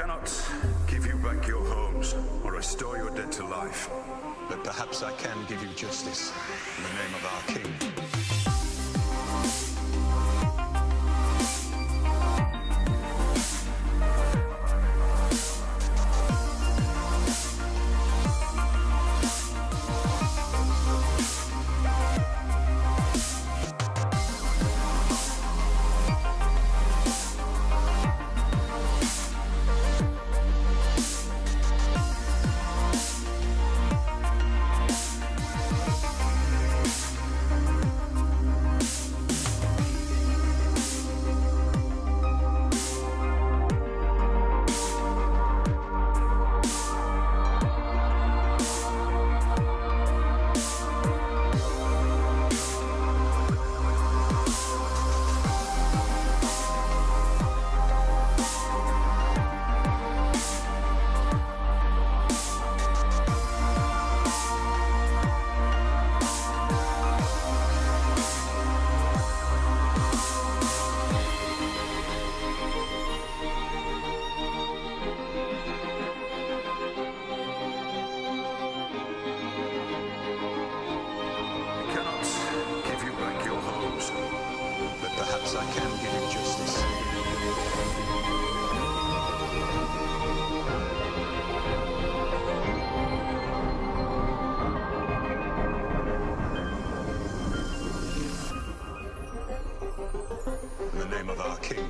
cannot give you back your homes or restore your dead to life. But perhaps I can give you justice in the name of our king. I can give you justice. In the name of our king.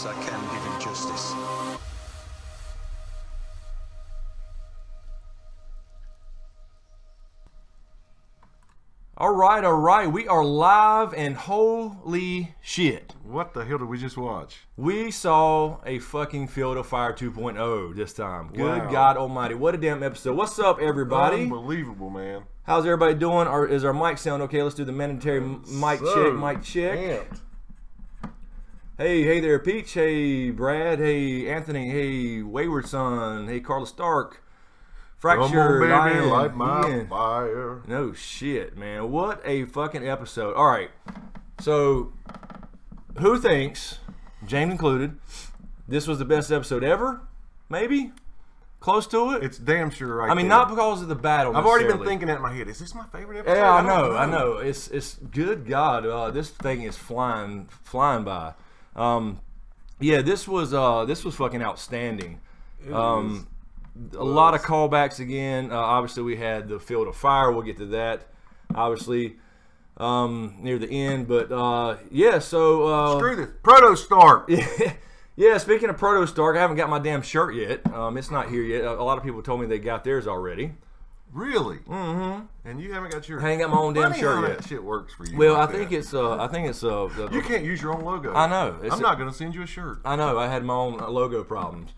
I can give you justice. All right, we are live, and holy shit. What the hell did we just watch? We saw a fucking Field of Fire 2.0 this time. Good Wow. God almighty, what a damn episode. What's up, everybody? Unbelievable, man. How's everybody doing? Is our mic sound okay? Let's do the mandatory mic check. Amped. Hey there, Peach. Hey, Brad. Hey, Anthony. Hey, Wayward Son. Hey, Carla Stark. Fracture. Come on, baby, Lion, light my Ian. fire. No shit, man. What a fucking episode. All right. So, who thinks, James included, this was the best episode ever? Maybe? Close to it? It's damn sure right I mean, there. not because of the battle. I've already been necessarily. thinking that in my head. Is this my favorite episode? Yeah, I don't know. It's good God. This thing is flying by. Yeah, this was fucking outstanding. A lot of callbacks again. Obviously, we had the Field of Fire. We'll get to that, obviously, near the end. But yeah, so Screw this. Proto Stark. yeah. Speaking of Proto Stark, I haven't got my damn shirt yet. It's not here yet. A lot of people told me they got theirs already. Really? Mm-hmm. And you haven't got your... I ain't got my own damn Funny how shirt yet. that shit works for you. Well, like I think that. it's You can't use your own logo. I know. I'm not going to send you a shirt. I know. I had my own logo problems.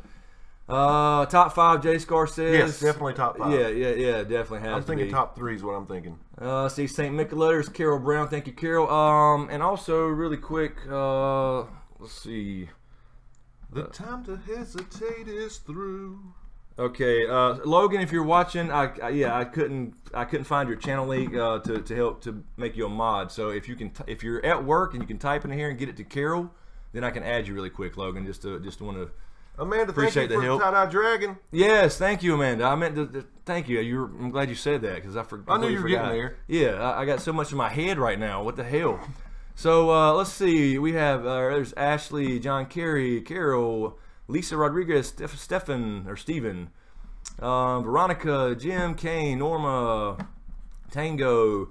Top 5, J Scar says. Yes, definitely top 5. Yeah, definitely has I'm thinking to be. top 3 is what I'm thinking. See St. Nicholas, Carol Brown. Thank you, Carol. And also, really quick, let's see. The time to hesitate is through. Okay, Logan, if you're watching, I couldn't find your channel link to help to make you a mod. So if you can, if you're at work and you can type in here and get it to Carol, then I can add you really quick, Logan. Just want to. Amanda, Appreciate thank you the for help. the tie-dye dragon. Yes, thank you, Amanda. I meant to thank you. I'm glad you said that because I forgot. I knew you were getting there. Yeah, I got so much in my head right now. What the hell? So let's see. We have there's Ashley, John Kerry, Carol, Lisa Rodriguez, Stephen, Veronica, Jim, Kane, Norma, Tango,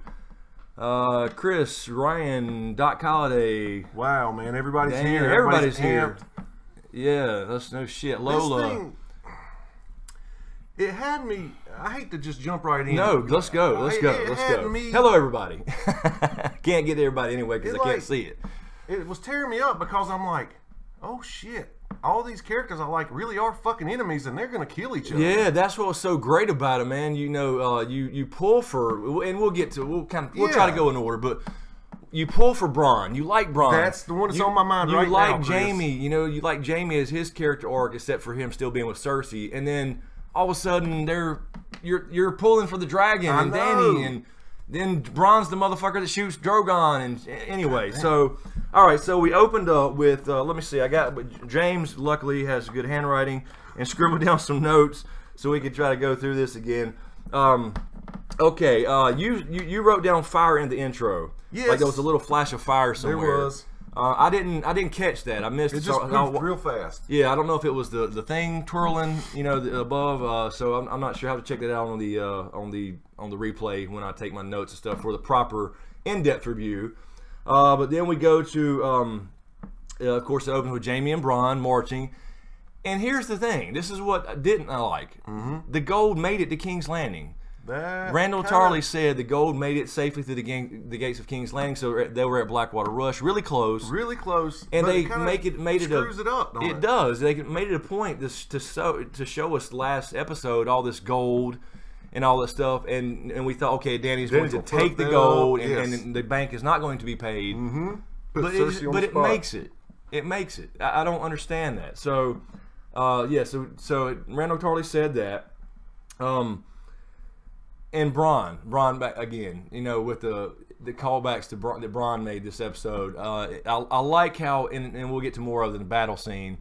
Chris, Ryan, Doc Holiday. Wow, man, everybody's Damn, here. everybody's here. amped. Yeah, that's no shit. Lola. This thing, it had me. I hate to just jump right in. No, let's go. Let's go. It Let's had go. me- Hello, everybody. Can't get to everybody anyway because I It can't like- see it. It was tearing me up because I'm like, oh shit. All these characters I like really are fucking enemies and they're gonna kill each other. Yeah, that's what was so great about it, man. You know, you pull for, and we'll get to, we'll try to go in order, but you pull for Bronn. You like Bronn. That's the one that's on my mind you right now, like Chris. Jaime. You know, you like Jaime as his character arc, except for him still being with Cersei. And then all of a sudden, you're pulling for the dragon I and know. Dany, and then Bronn's the motherfucker that shoots Drogon. And anyway, so all right, so we opened up with let me see. I got James. Luckily, has good handwriting and scribbled down some notes so we could try to go through this again. Okay, you wrote down fire in the intro. Yes. Like there was a little flash of fire somewhere. There was. I didn't catch that. I missed It it. just So, moved real fast. yeah, I don't know if it was the thing twirling, you know, above. So I'm not sure how to check that out on the replay when I take my notes and stuff for the proper in-depth review. But then we go to, of course, it opens with Jaime and Bronn marching. And here's the thing. This is what I didn't like. The gold made it to King's Landing. Randall Tarley said the gold made it safely through the gates of King's Landing, so they were at Blackwater Rush, really close. Really close. And but they it made it screws it up. Don't it does. They made it a point to show us last episode all this gold and all this stuff, and we thought, okay, Danny's going to gonna take fuck the that gold, up, and the bank is not going to be paid. Put But Cersei on the it spot. makes it. It makes it. I don't understand that. So, yeah. So Randall Tarley said that. And Bronn back again. You know, with the callbacks to that Bronn made this episode. I like how, and we'll get to more of the battle scene.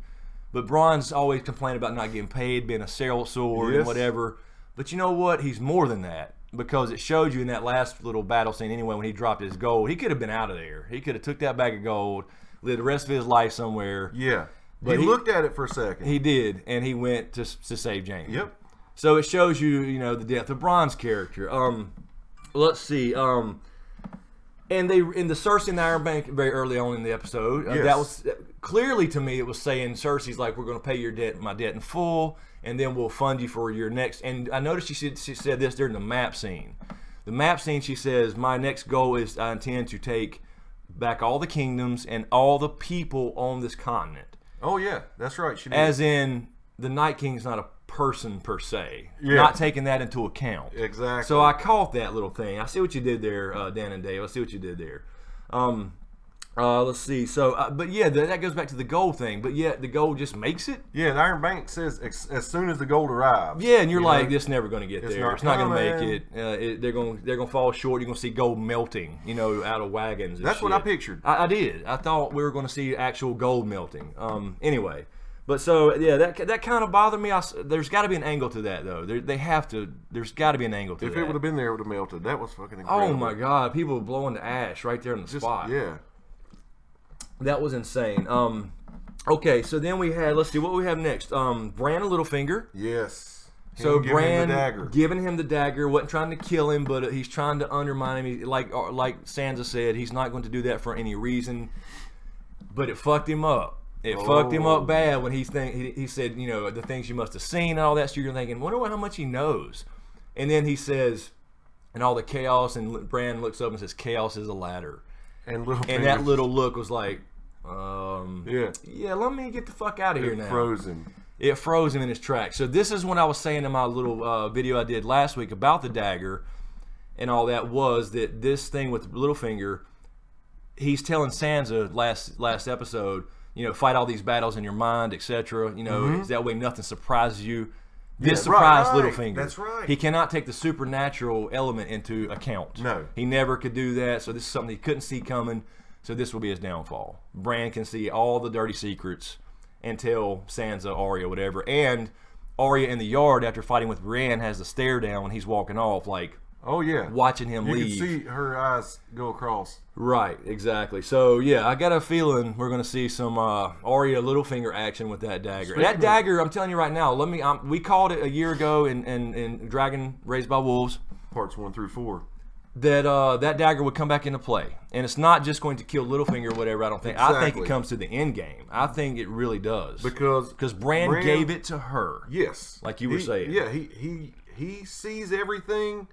But Bronn's always complaining about not getting paid, being a sellsword and Yes. whatever. But you know what? He's more than that, because it showed you in that last little battle scene anyway when he dropped his gold. He could have been out of there. He could have took that bag of gold, lived the rest of his life somewhere. Yeah. But he he- looked at it for a second. He did, and he went to save Jaime. Yep. So it shows you, you know, the depth of Bronn's character. Let's see. And they in the Cersei and the Iron Bank very early on in the episode. Yes. That was clearly to me. It was saying Cersei's like, we're going to pay your debt, my debt in full, and then we'll fund you for your next. And I noticed she said this during the map scene. The map scene, she says, my next goal is I intend to take back all the kingdoms and all the people on this continent. Oh yeah, that's right. She did. As in, the Night King's not a person per se. Yeah. Not taking that into account. Exactly. So I caught that little thing. I see what you did there, Dan and Dave. I see what you did there. Let's see. So, but yeah, that goes back to the gold thing. But yeah, the gold just makes it. Yeah, the Iron Bank says as soon as the gold arrives. Yeah, and you're you like, know? this never going to get It's there. not It's not going to make coming. it. They're going to fall short. You're going to see gold melting, you know, out of wagons. And That's what shit. I pictured. I did. I thought we were going to see actual gold melting. Anyway, but so yeah, that kind of bothered me. There's got to be an angle to that though. They have to. There's got to be an angle to If that. it would have been there, it would have melted. That was fucking incredible. Oh my god, people were blowing the ash right there on the spot. Yeah. That was insane. Okay, so then we had, let's see what we have next. Bran and Littlefinger. Yes. So Him giving him Bran the dagger. giving him the dagger, wasn't trying to kill him, but he's trying to undermine him. Like Sansa said, he's not going to do that for any reason. But it fucked him up. It fucked him up bad when he said, you know, the things you must have seen and all that. So you're thinking, wonder how much he knows. And then he says, and all the chaos, and Bran looks up and says, "Chaos is a ladder." And that little look was like, yeah, let me get the fuck out of here now. It froze him in his tracks. So this is what I was saying in my little video I did last week about the dagger and all that, was that this thing with Littlefinger, he's telling Sansa last episode, you know, fight all these battles in your mind, etc. You know, that way nothing surprises you. This surprised Littlefinger. That's right. He cannot take the supernatural element into account. No. He never could do that, so this is something he couldn't see coming, so this will be his downfall. Bran can see all the dirty secrets and tell Sansa, Arya, whatever. And Arya in the yard, after fighting with Brienne, has the stare down when he's walking off, like, oh yeah, watching him leave. You can see her eyes go across. Right, exactly. So yeah, I got a feeling we're going to see some Arya Littlefinger action with that dagger. And that dagger, I'm telling you right now. We called it a year ago in Dragon Raised by Wolves, parts 1 through 4. That dagger would come back into play, and it's not just going to kill Littlefinger or whatever. I don't think. Exactly. I think it comes to the end game. I think it really does, because Bran gave it to her. Yes, like you were saying. Yeah, he sees everything,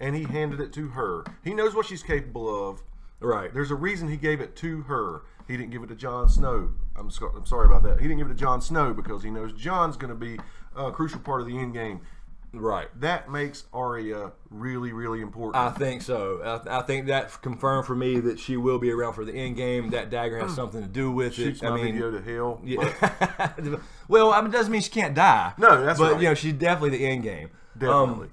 and he handed it to her. He knows what she's capable of. Right. There's a reason he gave it to her. He didn't give it to Jon Snow. I'm sorry about that. He didn't give it to Jon Snow because he knows Jon's going to be a crucial part of the end game. Right. That makes Arya really, really important. I think so. I think that confirmed for me that she will be around for the end game. That dagger has something to do with Shoots it. my video to hell. Yeah. Well, I mean, it doesn't mean she can't die. No, that's right. But, you know, she's definitely the end game. Definitely.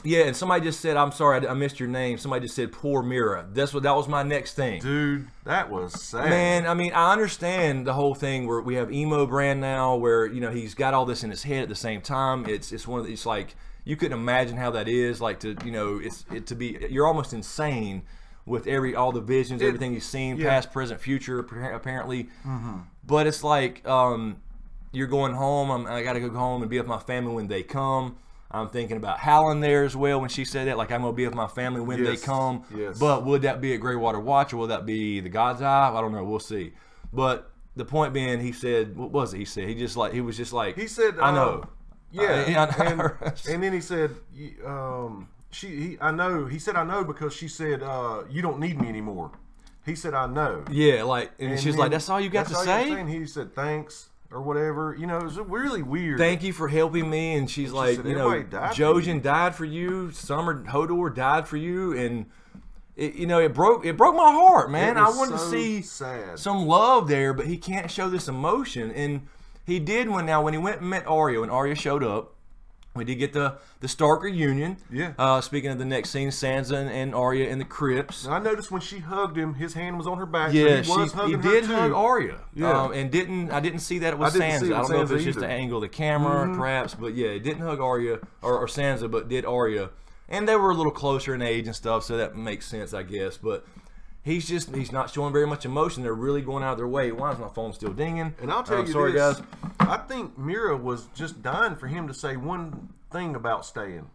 Yeah, and somebody just said, I'm sorry, I missed your name. Somebody just said, poor Mira. That was my next thing. Dude, that was sad. Man, I mean, I understand the whole thing where we have emo Bran now, where, you know, he's got all this in his head at the same time. It's one of these, like, you couldn't imagine how that is, like, to, you know, you're almost insane with all the visions, everything he's seen, past, present, future, apparently. But it's like, you're going home, I got to go home and be with my family when they come. I'm thinking about Howland there as well when she said that, like, I'm going to be with my family when they come. Yes. But would that be a Greywater Watch, or will that be the God's Eye? I don't know. We'll see. But the point being, he said, what was it he said? He was just like, he said, I know. Yeah. And then he said, I know. He said, I know, because she said, you don't need me anymore. He said, I know. Yeah, like, and she's like, that's all you got to say? And he said, thanks. Or whatever, you know, it was really weird. Thank you for helping me, and she's like, said, you know, Jojen died for you, Summer Hodor died for you, and you know, it broke my heart, man. I wanted to see some love there, but he can't show this emotion, and he did when he went and met Arya, when Arya showed up. We did get the Stark reunion. Yeah. Speaking of the next scene, Sansa and Arya in the crypts. Now, I noticed when she hugged him, his hand was on her back. Yeah, so he did hug Arya. Yeah. And I didn't see that it was Sansa. I don't know if it's just the angle of the camera, perhaps, but yeah, it didn't hug Arya or Sansa, but did Arya. And they were a little closer in age and stuff, so that makes sense, I guess. But he's not showing very much emotion. They're really going out of their way. Why is my phone still dinging? And I'll tell you sorry, this, guys. I think Mira was just dying for him to say one thing about staying.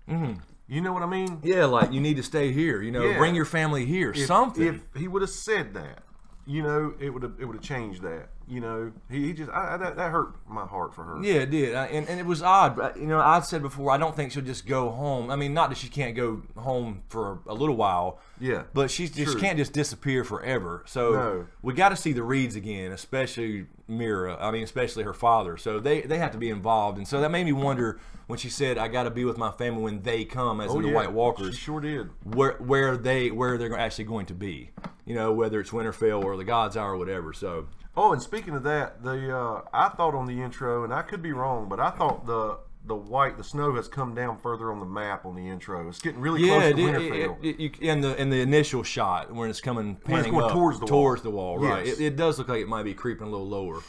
You know what I mean? Yeah, like, you need to stay here. You know, bring your family here. Something. If he would have said that, you know, it would have changed that. You know, he just that hurt my heart for her. Yeah, it did, and it was odd. But, you know, I said before, I don't think she'll just go home. I mean, not that she can't go home for a little while. Yeah, but she just can't just disappear forever. So we got to see the Reeds again, especially Mira. I mean, especially her father. So they have to be involved, and so that made me wonder when she said, "I got to be with my family when they come," as in the White Walkers. She sure did. Where they're actually going to be. You know, whether it's Winterfell or the God's Eye or whatever. So. Oh, and speaking of that, I thought on the intro, and I could be wrong, but I thought the snow has come down further on the map on the intro. It's getting really close to Winterfell. In the initial shot when it's panning up towards the wall, right? Yes. It does look like it might be creeping a little lower.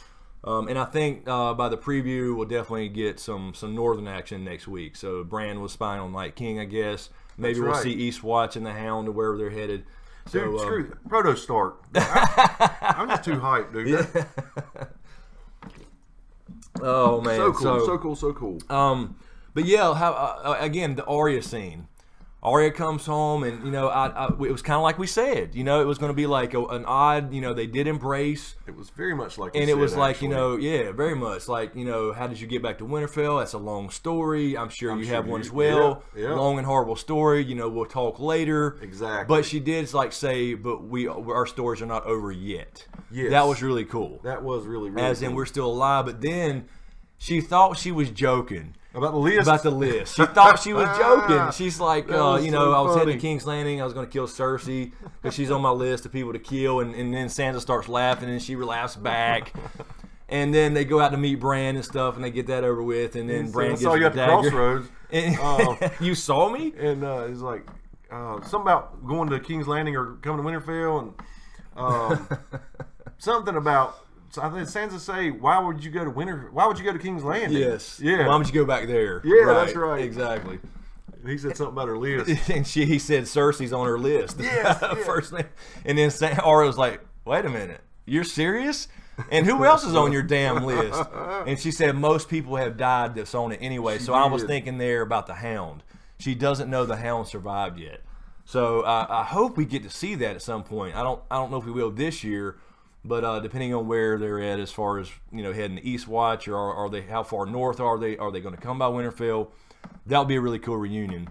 And I think by the preview, we'll definitely get some northern action next week. So Bran was spying on Night King, I guess. Maybe we'll see Eastwatch and the Hound or wherever they're headed. Dude, screw it. Proto Stark. I'm just too hyped, dude. Yeah. Oh man, so cool. But yeah, again, the Arya scene. Arya comes home, and you know, it was kind of like we said. You know, it was going to be like an odd. You know, they did embrace. It was very much like. And it was like, you know, yeah, very much like, you know, how did you get back to Winterfell? That's a long story. I'm sure you have one as well. Yeah. Long and horrible story. You know, we'll talk later. Exactly. But she did like say, but our stories are not over yet. Yes. That was really cool. That was really cool. As in, we're still alive. But then she thought she was joking. About the list? About the list. She thought she was joking. She's like, you know, so I was funny. heading to King's Landing. I was going to kill Cersei because she's on my list of people to kill. And then Sansa starts laughing, and she laughs back. And then they go out to meet Bran and stuff, and they get that over with. And then Bran gets the dagger. Crossroads. You saw me? And it's like something about going to King's Landing or coming to Winterfell, and something about. So I think Sansa say, "Why would you go to King's Landing?" Yes. Yeah. Why would you go back there? Yeah, that's right. Exactly. He said something about her list. And he said Cersei's on her list. Yes, First name. And then Arya was like, "Wait a minute, you're serious? And who else is on your damn list?" And she said most people have died that's on it anyway. So I was thinking there about the Hound. She doesn't know the Hound survived yet. So I hope we get to see that at some point. I don't know if we will this year. But depending on where they're at, as far as, you know, heading to Eastwatch, or are they, how far north are they going to come by Winterfell? That'll be a really cool reunion.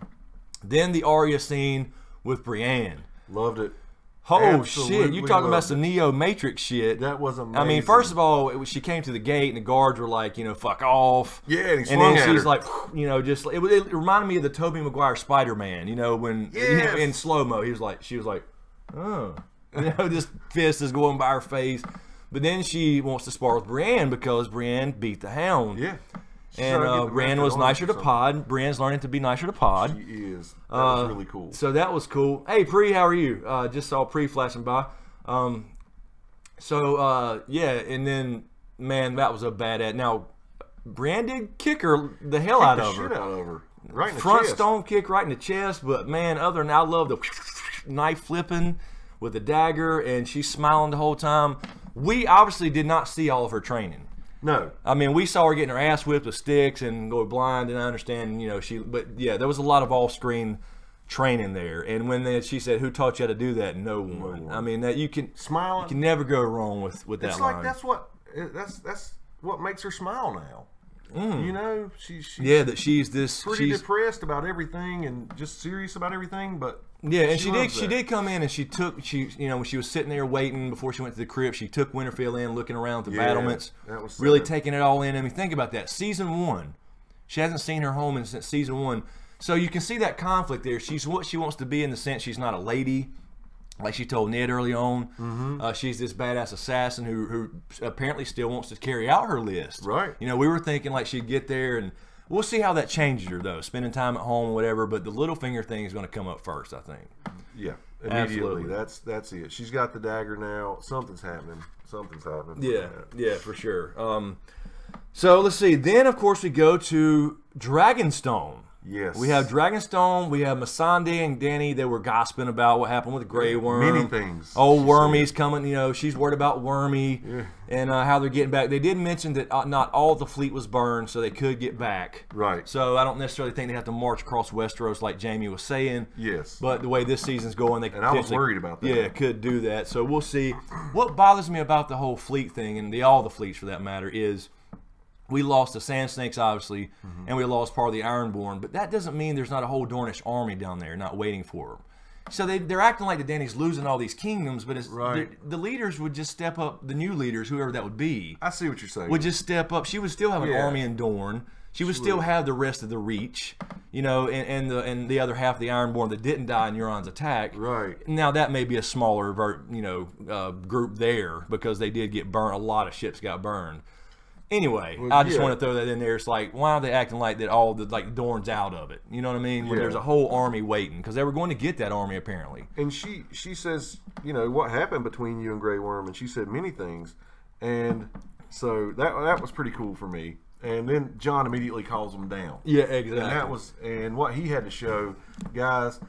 Then the Arya scene with Brienne. Loved it. Oh Absolutely shit! You talking about some Neo Matrix shit? That was amazing. I mean, first of all, she came to the gate and the guards were like, you know, "Fuck off." Yeah, and he and swung then at she's her. like, you know, just it reminded me of the Tobey Maguire Spider-Man. You know, when in slow mo, she was like, "Oh." You know, this fist is going by her face. But then she wants to spar with Brienne because Brienne beat the Hound. Yeah. And Brienne was nicer to Pod. Brienne's learning to be nicer to Pod. She is. That was really cool. So that was cool. Hey, Pre, how are you? Just saw Pre flashing by. Yeah, and then, man, that was a bad ad. Now, Brienne did kick her the hell out of her. Shit out of her. Right in the Front chest. stone kick right in the chest. But, man, other than that, I love the knife flipping with the dagger, and she's smiling the whole time. We obviously did not see all of her training. No. I mean, we saw her getting her ass whipped with sticks and go blind, and I understand, you know, but yeah, there was a lot of off-screen training there. And when she said, "Who taught you how to do that?" No one. I mean, that you can never go wrong with that it's line. Like that's what makes her smile now. You know, she's that she's depressed about everything and just serious about everything, but yeah, and she did come in and you know, when she was sitting there waiting before she went to the crypt, she took Winterfell in, looking around at the battlements, that was really taking it all in. I mean, think about that. Season 1, she hasn't seen her home since season 1, so you can see that conflict there. She's what she wants to be in the sense she's not a lady. Like she told Ned early on, she's this badass assassin who apparently still wants to carry out her list. Right. You know, we were thinking like she'd get there, and we'll see how that changes her though, spending time at home or whatever. But the Littlefinger thing is going to come up first, I think. Yeah, immediately. Absolutely. That's it. She's got the dagger now. Something's happening. Yeah, for sure. So let's see. Then of course we go to Dragonstone. Yes. We have Dragonstone, we have Missandei and Dany. They were gossiping about what happened with Grey Worm. Many things. Oh, Wormy's coming, you know, she's worried about Wormy and how they're getting back. They did mention that not all the fleet was burned, so they could get back. Right. So I don't necessarily think they have to march across Westeros like Jamie was saying. Yes. But the way this season's going, they I was worried about that. Yeah, could do that. So we'll see. What bothers me about the whole fleet thing, and all the fleets for that matter, is we lost the Sand Snakes, obviously, and we lost part of the Ironborn, but that doesn't mean there's not a whole Dornish army down there not waiting for them. So they're acting like the Dany's losing all these kingdoms, but the leaders would just step up, the new leaders, whoever that would be. I see what you're saying. Would just step up. She would still have an army in Dorne. She would still have the rest of the Reach, you know, and the other half of the Ironborn that didn't die in Euron's attack. Right. Now that may be a smaller, group there because they did get burned. A lot of ships got burned. Anyway, I just want to throw that in there. It's like, why are they acting like that all the Dorne's out of it? You know what I mean? When there's a whole army waiting, because they were going to get that army apparently. And she says, you know, what happened between you and Grey Worm, and she said many things, and so that was pretty cool for me. And then Jon immediately calls them down. Yeah, exactly. And what he had to show, guys.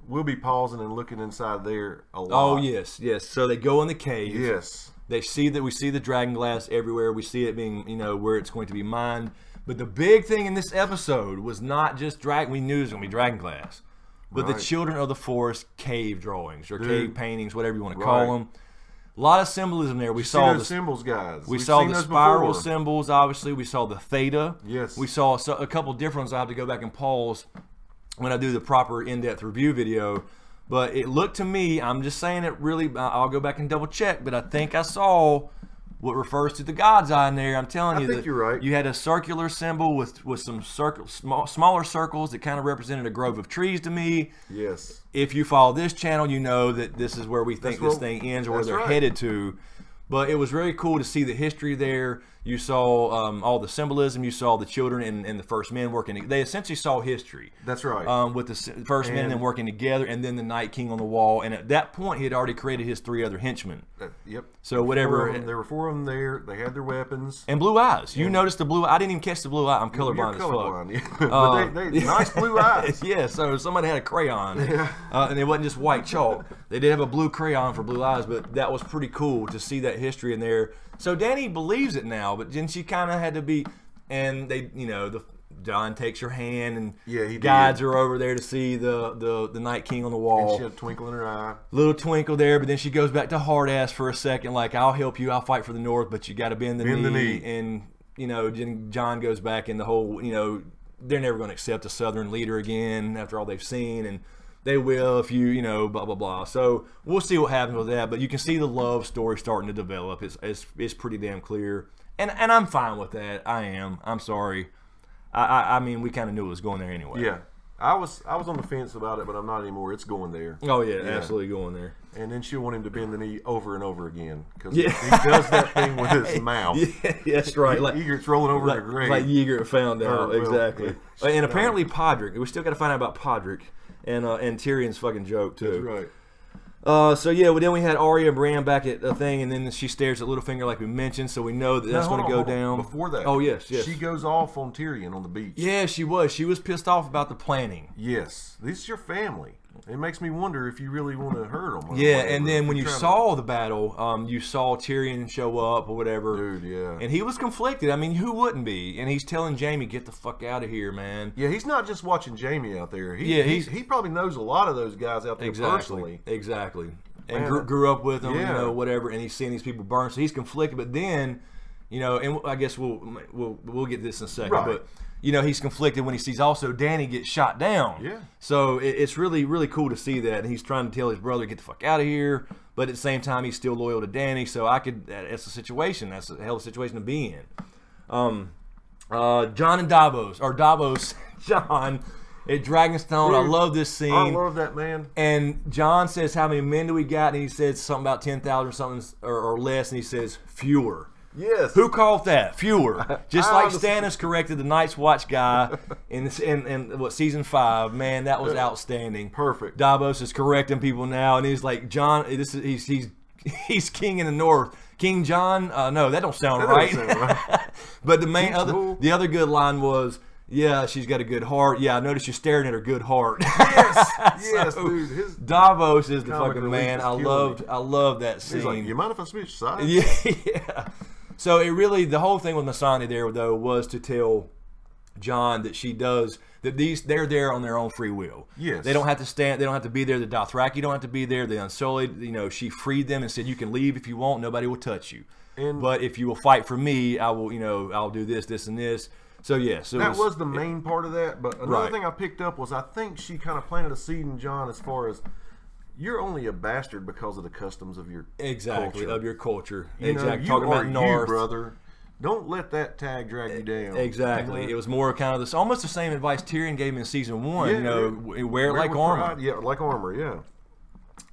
We'll be pausing and looking inside there a lot. Oh yes. So they go in the cave. Yes. We see the dragon glass everywhere. We see it being, you know, where it's going to be mined. But the big thing in this episode was not just dragon. We knew it was going to be dragon glass. but the Children of the Forest cave drawings or cave paintings, whatever you want to call them. A lot of symbolism there. We saw the symbols, guys. We saw the spiral symbols. Obviously, we saw the theta. Yes. We saw a couple different ones. I have to go back and pause when I do the proper in-depth review video. But it looked to me, I'm just saying it really, I'll go back and double check, but I think I saw what refers to the God's Eye in there. I'm telling you, I think you're right. You had a circular symbol with some smaller circles that kind of represented a grove of trees to me. Yes. If you follow this channel, you know that this is where we think this thing ends or where they're headed to. But it was very cool to see the history there. You saw all the symbolism. You saw the children and the first men working. They essentially saw history. That's right. With the first men and then working together, and then the Night King on the wall. And at that point, he had already created his 3 other henchmen. Yep. So whatever. There were 4 of them there. They had their weapons. And blue eyes. You noticed the blue eye. I didn't even catch the blue eye. I'm colorblind as fuck. Yeah. But they nice blue eyes. Yeah, so somebody had a crayon. And it wasn't just white chalk. They did have a blue crayon for blue eyes, but that was pretty cool to see that history in there. So Dany believes it now, but then she kind of had to be, and they, you know, Jon takes her hand and he guides her over there to see the Night King on the wall. And she had a twinkle in her eye. Little twinkle there, but then she goes back to hard ass for a second, like, I'll help you, I'll fight for the North, but you got to bend the knee. And, you know, Jon goes back in the whole, you know, they're never going to accept a Southern leader again after all they've seen, and they will if you know, blah, blah, blah. So we'll see what happens with that, but you can see the love story starting to develop. It's pretty damn clear. And I'm fine with that. I am. I'm sorry. I mean, we kind of knew it was going there anyway. Yeah. I was on the fence about it, but I'm not anymore. It's going there. Oh, yeah, absolutely going there. And then she'll want him to bend the knee over and over again. Because he does that thing with his mouth. Yeah, that's right. Like Ygritte's rolling over in the grave. Like Ygritte found out. Exactly. Yeah. And apparently Podrick. We still got to find out about Podrick. And Tyrion's fucking joke, too. That's right. So yeah, well, then we had Arya and Bran back at the thing, and then she stares at Littlefinger like we mentioned, so we know that that's going to go down. Before that, yes, she goes off on Tyrion on the beach. Yeah, she was. She was pissed off about the planning. Yes, this is your family. It makes me wonder if you really want to hurt them. Yeah, and then when you saw the battle, you saw Tyrion show up or whatever. Dude, yeah. And he was conflicted. I mean, who wouldn't be? And he's telling Jaime, get the fuck out of here, man. Yeah, he's not just watching Jaime out there. He probably knows a lot of those guys out there personally. Exactly. And grew up with them, you know, whatever. And he's seeing these people burn, so he's conflicted. But then, you know, and I guess we'll get this in a second. Right. But you know, he's conflicted when he sees also Dany get shot down. Yeah. So it's really, really cool to see that. And he's trying to tell his brother, get the fuck out of here. But at the same time, he's still loyal to Dany. So that's a situation. That's a hell of a situation to be in. Jon and Davos, or Davos, Jon at Dragonstone. Dude, I love this scene. I love that, man. And Jon says, how many men do we got? And he says something about 10,000 or something or less. And he says, fewer. Yes. Who called that? Fewer. Just like Stannis corrected the Night's Watch guy in what, season 5. Man, that was outstanding. Perfect. Davos is correcting people now, and he's like, Jon, he's king in the North. King John? No, that don't sound right. But the other good line was, yeah, she's got a good heart. Yeah, I noticed you're staring at her good heart. Yes, dude. Davos is the fucking man. I love that scene. He's like, you mind if I switch sides? Yeah. So the whole thing with Missandei there though was to tell Jon that they're there on their own free will. Yes. They don't have to stand. They don't have to be there. The Dothraki don't have to be there. The Unsullied. You know, she freed them and said, you can leave if you want. Nobody will touch you. But if you will fight for me, I will. You know, I'll do this, this, and this. So yeah, that was the main part of that. But another thing I picked up was I think she kind of planted a seed in Jon as far as you're only a bastard because of the customs of your culture. Of your culture. Exactly. Talking about North, brother. Don't let that tag drag you down. Exactly. It was more kind of this, almost the same advice Tyrion gave him in season 1. You know, wear it like armor. Yeah, like armor. Yeah.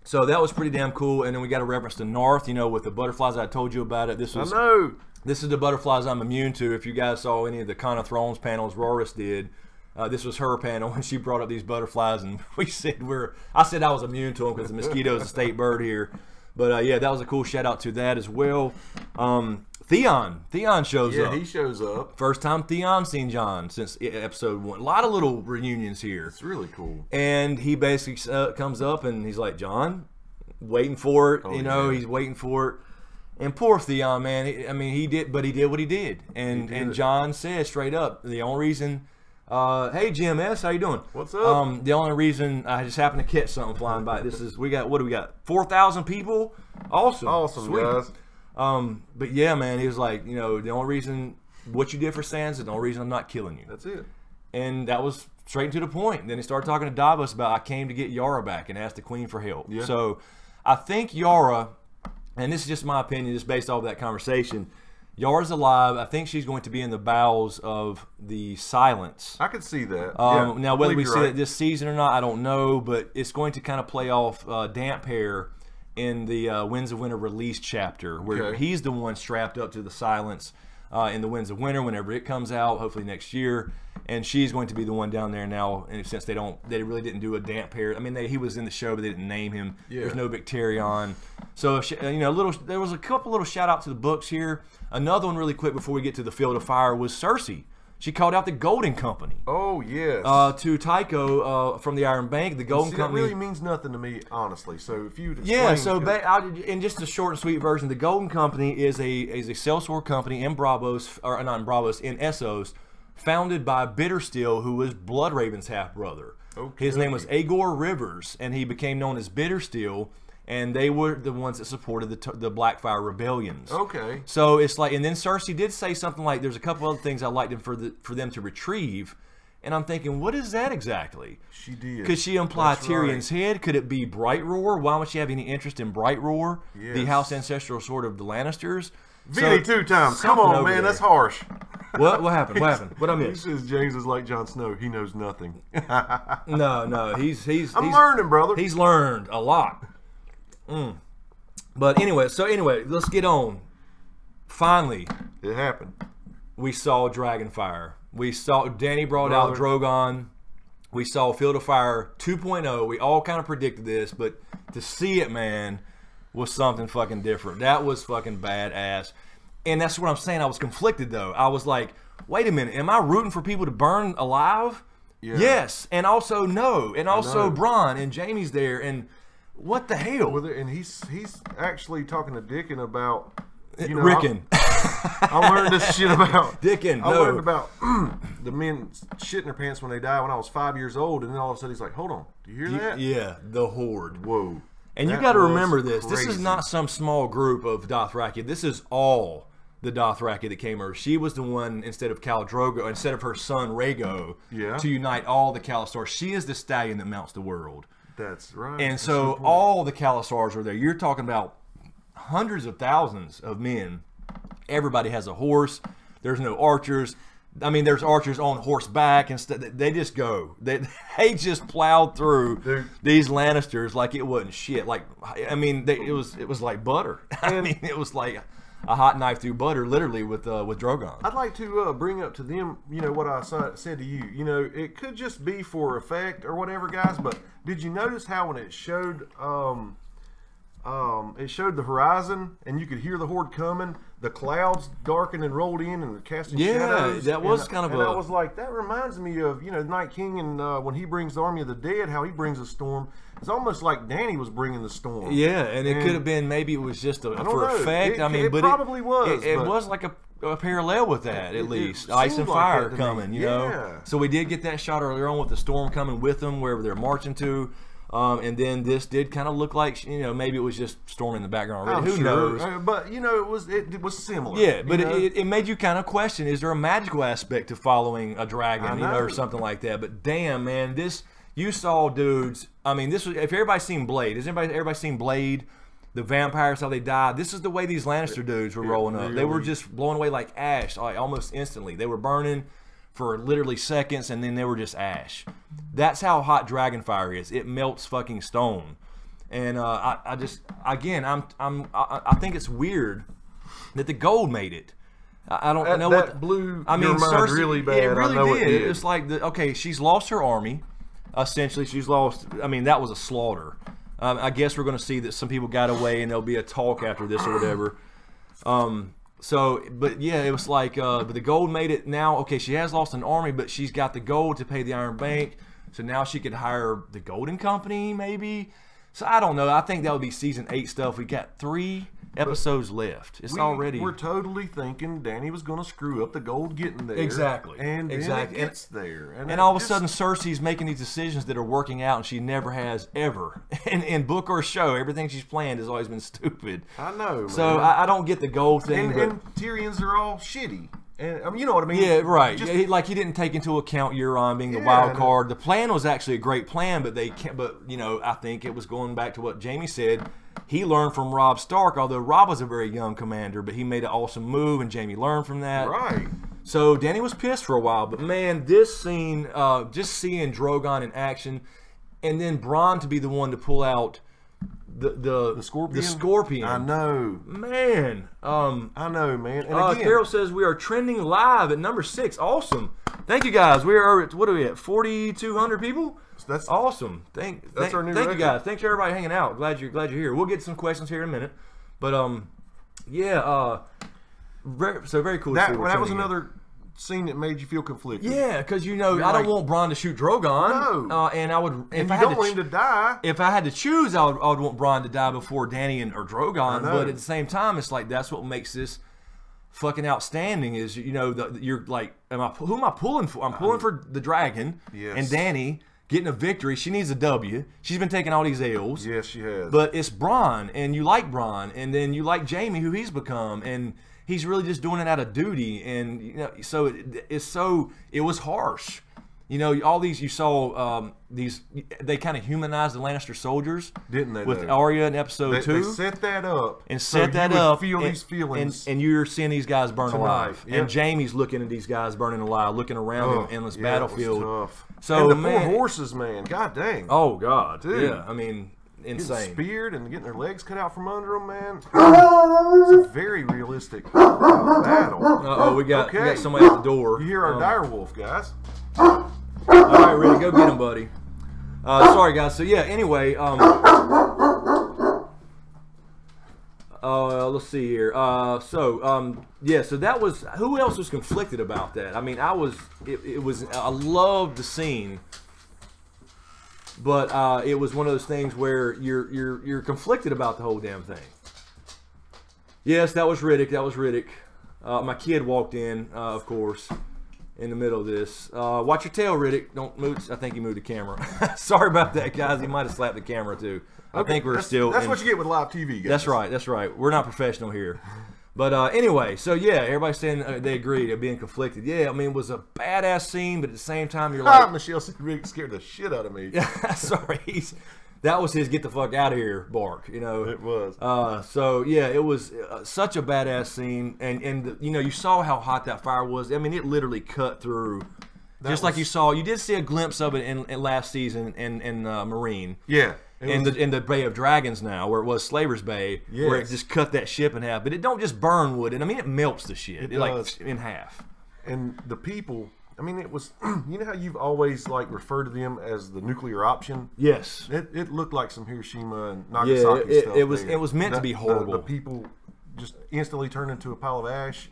So that was pretty damn cool. And then we got a reference to North. You know, with the butterflies. I told you about it. This is the butterflies I'm immune to. If you guys saw any of the Con of Thrones panels Roris did, this was her panel when she brought up these butterflies, and I said I was immune to them because the mosquito is a state bird here. But yeah, that was a cool shout out to that as well. Theon shows up. Yeah, he shows up. First time Theon's seen Jon since episode 1. A lot of little reunions here. It's really cool. And he basically comes up and he's like, Jon, waiting for it. He's waiting for it. And poor Theon, man. He did what he did. And Jon said straight up, the only reason Hey GMS, how you doing? What's up? The only reason I just happened to catch something flying by. This is what do we got? 4,000 people. Awesome, Sweet. Guys. But yeah, man, he was like, you know, the only reason what you did for Sansa, the only reason I'm not killing you. That's it. And that was straight to the point. And then he started talking to Davos about I came to get Yara back and asked the Queen for help. Yeah. So I think Yara, and this is just my opinion, just based off of that conversation. Yara's alive. I think she's going to be in the bowels of the Silence. I could see that. Now, whether we see it this season or not, I don't know, but it's going to kind of play off Damp Hair in the Winds of Winter release chapter, where he's the one strapped up to the Silence in the Winds of Winter whenever it comes out, hopefully next year, and she's going to be the one down there now. And since they really didn't do a Damp Hair. I mean, he was in the show, but they didn't name him. Yeah. There's no Victarion. So you know, there was a couple little shout out to the books here. Another one really quick before we get to the Field of Fire was Cersei. She called out the Golden Company. Oh, yes. To Tycho from the Iron Bank. The Golden Company. That really means nothing to me, honestly. So if you in just a short and sweet version, the Golden Company is a sellsword company in Braavos, or not in Braavos, in Essos, founded by Bittersteel, who was Bloodraven's half brother. Okay. His name was Aegor Rivers, and he became known as Bittersteel. And they were the ones that supported the Blackfire rebellions. Okay. So it's like, and then Cersei did say something like, "There's a couple other things I'd like them for them to retrieve," and I'm thinking, what is that exactly? She did. Could she imply Tyrion's head? Could it be Bright Roar? Why would she have any interest in Bright Roar? Yes. The house ancestral sword of the Lannisters. Vinny, 2 times. Come on, man, that's harsh. What happened? What happened? What I missed? He says James is like Jon Snow. He knows nothing. No, he's I'm learning, brother. He's learned a lot. But anyway, let's get on. Finally, it happened. We saw Dragonfire. We saw Dany brought out Drogon. We saw Field of Fire 2.0. We all kind of predicted this, but to see it, man, was something fucking different. That was fucking badass. And that's what I'm saying. I was conflicted though. I was like, wait a minute, am I rooting for people to burn alive? Yeah. Yes, and also no, and also Bronn and Jaime's there, and what the hell? And he's actually talking to Dickon about, you know, Rickon. I learned this shit about Dickon. I learned about the men shitting their pants when they die when I was 5 years old, and then all of a sudden he's like, "Hold on, do you hear that?" Yeah, the Horde. Whoa. And you got to remember this. Crazy. This is not some small group of Dothraki. This is all the Dothraki that came over. She was the one, instead of Khal Drogo, instead of her son Rhaego, to unite all the Khalasars. She is the stallion that mounts the world. That's right. And so all the Khalasars are there. You're talking about hundreds of thousands of men. Everybody has a horse. There's no archers. I mean, there's archers on horseback and stuff. They just go. They just plowed through these Lannisters like it wasn't shit. Like, I mean, it was like butter. I mean, it was like a hot knife through butter, literally, with Drogon. I'd like to bring up to them, you know, what I said to you. You know, it could just be for effect or whatever, guys. But did you notice how when it showed the horizon and you could hear the Horde coming, the clouds darkened and rolled in and casting shadows? Yeah, that was kind of I was like, that reminds me of, you know, Night King and when he brings the army of the dead, how he brings a storm. It's almost like Dany was bringing the storm. Yeah, and it could have been, maybe it was just for effect. It probably was. It was like a parallel with that, at least. Ice and fire coming, you know. So we did get that shot earlier on with the storm coming with them, wherever they're marching to. And then this did kind of look like, you know, maybe it was just storm in the background already. Who knows? But, you know, it was similar. Yeah, but it made you kind of question, is there a magical aspect to following a dragon, you know, or something like that? But damn, man, you saw dudes. I mean, this was, if everybody's seen Blade, everybody seen Blade? The vampires, how they died. This is the way these Lannister dudes were rolling up. They were just blowing away like ash, like almost instantly. They were burning for literally seconds, and then they were just ash. That's how hot Dragonfire is. It melts fucking stone. And I think it's weird that the gold made it. I don't know that blew. I mean, Cersei really bad. It really did. It's like okay, she's lost her army. Essentially, she's lost. I mean, that was a slaughter. I guess we're going to see that some people got away, and there'll be a talk after this or whatever. But yeah, it was like, but the gold made it now. Okay, she has lost an army, but she's got the gold to pay the Iron Bank. So now she could hire the Golden Company, maybe. So I don't know. I think that would be season 8 stuff. We got 3 episodes left. We're totally thinking Dany was going to screw up the gold getting there. Exactly. And then it gets there. And all of a sudden, Cersei's making these decisions that are working out, and she never has ever. In book or show, everything she's planned has always been stupid. I know, man. So I don't get the gold thing. And Tyrion's are all shitty. And, I mean, you know what I mean? Yeah, right. He didn't take into account Euron being the wild card. The plan was actually a great plan, but I think it was going back to what Jaime said. He learned from Robb Stark, although Robb was a very young commander, but he made an awesome move, and Jaime learned from that. Right. So Dany was pissed for a while, but man, this scene, just seeing Drogon in action, and then Bronn to be the one to pull out the Scorpion. The Scorpion. I know, man. I know, man. And again, Carol says we are trending live at number 6. Awesome. Thank you guys. We are at, what are we at? 4,200 people. That's awesome. That's our new record. Thank you guys. Thanks for everybody hanging out. Glad you're here. We'll get some questions here in a minute. But yeah. Very cool. That was another scene that made you feel conflicted. Yeah, because I don't want Bronn to shoot Drogon. No. And I would. If I don't want him to die. If I had to choose, I would want Bronn to die before Dany or Drogon. But at the same time, it's like that's what makes this fucking outstanding. Is you're like, who am I pulling for? I'm pulling for the dragon. Yes. And Dany getting a victory. She needs a W. She's been taking all these L's. Yes, she has. But it's Bronn, and you like Bronn, and then you like Jaime, who he's become, and he's really just doing it out of duty. And so it was harsh. All these you saw they kind of humanized the Lannister soldiers, didn't they? With Arya in episode 2. They set that up and set that up. Feel these feelings, and you're seeing these guys burn alive. Yep. And Jaime's looking at these guys burning alive, looking around him, endless battlefield. It was tough. So and the 4 horses, man, god dang. Oh god, dude. Yeah, I mean, insane. Getting speared and getting their legs cut out from under them, man. It's a very realistic battle. We got somebody at the door. You hear our direwolf, guys. All right, Riddick, go get him, buddy. Sorry, guys. So yeah. Anyway, let's see here. So that was. Who else was conflicted about that? I mean, I was. I loved the scene, but it was one of those things where you're conflicted about the whole damn thing. Yes, that was Riddick. My kid walked in, of course, in the middle of this. Watch your tail, Riddick. Don't move. I think he moved the camera. Sorry about that, guys. He might have slapped the camera too. I think we're still. That's what you get with live TV, guys. That's right. We're not professional here. But anyway, so yeah, everybody's saying they agree. They're being conflicted. Yeah, I mean, it was a badass scene, but at the same time, you're like, Michelle scared the shit out of me. Sorry, that was his "get the fuck out of here" bark. It was. So yeah, it was such a badass scene, and you saw how hot that fire was. I mean, it literally cut through. Like you saw, you did see a glimpse of it in last season in Marine. Yeah. In the Bay of Dragons now, where it was Slaver's Bay, where it just cut that ship in half. But it don't just burn wood. I mean, it melts the shit. It like in half. And the people, I mean, it was, you know how you've always referred to them as the nuclear option? Yes. It looked like some Hiroshima and Nagasaki stuff. It was meant to be horrible. The people just instantly turned into a pile of ash.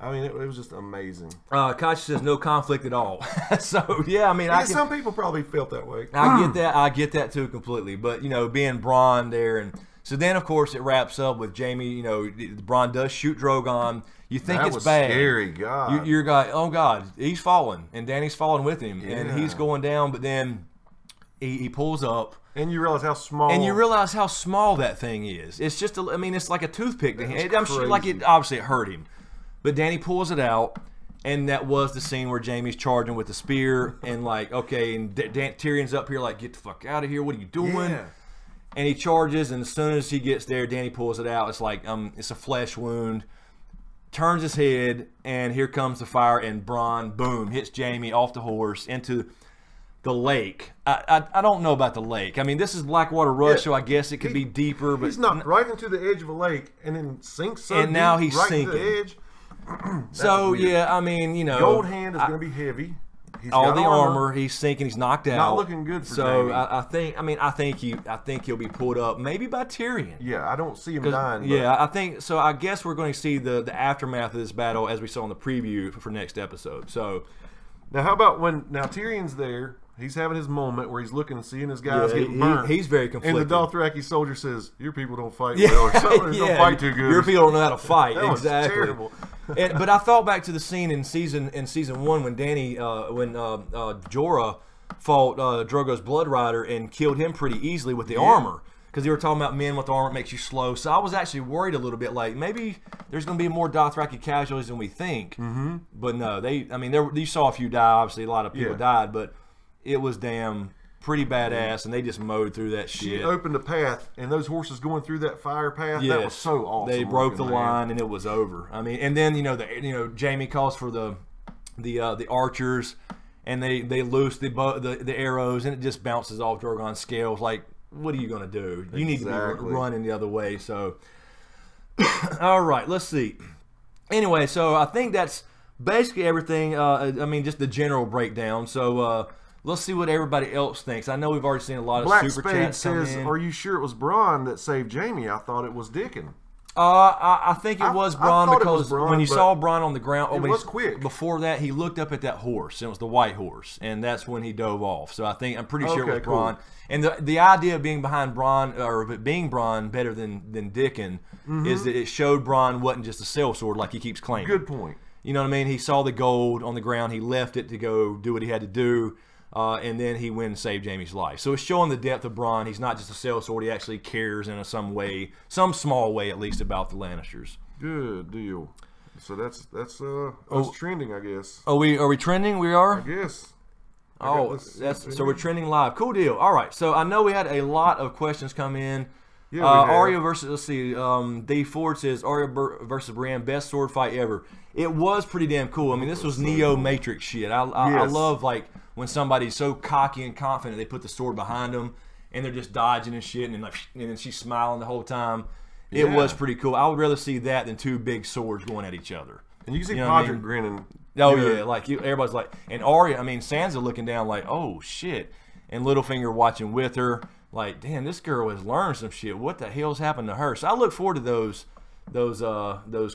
I mean, it was just amazing. Koch says no conflict at all. So yeah, I mean, some people probably felt that way. I get that too completely. But being Bronn there, and so then of course it wraps up with Jaime. Bronn does shoot Drogon. You think it's bad? Scary, God. You're going, oh God, he's falling, and Dany's falling with him, and he's going down. But then he pulls up. And you realize how small. And you realize how small that thing is. It's just, it's like a toothpick to him. I'm sure, obviously it hurt him. But Dany pulls it out, and that was the scene where Jaime's charging with the spear, and and Tyrion's up here get the fuck out of here, what are you doing? Yeah. And he charges, and as soon as he gets there, Dany pulls it out. It's like, it's a flesh wound, turns his head, and here comes the fire, and Bronn, boom, hits Jaime off the horse into the lake. I don't know about the lake. I mean, this is Blackwater Rush, so I guess it could be deeper. But he's knocked right into the edge of a lake, and then sinks so and now he's right sinking. To the edge. So yeah, I mean, Gold Hand is going to be heavy. He's all the armor. He's sinking. He's knocked out. Not looking good for Jaime. I think he'll be pulled up maybe by Tyrion. Yeah, I don't see him dying. Yeah, I think so. I guess we're going to see the aftermath of this battle as we saw in the preview for next episode. So now, how about when Tyrion's there? He's having his moment where he's looking and seeing his guys getting burnt. He's very conflicted. And the Dothraki soldier says, "Your people don't fight well, or something. Don't fight too good. Your people don't know how to fight." That was terrible. But I thought back to the scene in season 1 when Jorah fought Drogo's Blood Rider and killed him pretty easily with the armor. Because they were talking about men with armor makes you slow. So I was actually worried a little bit, like maybe there's going to be more Dothraki casualties than we think. But no, you saw a few die. Obviously, a lot of people died, but it was pretty badass, and they just mowed through that shit. She opened a path, and those horses going through that fire path, that was so awesome. They broke the line, and it was over. I mean, and then Jaime calls for the archers, and they loose the arrows, and it just bounces off Drogon's scales. Like, what are you gonna do? You need to be running the other way. So, all right, let's see. Anyway, so I think that's basically everything. I mean, just the general breakdown. So. Let's see what everybody else thinks. I know we've already seen a lot of super chats come in. Says, "Are you sure it was Bronn that saved Jaime? I thought it was Dickon." I think it was Bronn because when you saw Bronn on the ground, it was quick. Before that, he looked up at that horse, and it was the white horse, and that's when he dove off. So I'm pretty sure it was Bronn. And the idea of being behind Bronn, or of it being Bronn better than Dickon, is that it showed Bronn wasn't just a sellsword like he keeps claiming. Good point. You know what I mean? He saw the gold on the ground, he left it to go do what he had to do. And then he went and saved Jaime's life. So it's showing the depth of Bronn. He's not just a sellsword. He actually cares in some way, some small way at least, about the Lannisters. Good deal. So that's trending, I guess. Are we trending? We are? I guess. So we're trending live. Cool deal. All right. So I know we had a lot of questions come in. Yeah, Arya versus, let's see, D Ford says, Arya versus Brienne, best sword fight ever. It was pretty damn cool. I mean, this was Neo Matrix shit. I love, like, when somebody's so cocky and confident they put the sword behind them and they're just dodging and shit, and then she's smiling the whole time. It was pretty cool. I would rather see that than two big swords going at each other. And you can see Podrick grinning. Oh, yeah. Like, everybody's like, and Arya, I mean, Sansa looking down like, oh, shit. And Littlefinger watching with her. Like, damn, this girl has learned some shit. What the hell's happened to her? So I look forward to those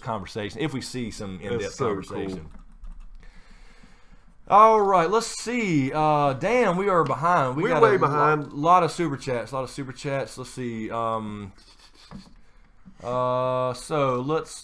conversations if we see some in-depth conversation. Cool. All right, let's see. Damn, we are behind. We're way behind. A lot of super chats. Let's see. So let's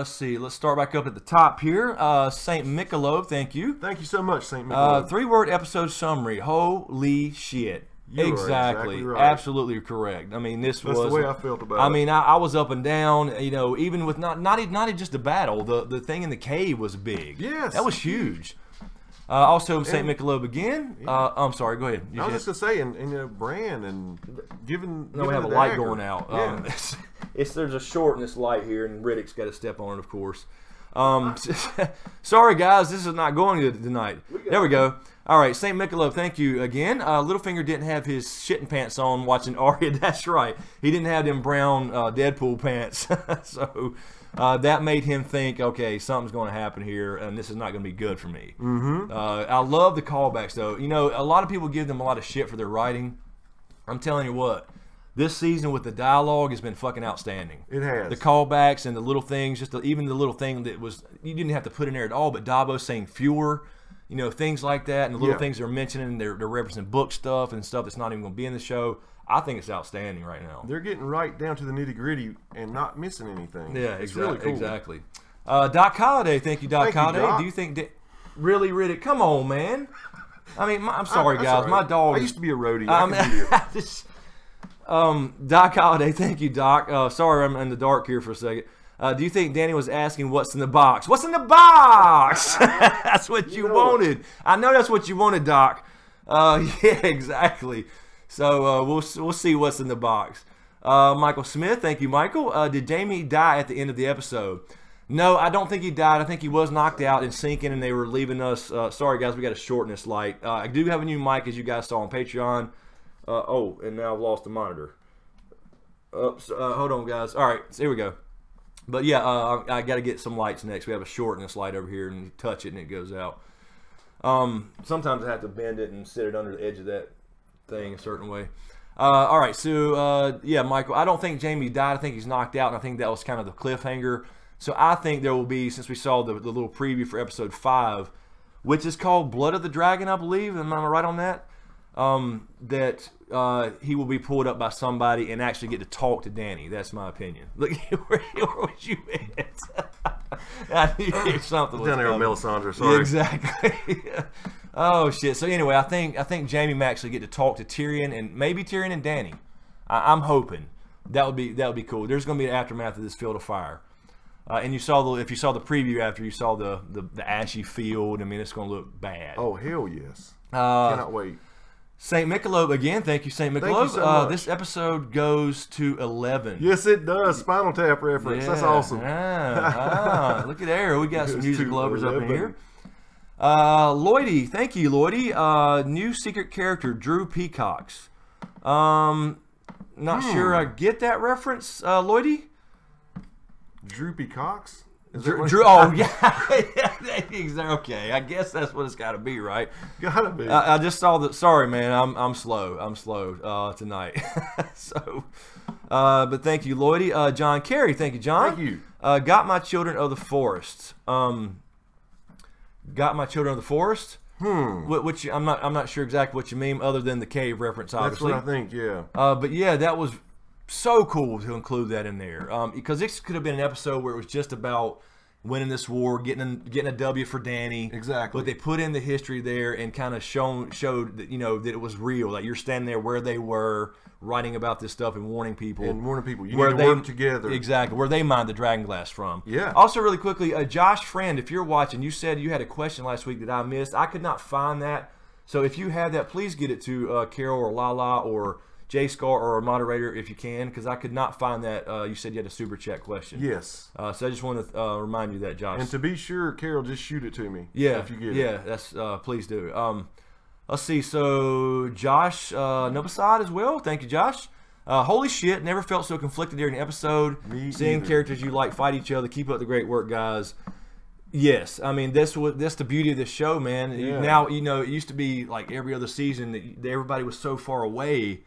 see. Let's start back up at the top here. Saint Michelob, thank you. Thank you so much, Saint Michelob. 3-word episode summary. Holy shit. Exactly right. Absolutely correct. I mean, that's the way I felt about it. I mean, I was up and down, even with not even just the battle. The thing in the cave was big. Yes. That was huge. Also, St. Michelob again. I'm sorry, go ahead. I was just going to say, and Bran, and given we have a light going out. Yeah. There's a short in this light here, and Riddick's got to step on it, of course. Sorry, guys, this is not going good tonight. There we go. All right, St. Michelob, thank you again. Littlefinger didn't have his shitting pants on watching Arya. That's right. He didn't have them brown Deadpool pants. So that made him think, okay, something's going to happen here, and this is not going to be good for me. I love the callbacks, though. A lot of people give them a lot of shit for their writing. I'm telling you what. This season with the dialogue has been fucking outstanding. It has. The callbacks and the little things, even the little thing that was, you didn't have to put in there at all, but Davos saying fewer, things like that, and the little things they're mentioning, they're referencing book stuff and stuff that's not even going to be in the show. I think it's outstanding right now. They're getting right down to the nitty-gritty and not missing anything. Yeah, it's really cool. Exactly. Doc Holliday, thank you, Doc Holliday. Doc. Do you think really, Riddick? Come on, man. I mean, I'm sorry, guys. Right. My dog. I used to be a roadie. Doc Holliday, thank you, Doc. Sorry, I'm in the dark here for a second. Do you think Danny was asking what's in the box? What's in the box? That's what you wanted. I know that's what you wanted, Doc. Yeah, exactly. So we'll see what's in the box. Michael Smith, thank you, Michael. Did Jaime die at the end of the episode? No, I don't think he died. I think he was knocked out and sinking, and they were leaving us. Sorry, guys, we got to shorten this light. I do have a new mic, as you guys saw on Patreon. And now I've lost the monitor. Oops, hold on, guys. All right, so here we go. But yeah, I got to get some lights next. We have a shortness light over here, and you touch it and it goes out. Sometimes I have to bend it and sit it under the edge of that thing a certain way. All right, so yeah, Michael, I don't think Jaime died. I think he's knocked out, and I think that was kind of the cliffhanger. So I think there will be, since we saw the little preview for episode 5, which is called Blood of the Dragon, I believe. Am I right on that? That he will be pulled up by somebody and actually get to talk to Dany. That's my opinion. Look, where was you at? I knew something was down there with coming. Melisandre, sorry. Yeah, exactly. Oh shit. So anyway, I think Jaime may actually get to talk to Tyrion and maybe Tyrion and Dany. I'm hoping that would be cool. There's going to be an aftermath of this field of fire. And you saw if you saw the preview after, you saw the ashy field. I mean, it's going to look bad. Oh hell yes! Cannot wait. Saint Michelob again. Thank you, Saint Michelob. Thank you so much. This episode goes to 11. Yes, it does. Spinal Tap reference. Yeah. That's awesome. Look at there. We got some music lovers up in here. Lloydie, thank you, Lloydie. New secret character, Drew Peacocks. Not sure I get that reference, Lloydie. Droopy Cox? Drew, oh yeah, okay. I guess that's what it's got to be, right? Gotta be. I just saw that. Sorry, man. I'm slow tonight. So, but thank you, Lloydie. John Carey, thank you, John. Thank you. Got my children of the forest. Got my children of the forest. Which I'm not sure exactly what you mean, other than the cave reference, obviously. That's what I think. Yeah. But yeah, that was so cool to include that in there, because this could have been an episode where it was just about winning this war, getting a W for Dany. Exactly. But they put in the history there and kind of showed that, you know, that it was real. Like, you're standing there where they were, writing about this stuff and warning people. You need to work together. Exactly. Where they mined the dragon glass from. Yeah. Also, really quickly, Josh Friend, if you're watching, you said you had a question last week that I missed. I could not find that. So if you have that, please get it to Carol or Lala or Jay Scar or a moderator if you can, because I could not find that. You said you had a super chat question. Yes. So I just want to remind you that, Josh. And to be sure, Carol, just shoot it to me. Yeah. If you get it. Yeah. That's please do. Let's see. So Josh Novosad as well. Thank you, Josh. Holy shit! Never felt so conflicted during an episode. Seeing characters you like fight each other. Keep up the great work, guys. Yes, I mean that's the beauty of this show, man. Yeah. Now, you know, it used to be like every other season that everybody was so far away.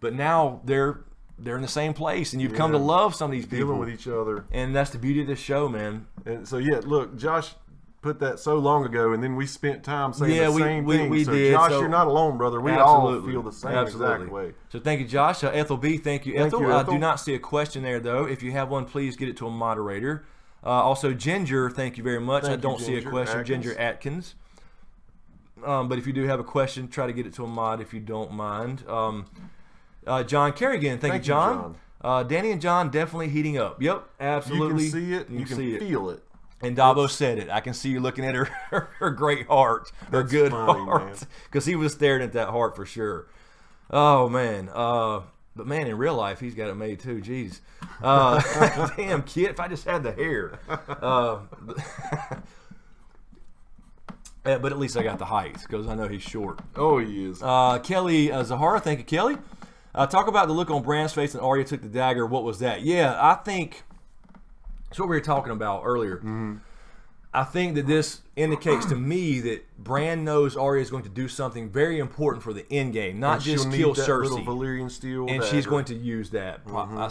But now they're in the same place, and you've come to love some of these people. Dealing with each other. And that's the beauty of this show, man. And so, yeah, look, Josh put that so long ago, and then we spent time saying the same thing. We so did. Josh, so, you're not alone, brother. We all feel the same exact way. So thank you, Josh. Ethel B, thank you, Ethel. I do not see a question there, though. If you have one, please get it to a moderator. Also, Ginger, thank you very much. I don't see a question. Ginger Atkins. But if you do have a question, try to get it to a mod if you don't mind. John Kerrigan, thank you, John. Danny and John definitely heating up. Yep, absolutely. You can see it. You can feel it. And Dabo said it. I can see you looking at her great heart, her good heart, because he was staring at that heart for sure. Oh man, but man, in real life, he's got it made too. Jeez, damn kid, if I just had the hair. But at least I got the height, because I know he's short. Oh, he is. Kelly Zahara, thank you, Kelly. Talk about the look on Bran's face and Arya took the dagger. What was that? Yeah, I think it's what we were talking about earlier. I think that this indicates to me that Bran knows Arya is going to do something very important for the end game, not just kill Cersei. Little Valyrian steel and dagger. she's going to use that.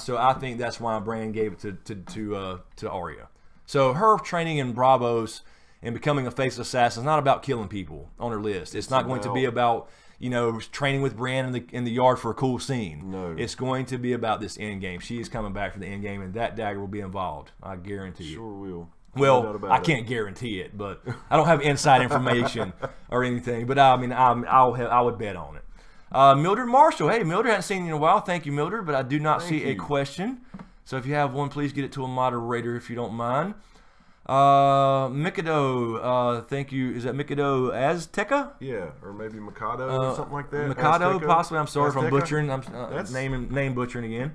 So I think that's why Bran gave it to Arya. So her training in Bravos and becoming a face assassin is not about killing people on her list. It's not going to be about, you know, training with Bran in the yard for a cool scene. No. It's going to be about this end game. She is coming back for the end game, and that dagger will be involved. I guarantee you. Sure will. Well, I can't guarantee it, but I don't have inside information or anything. But I mean, I would bet on it. Mildred Marshall. Hey, Mildred, hadn't seen you in a while. Thank you, Mildred. But I do not see a question. So if you have one, please get it to a moderator if you don't mind. Mikado, thank you. Is that Mikado Azteca? Yeah, or maybe Mikado or something like that. Mikado, Azteca? possibly. I'm sorry if I'm Azteca? butchering. I'm name butchering again.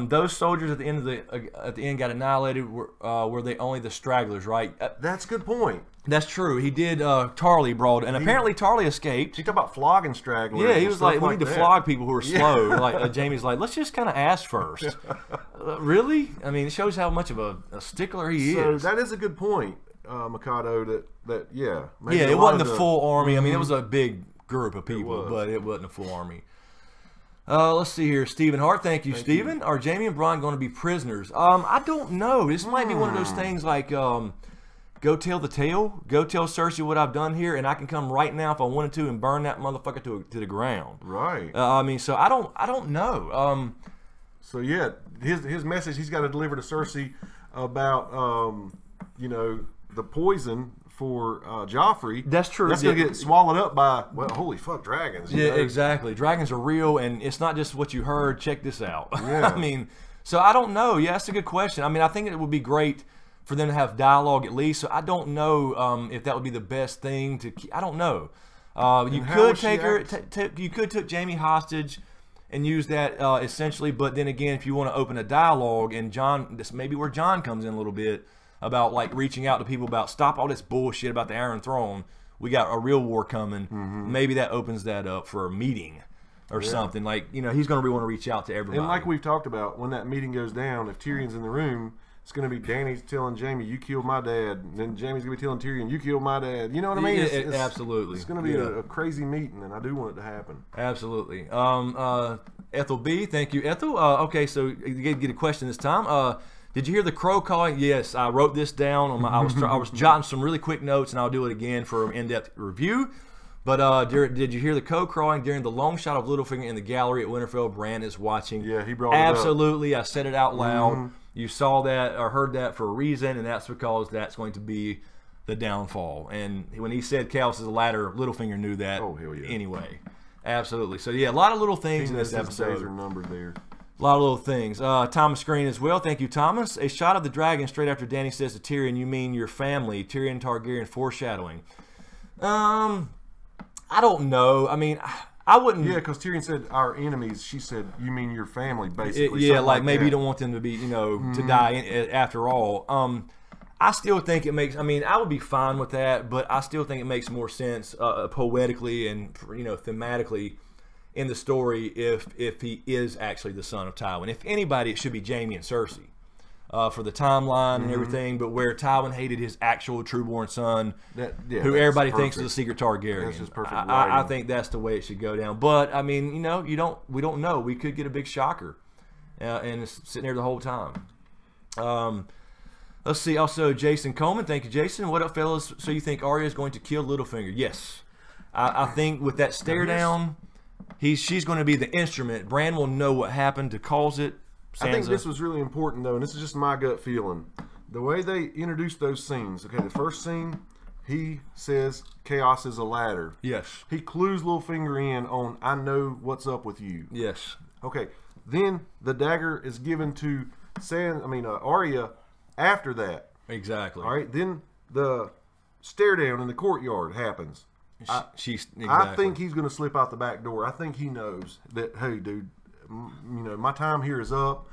Those soldiers at the end got annihilated. Were they only the stragglers, right? That's a good point. That's true. He did. Tarly brawled, and apparently Tarly escaped. He talked about flogging stragglers. Yeah, he was like, we need to flog people who are slow. Yeah. Like Jamie's like, let's just kind of ask first. Really? I mean, it shows how much of a stickler he is. So that is a good point, Mikado. Yeah, it wasn't the full army. I mean, it was a big group of people, but it wasn't a full army. Let's see here. Stephen Hart, thank you, Stephen. Are Jamie and Bronn going to be prisoners? I don't know. This might be one of those things like go tell the tale. Go tell Cersei what I've done here, and I can come right now if I wanted to and burn that motherfucker to the ground. Right. I mean, so I don't know. So yeah, his message he's got to deliver to Cersei about you know, the poison for Joffrey. That's true. That's gonna get swallowed up by, well, holy fuck, dragons. Yeah, know? exactly. Dragons are real, and it's not just what you heard. Check this out. Yeah. I mean, so I don't know. Yeah, that's a good question. I mean, I think it would be great for them to have dialogue at least. So I don't know if that would be the best thing to keep. I don't know. You could take her. You could take Jaime hostage and use that essentially. But then again, if you want to open a dialogue, and Jon, this may be where Jon comes in a little bit about like reaching out to people about stop all this bullshit about the Iron Throne. We got a real war coming. Maybe that opens that up for a meeting or something. Like, you know, he's going to want to reach out to everybody. And like we've talked about, when that meeting goes down, if Tyrion's in the room, it's going to be Dany's telling Jaime, "You killed my dad." And then Jaime's going to be telling Tyrion, "You killed my dad." You know what I mean? It's absolutely. It's going to be a crazy meeting, and I do want it to happen. Absolutely. Ethel B, thank you, Ethel. Okay, so you get a question this time. Did you hear the crow calling? Yes, I wrote this down on my. I was jotting some really quick notes, and I'll do it again for an in-depth review. But did you hear the crow crowing during the long shot of Littlefinger in the gallery at Winterfell? Bran is watching. Yeah, he brought it up. Absolutely, I said it out loud. You saw that or heard that for a reason, and that's because that's going to be the downfall. And when he said Chaos is a ladder, Littlefinger knew that. Oh, hell yeah. Anyway, absolutely. So yeah, a lot of little things in this episode. Days are numbered there. A lot of little things. Thomas Green as well. Thank you, Thomas. A shot of the dragon straight after Dany says to Tyrion, "You mean your family?" Tyrion Targaryen foreshadowing. I don't know. I mean, I wouldn't. Yeah, because Tyrion said our enemies. She said, "You mean your family?" Basically. Yeah, like maybe you don't want them to be, you know, to die after all. I still think it makes. I mean, I would be fine with that, but I still think it makes more sense poetically and, you know, thematically in the story if he is actually the son of Tywin. If anybody, it should be Jaime and Cersei for the timeline and everything. But where Tywin hated his actual trueborn son, who everybody thinks is a secret Targaryen. That's just perfect. I think that's the way it should go down. But I mean, you know, we don't know. We could get a big shocker, and it's sitting there the whole time. Let's see. Also, Jason Coleman. Thank you, Jason. What up, fellas? So you think Arya is going to kill Littlefinger? Yes. I think with that stare down, she's going to be the instrument. Bran will know what happened to cause it. Sansa. I think this was really important, though, and this is just my gut feeling. The way they introduced those scenes. Okay, the first scene, he says chaos is a ladder. Yes. He clues Littlefinger in on, "I know what's up with you." Yes. Okay. Then the dagger is given to Arya after that. Exactly. All right. Then the stare down in the courtyard happens. Exactly. I think he's going to slip out the back door. I think he knows that, hey, dude, you know, my time here is up.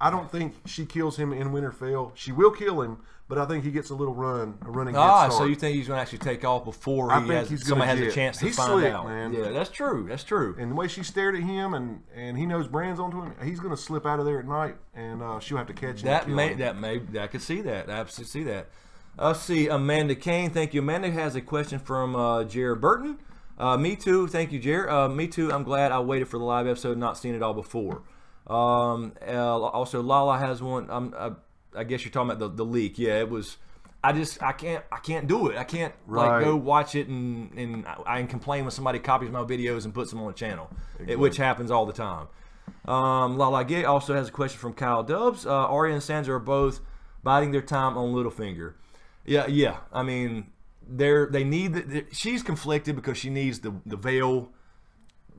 I don't think she kills him in Winterfell. She will kill him, but I think he gets a running head start. So you think he's going to actually take off before somebody has a chance to find slick, out? Man. Yeah, that's true. That's true. And the way she stared at him, and he knows Bran's onto him, he's going to slip out of there at night, and she'll have to catch him. I could see that. I absolutely see that. Let's see, Amanda Kane. Thank you. Amanda has a question from Jared Burton. Me too. Thank you, Jared. Me too. I'm glad I waited for the live episode, not seen it all before. Also, Lala has one. I guess you're talking about the leak. Yeah, it was. I can't do it. I can't like go watch it and I can complain when somebody copies my videos and puts them on the channel, which happens all the time. Lala Gay also has a question from Kyle Dubs. Arya and Sansa are both biding their time on Littlefinger. Yeah. I mean, they need she's conflicted because she needs the veil,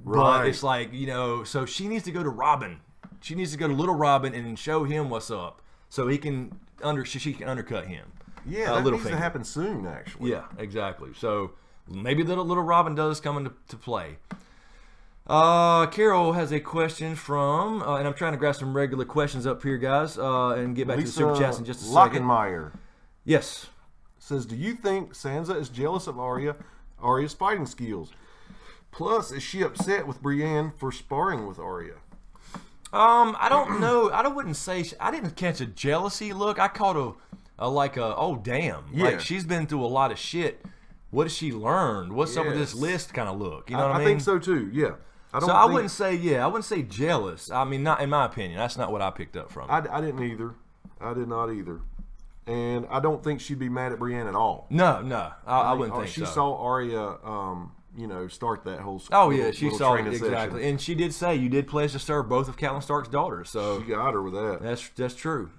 but it's like, you know, so she needs to go to Robin. She needs to go to Little Robin and show him what's up, so she can undercut him. Yeah, that needs to happen soon, actually. Yeah, exactly. So maybe Little Robin does come into play. Carol has a question from, and I'm trying to grab some regular questions up here, guys, and get back to the super chats in just a second. Lockenmeyer. Yes. Says, do you think Sansa is jealous of Arya's fighting skills? Plus, is she upset with Brienne for sparring with Arya? I don't know. I wouldn't say I didn't catch a jealousy look. I caught a oh damn. Yeah. Like, she's been through a lot of shit. What has she learned? What's up with this list kind of look? You know what I mean? I think so too. Yeah. I wouldn't say jealous. I mean, not in my opinion. That's not what I picked up from. I didn't either. I did not either. and I don't think she'd be mad at Brienne at all. No, I wouldn't think she so. She saw Arya, you know, start that whole. Oh yeah, she saw it exactly, session. And she did say you did pledge to serve both of Catelyn Stark's daughters. So she got her with that. That's true.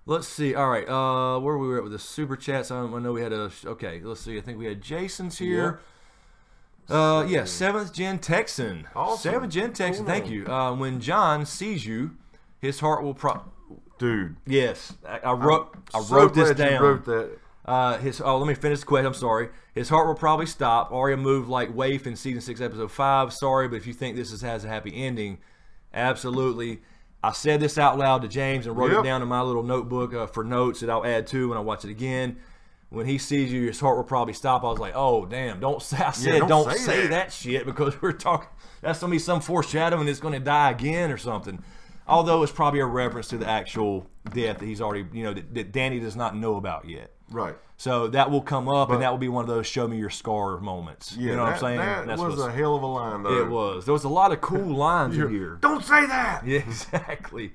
Let's see. All right, where we were at with the super chats. I know we had a. Okay, let's see. I think we had Jason's here. Yeah, 7th Gen Texan. Awesome. 7th Gen Texan. Cool. Thank you. When John sees you, his heart will Dude. Yes, I wrote this down. You wrote that. Let me finish the question. I'm sorry. His heart will probably stop. Arya moved like Waif in season 6, episode 5. Sorry, but if you think this has a happy ending, absolutely. I said this out loud to James and wrote it down in my little notebook for notes that I'll add to when I watch it again. When he sees you, his heart will probably stop. I was like, oh damn! Don't say. I said don't say that shit because we're talking. That's gonna be some foreshadowing. It's gonna die again or something. Although it's probably a reference to the actual death that he's already, you know, that Dany does not know about yet. Right. So that will come up, and that will be one of those "show me your scar" moments. Yeah, you know what I'm saying? That was a hell of a line, though. It was. There was a lot of cool lines in here. Don't say that. Yeah, exactly.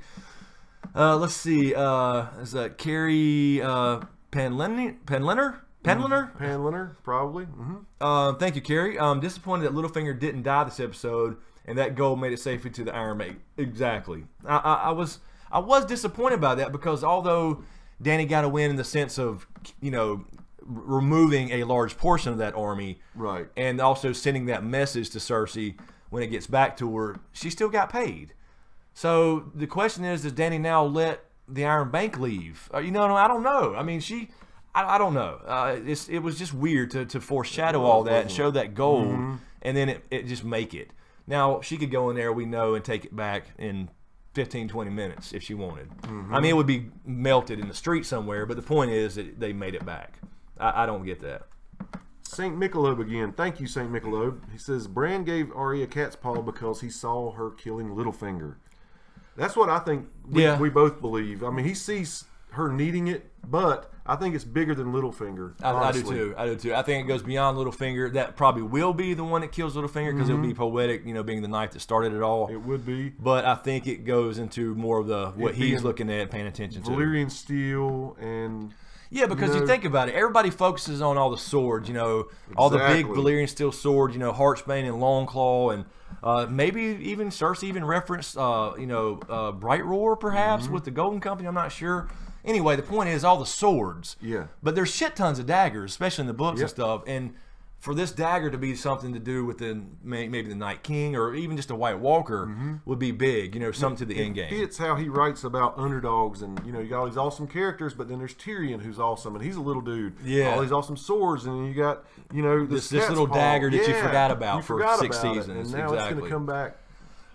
Let's see. Is that Carrie Penliner? Panliner, probably. Thank you, Carrie. Disappointed that Littlefinger didn't die this episode, and that goal made it safely to the Iron Maid. Exactly. I was disappointed by that because although Dany got a win in the sense of, you know, removing a large portion of that army, right, and also sending that message to Cersei when it gets back to her, she still got paid. So the question is, does Dany now let the Iron Bank leave? I don't know. I mean, I don't know. It was just weird to foreshadow all that and show that gold, and then it just make it. Now, she could go in there, we know, and take it back in 15, 20 minutes if she wanted. I mean, it would be melted in the street somewhere, but the point is that they made it back. I don't get that. St. Michelob again. Thank you, St. Michelob. He says, Bran gave Arya cat's paw because he saw her killing Littlefinger. That's what I think we both believe. I mean, he sees her needing it, but I think it's bigger than Littlefinger. I do too. I think it goes beyond Littlefinger. That probably will be the one that kills Littlefinger because it would be poetic, you know, being the knife that started it all. It would be. But I think it goes into more of what he's looking at and paying attention to. Valyrian steel and... Yeah, because you think about it, everybody focuses on all the swords, you know, all the big Valyrian steel swords, you know, Heartsbane and Longclaw, and maybe even Cersei even referenced, Bright Roar perhaps with the Golden Company. I'm not sure. Anyway, the point is all the swords. Yeah. But there's shit tons of daggers, especially in the books and stuff. And for this dagger to be something to do with maybe the Night King or even just a White Walker would be big, you know, something to the end game. It's how he writes about underdogs, and you know, you got all these awesome characters, but then there's Tyrion who's awesome, and he's a little dude. Yeah. All these awesome swords, and then you got, you know, this little dagger that you forgot about for 6 seasons. And now it's going to come back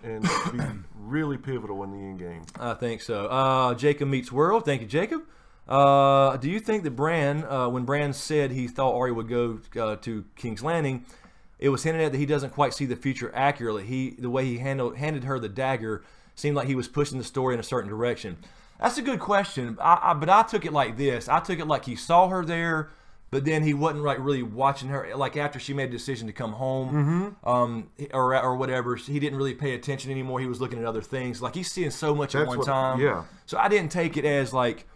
and be really pivotal in the end game. I think so. Jacob Meets World. Thank you, Jacob. Do you think that Bran, when Bran said he thought Arya would go to King's Landing, it was hinted at that he doesn't quite see the future accurately? The way he handed her the dagger seemed like he was pushing the story in a certain direction. That's a good question, but I took it like this. I took it like he saw her there, but then he wasn't like really watching her. Like after she made a decision to come home, or whatever, he didn't really pay attention anymore. He was looking at other things. Like he's seeing so much at one time. Yeah. So I didn't take it as like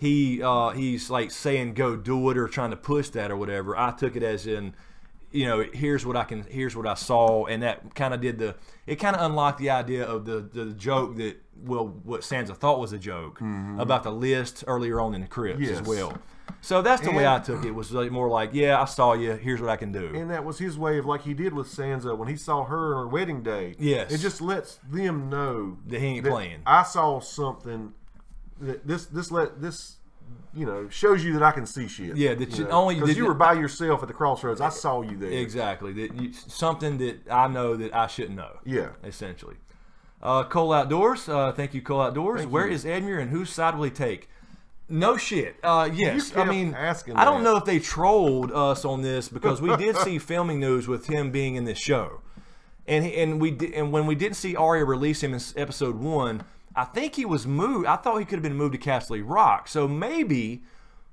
he's like saying go do it or trying to push that or whatever. I took it as in, you know, here's what I saw, and that kind of it kind of unlocked the idea of the joke that what Sansa thought was a joke about the list earlier on in the Crypt as well. So that's the way I took it. Was like more like, yeah, I saw you. Here's what I can do. And that was his way of, like he did with Sansa when he saw her on her wedding day. Yes, it just lets them know that he ain't playing. I saw something. This you know, shows you that I can see shit. Yeah, that only because you were by yourself at the crossroads. I saw you there. Exactly. Something that I know that I shouldn't know. Yeah, essentially. Cole Outdoors. Thank you, Cole Outdoors. Where is Edmure and whose side will he take? No shit. Yes. I mean, I don't know if they trolled us on this because we did see filming news with him being in this show, and when we didn't see Arya release him in episode 1. I think he was moved. I thought he could have been moved to Castle Rock. So maybe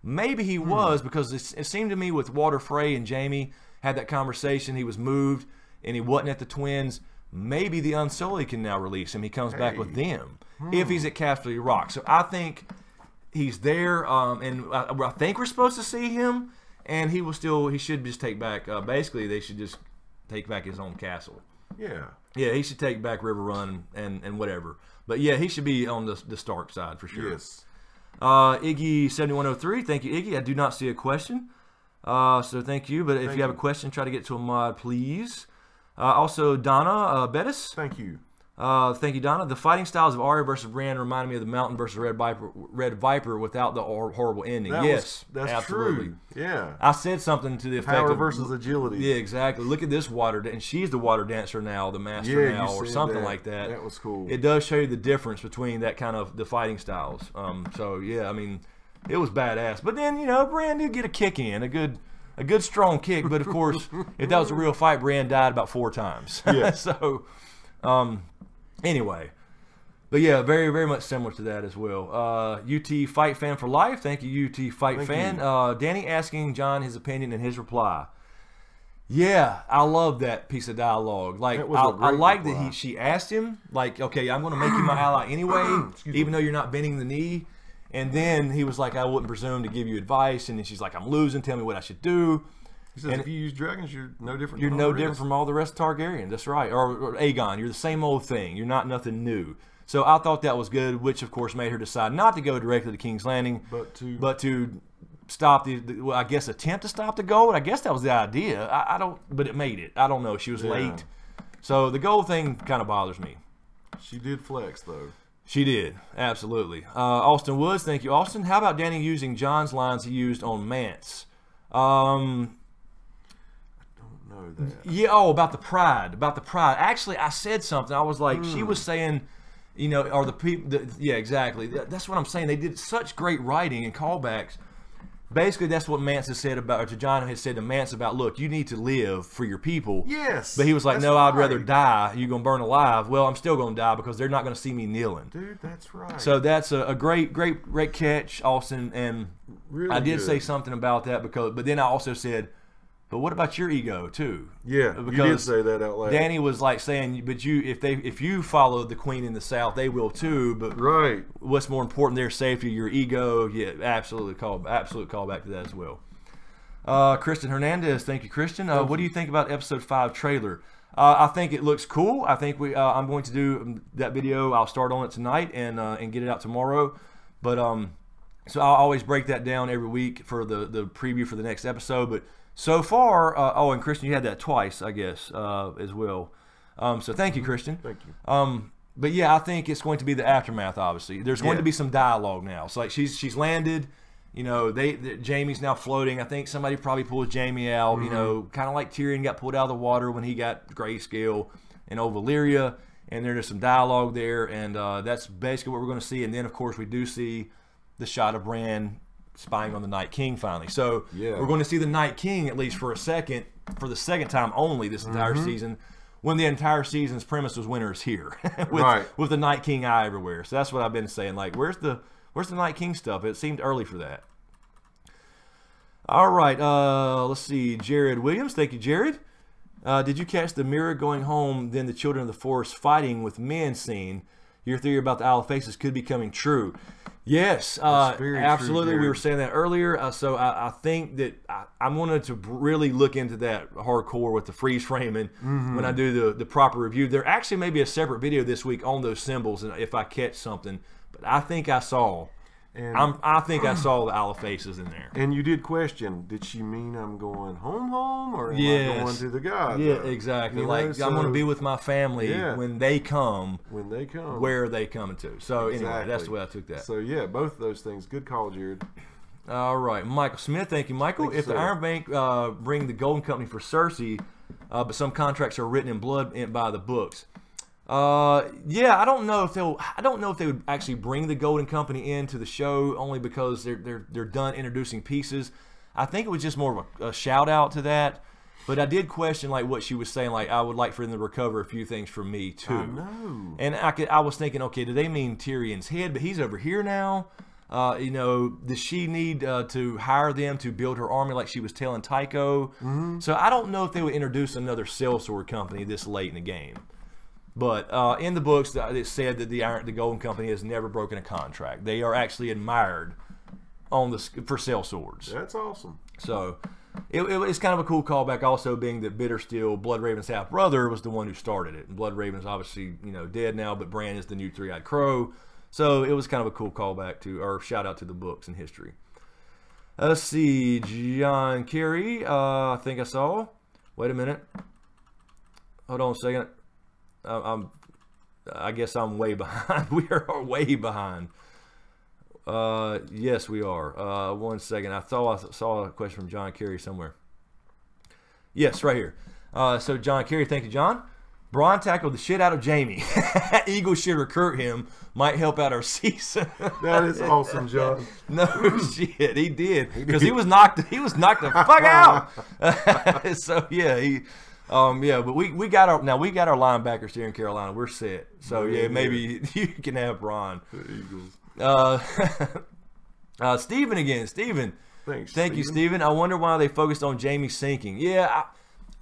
he was, because it seemed to me with Walder Frey and Jaime had that conversation. He was moved and he wasn't at the Twins. Maybe the Unsullied can now release him. He comes back with them if he's at Castle Rock. So I think he's there, and I think we're supposed to see him, and he should just take back. Basically, they should just take back his own castle. Yeah. Yeah, he should take back River Run and whatever. But yeah, he should be on the Stark side for sure. Yes. Iggy7103, thank you, Iggy. I do not see a question, so thank you. But if you have a question, try to get to a mod, please. Also, Donna Bettis. Thank you. Thank you, Donna. The fighting styles of Arya versus Bran reminded me of the Mountain versus Red Viper without the horrible ending. That's absolutely. true. Yeah. I said something to the effect Power of versus agility. Yeah, exactly. Look at this water, and she's the water dancer now, the master now, or something like that. That was cool. It does show you the difference between that kind of the fighting styles. So yeah, I mean, it was badass. But then Bran did get a kick in, a good strong kick. But of course, if that was a real fight, Bran died about 4 times. Yeah. So. Anyway, but yeah, very, very much similar to that as well. UT Fight Fan for life. Thank you, UT Fight Fan. Danny asking John his opinion and his reply. Yeah, I love that piece of dialogue. Like, I like that she asked him, like, okay, I'm going to make you my ally anyway, even though you're not bending the knee. And then he was like, I wouldn't presume to give you advice. And then she's like, I'm losing. Tell me what I should do. He says, if you use dragons, you're no different. You're no different from all the rest of Targaryens. That's right. Or Aegon. You're the same old thing. You're not nothing new. So I thought that was good, which of course made her decide not to go directly to King's Landing, but to stop well, I guess attempt to stop the gold. I guess that was the idea. I don't, but it made it. I don't know. She was late. So the gold thing kind of bothers me. She did flex though. She did, absolutely. Austin Woods, thank you, Austin. How about Danny using John's lines he used on Mance? That. Yeah, about the pride. Actually, I said something. I was like, she was saying, or the people. Yeah, exactly. That's what I'm saying. They did such great writing and callbacks. Basically, that's what Mance has said about, or to John has said to Mance about, look, you need to live for your people. Yes. But he was like, no, I'd rather die. You're going to burn alive. Well, I'm still going to die because they're not going to see me kneeling. Dude, that's right. So that's a great catch, Austin. And really I did say something about that but then I also said, but what about your ego too? Yeah, because you did say that out loud. Danny was like saying, but if you follow the Queen in the South, they will too. But what's more important, their safety, your ego. Yeah, absolute callback to that as well. Kristen Hernandez, thank you, Christian. What do you think about episode 5 trailer? I think it looks cool. I think I'm going to do that video. I'll start on it tonight and get it out tomorrow. But so I'll always break that down every week for the preview for the next episode. But so far, and Christian, you had that twice, I guess, as well. So thank you, Christian. Thank you. But yeah, I think it's going to be the aftermath. Obviously, there's going to be some dialogue now. So like she's landed. Jaime's now floating. I think somebody probably pulls Jaime out. Kind of like Tyrion got pulled out of the water when he got grayscale in Old Valyria. And there's some dialogue there, and that's basically what we're going to see. And then, of course, we do see the shot of Bran spying on the Night King finally. So we're going to see the Night King at least for the second time only this entire season, when the entire season's premise was winter is here, with the Night King eye everywhere. So that's what I've been saying. Like, where's the Night King stuff? It seemed early for that. All right, let's see. Jared Williams, thank you, Jared. Did you catch the mirror going home, then the Children of the Forest fighting with men scene? Your theory about the Isle of Faces could be coming true. Yes, absolutely. True, we were saying that earlier. So I think that I'm going to really look into that hardcore with the freeze framing when I do the proper review. There actually may be a separate video this week on those symbols, and if I catch something. But I think I saw. I think I saw the Isle of Faces in there. And you did question, did she mean I'm going home, or am I going to the gods? Yeah, exactly. I'm going to be with my family when they come. When they come. Where are they coming to? So anyway, that's the way I took that. So yeah, both of those things. Good call, Jared. All right, Michael Smith, thank you, Michael. If the Iron Bank bring the Golden Company for Cersei, but some contracts are written in blood by the books. Yeah, I don't know if they would actually bring the Golden Company into the show, only because they're done introducing pieces. I think it was just more of a shout out to that. But I did question like what she was saying, like I would like for them to recover a few things from me too. I know. And I was thinking, okay, do they mean Tyrion's head? But he's over here now. Does she need to hire them to build her army like she was telling Tycho? So I don't know if they would introduce another sellsword company this late in the game. But in the books, it said that the Golden Company has never broken a contract. They are actually admired on the for sale swords. That's awesome. So it's kind of a cool callback, also being that Bittersteel, Bloodraven's half brother, was the one who started it. And Bloodraven's obviously dead now, but Bran is the new three-eyed crow. So it was kind of a cool callback to, or shout out to the books and history. Let's see, John Kerry. I think I saw. Wait a minute. Hold on a second. I guess I'm way behind. We are way behind. Yes, we are. 1 second. I saw a question from John Kerry somewhere. Yes, right here. So John Kerry, thank you, John. Bronn tackled the shit out of Jaime. Eagle should recruit him. Might help out our season. That is awesome, John. No shit, he did, because he was knocked the fuck out. So yeah, but we got our linebackers here in Carolina. We're set. So yeah, maybe you can have Bronn. The Eagles. Steven again. Steven. Thank you, Steven. I wonder why they focused on Jaime sinking. Yeah,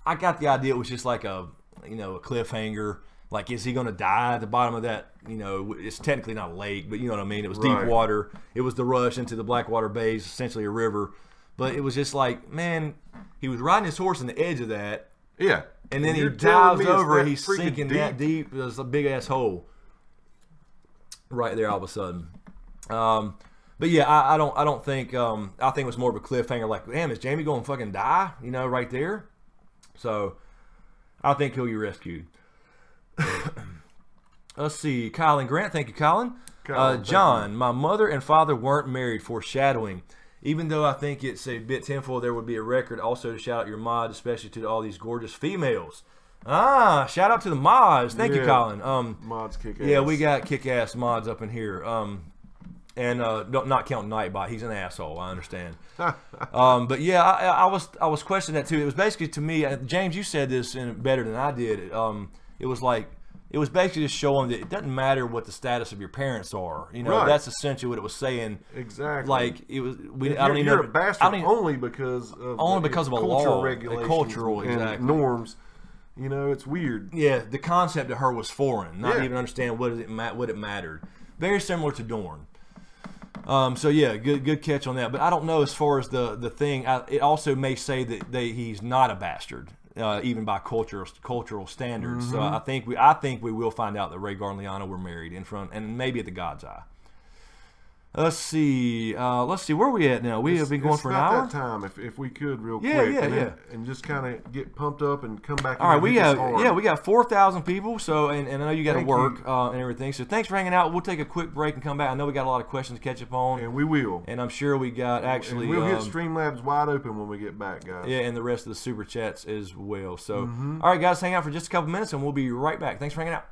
I got the idea it was just like a cliffhanger. Like, is he going to die at the bottom of that? It's technically not a lake, but you know what I mean. It was deep water. It was the rush into the Blackwater Bays, essentially a river. But it was just like, man, he was riding his horse on the edge of that. Yeah. And then he dives over. He's sinking that deep. There's a big ass hole right there all of a sudden. But yeah, I don't think I think it was more of a cliffhanger. Like, damn, is Jaime going to fucking die? Right there. So I think he'll be rescued. Let's see, Colin Grant. Thank you, Colin. John, my mother and father weren't married. Foreshadowing. Even though I think it's a bit tenfold, there would be a record also to shout out your mod, especially to all these gorgeous females. Shout out to the mods. Thank you, Colin. Mods kick ass. Yeah, we got kick ass mods up in here. And not count Nightbot. He's an asshole. I understand. But yeah, I was questioning that too. It was basically, to me, James, you said this better than I did. It was basically just showing that it doesn't matter what the status of your parents are. That's essentially what it was saying. Exactly. Like, it was. You're a bastard only because of a law, regulations, cultural and norms. It's weird. Yeah, the concept to her was foreign. Not even understand what it mattered. Very similar to Dorne. So yeah, good catch on that. But I don't know as far as the thing. It also may say that he's not a bastard, even by cultural standards. So I think we will find out that Rhaegar and Lyanna were married in front, and maybe at the God's Eye. Let's see. Where are we at now? We have been going for an hour. That time, if we could, real quick. Yeah. And just kind of get pumped up and come back. All right, we got 4,000 people. So, and I know you got to work and everything. So, thanks for hanging out. We'll take a quick break and come back. I know we got a lot of questions to catch up on, and we will. And I'm sure we got actually. And we'll get Streamlabs wide open when we get back, guys. Yeah, and the rest of the super chats as well. So, all right, guys, hang out for just a couple minutes, and we'll be right back. Thanks for hanging out.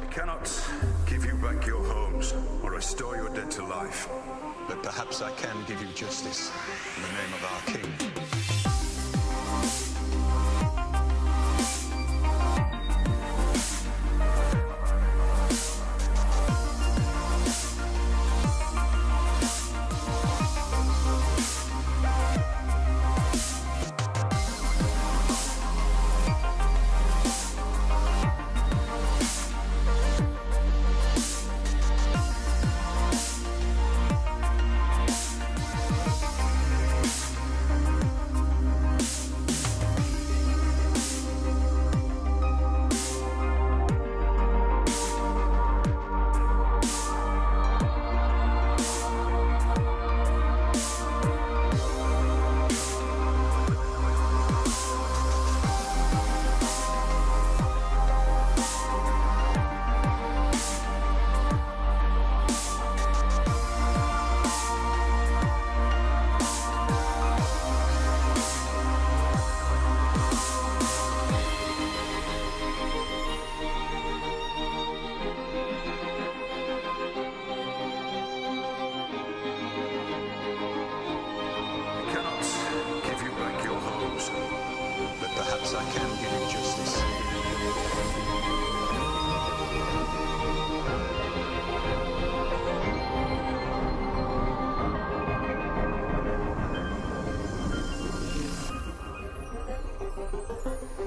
I cannot give you back your homes or restore your dead to life. But perhaps I can give you justice in the name of our king. Perhaps I can give you justice.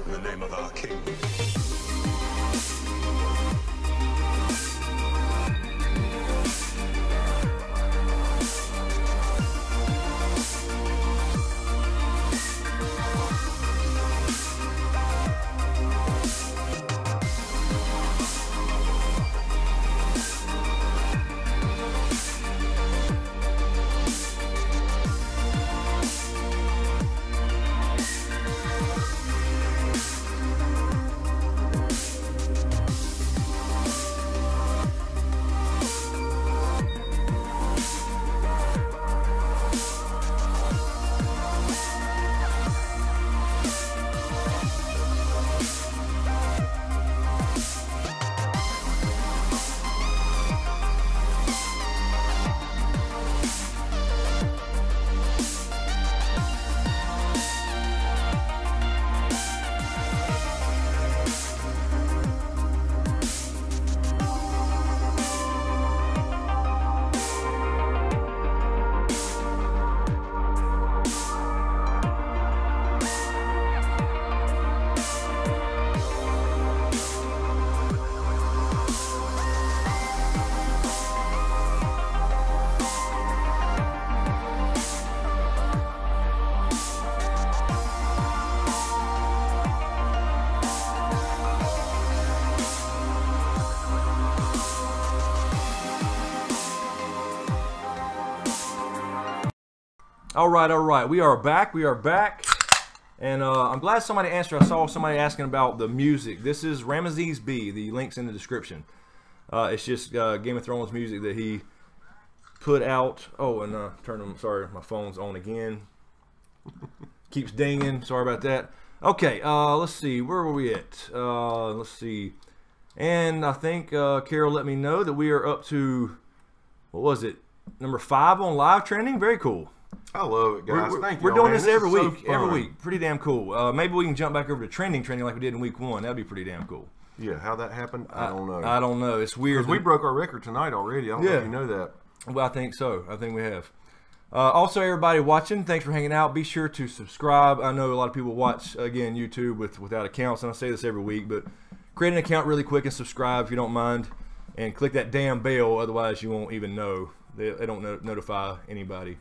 In the name of our king. All right. We are back. And I'm glad somebody answered. I saw somebody asking about the music. This is Ramesses B. The link's in the description. It's just Game of Thrones music that he put out. Oh, and sorry, my phone's on again. Keeps dinging. Sorry about that. Okay, let's see. Where were we at? Let's see. And I think Carol let me know that we are up to, what was it? Number 5 on live trending. Very cool. I love it, guys. Thank you. We're doing this every week. Every week. Pretty damn cool. Maybe we can jump back over to trending like we did in week 1. That'd be pretty damn cool. Yeah, how that happened, I don't know. I don't know. It's weird. Because we broke our record tonight already. I don't know if you know that. Well, I think so. I think we have. Also, everybody watching, thanks for hanging out. Be sure to subscribe. I know a lot of people watch, again, YouTube without accounts, and I say this every week, but create an account really quick and subscribe if you don't mind. And click that damn bell, otherwise you won't even know. They don't notify anybody.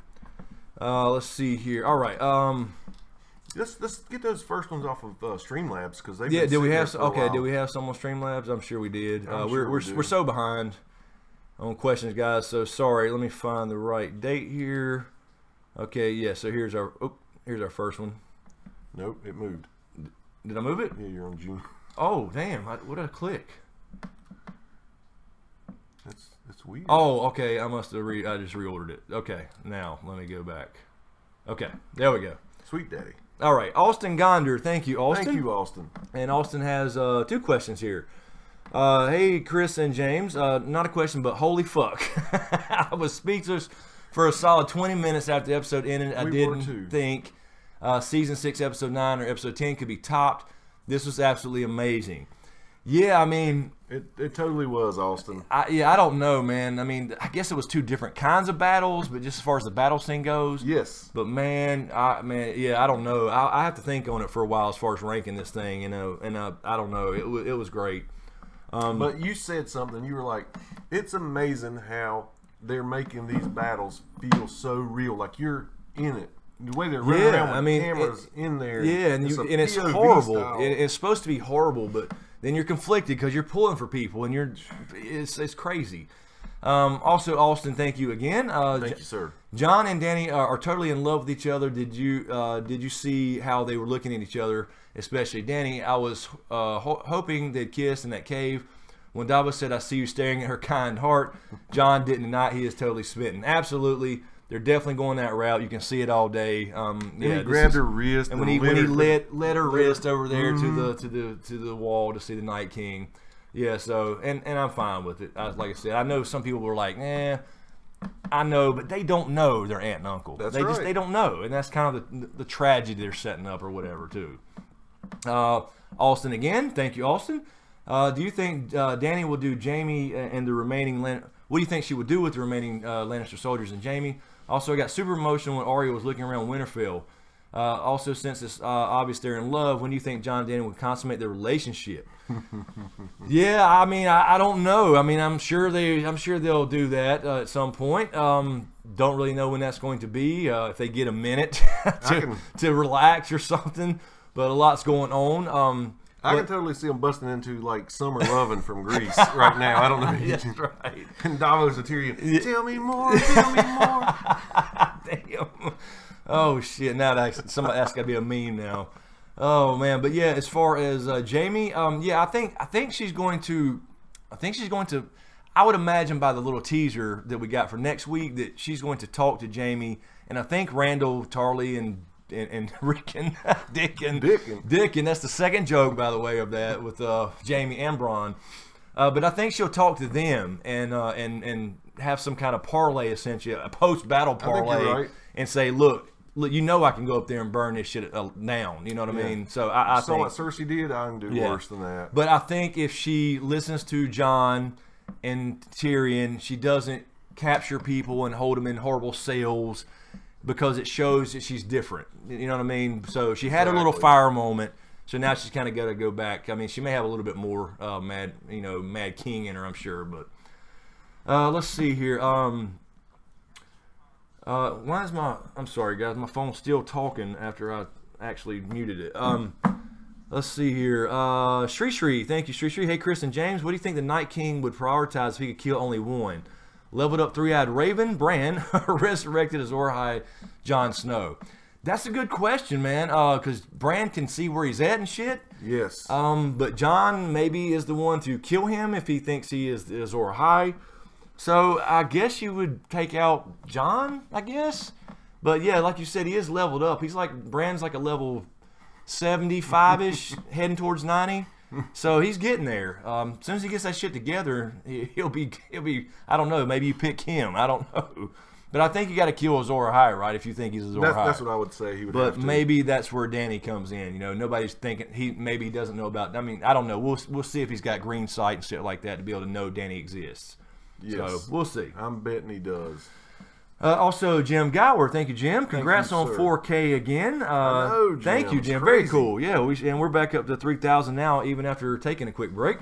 Let's see here. All right. Let's get those first ones off of Streamlabs because they. Yeah, did we have? Okay, did we have some on Streamlabs? I'm sure we did. We're so behind on questions, guys. So sorry. Let me find the right date here. Okay, yeah. So here's our first one. Nope, it moved. Did I move it? Yeah, you're on June. Oh damn! What did I click? That's weird. Oh, okay. I must have I just reordered it. Okay, now let me go back. Okay, there we go. Sweet daddy. All right, Austin Gonder. Thank you, Austin. Thank you, Austin. And Austin has 2 questions here. Hey, Chris and James. Not a question, but holy fuck. I was speechless for a solid 20 minutes after the episode ended. I didn't think Season 6, Episode 9 or Episode 10 could be topped. This was absolutely amazing. Yeah, I mean... It totally was, Austin. I don't know, man. I mean, I guess it was 2 different kinds of battles, but just as far as the battle scene goes... Yes. But, man, I don't know. I have to think on it for a while as far as ranking this thing, you know, and I don't know. It was great. But you said something. You were like, it's amazing how they're making these battles feel so real. Like you're in it. The way they're running around with cameras in there. Yeah, and it's horrible. It's supposed to be horrible, but then you're conflicted because you're pulling for people, and it's crazy. Also, Austin, thank you again. Thank you, sir. John and Danny are totally in love with each other. Did you see how they were looking at each other? Especially Danny. I was hoping they'd kiss in that cave. When Davos said, "I see you staring at her kind heart," John didn't deny he is totally smitten. Absolutely. They're definitely going that route. You can see it all day. He grabbed her wrist, and when he let her wrist over there to the wall to see the Night King. Yeah, so and I'm fine with it. Like I said, I know some people were like, I know, but they don't know their aunt and uncle. They don't know, and that's kind of the tragedy they're setting up or whatever too. Austin again, thank you, Austin. Do you think Dany will do Jaime and the remaining? What do you think she would do with the remaining Lannister soldiers and Jaime? Also, I got super emotional when Arya was looking around Winterfell. Also, since it's obvious they're in love, when do you think Jon and Dany would consummate their relationship? Yeah, I mean, I don't know. I mean, I'm sure they'll do that at some point. Don't really know when that's going to be. If they get a minute to relax or something, but a lot's going on. I can totally see them busting into like Summer Lovin' from Greece right now. I don't know. That's right. And Davos and Tyrion, tell me more, tell me more. Damn. Oh shit! Now that's got to be a meme now. Oh man, but yeah, as far as Jaime, yeah, I think she's going to. I would imagine by the little teaser that we got for next week that she's going to talk to Jaime, and I think Randall, Tarly, and Rick and Dick, and that's the second joke, by the way, of that with Jaime and Bronn. But I think she'll talk to them and have some kind of parlay, essentially a post-battle parlay, and say, look, you know I can go up there and burn this shit down. You know what I mean? So I think what Cersei did, I can do worse than that. But I think if she listens to Jon and Tyrion, she doesn't capture people and hold them in horrible cells, because it shows that she's different. You know what I mean? So she had a little fire moment. So now she's kind of got to go back. I mean, she may have a little bit more Mad King in her, I'm sure. But let's see here. Why is I'm sorry, guys. My phone's still talking after I actually muted it. Let's see here. Shri, thank you, Shri. Hey, Chris and James, what do you think the Night King would prioritize if he could kill only one? Leveled up three-eyed Raven, Bran, resurrected as Azor Ahai, Jon Snow. That's a good question, man, because Bran can see where he's at and shit. Yes. But Jon maybe is the one to kill him if he thinks he is Azor Ahai. So I guess you would take out Jon, I guess. But yeah, like you said, he is leveled up. He's like, Bran's like a level 75-ish, heading towards 90. So he's getting there. As soon as he gets that shit together, he'll be. I don't know. Maybe you pick him. I don't know. But I think you got to kill Azor Ahai, right? If you think he's Azor Ahai. That's what I would say. He would. But maybe that's where Dany comes in. You know, nobody's thinking maybe he doesn't know about. I mean, I don't know. We'll see if he's got green sight and shit like that to be able to know Dany exists. Yes. So we'll see. I'm betting he does. Also, Jim Gower, thank you, Jim. Congrats on 4K again. I know, Jim. Thank you, Jim. Very cool. Yeah, and we're back up to 3,000 now, even after taking a quick break.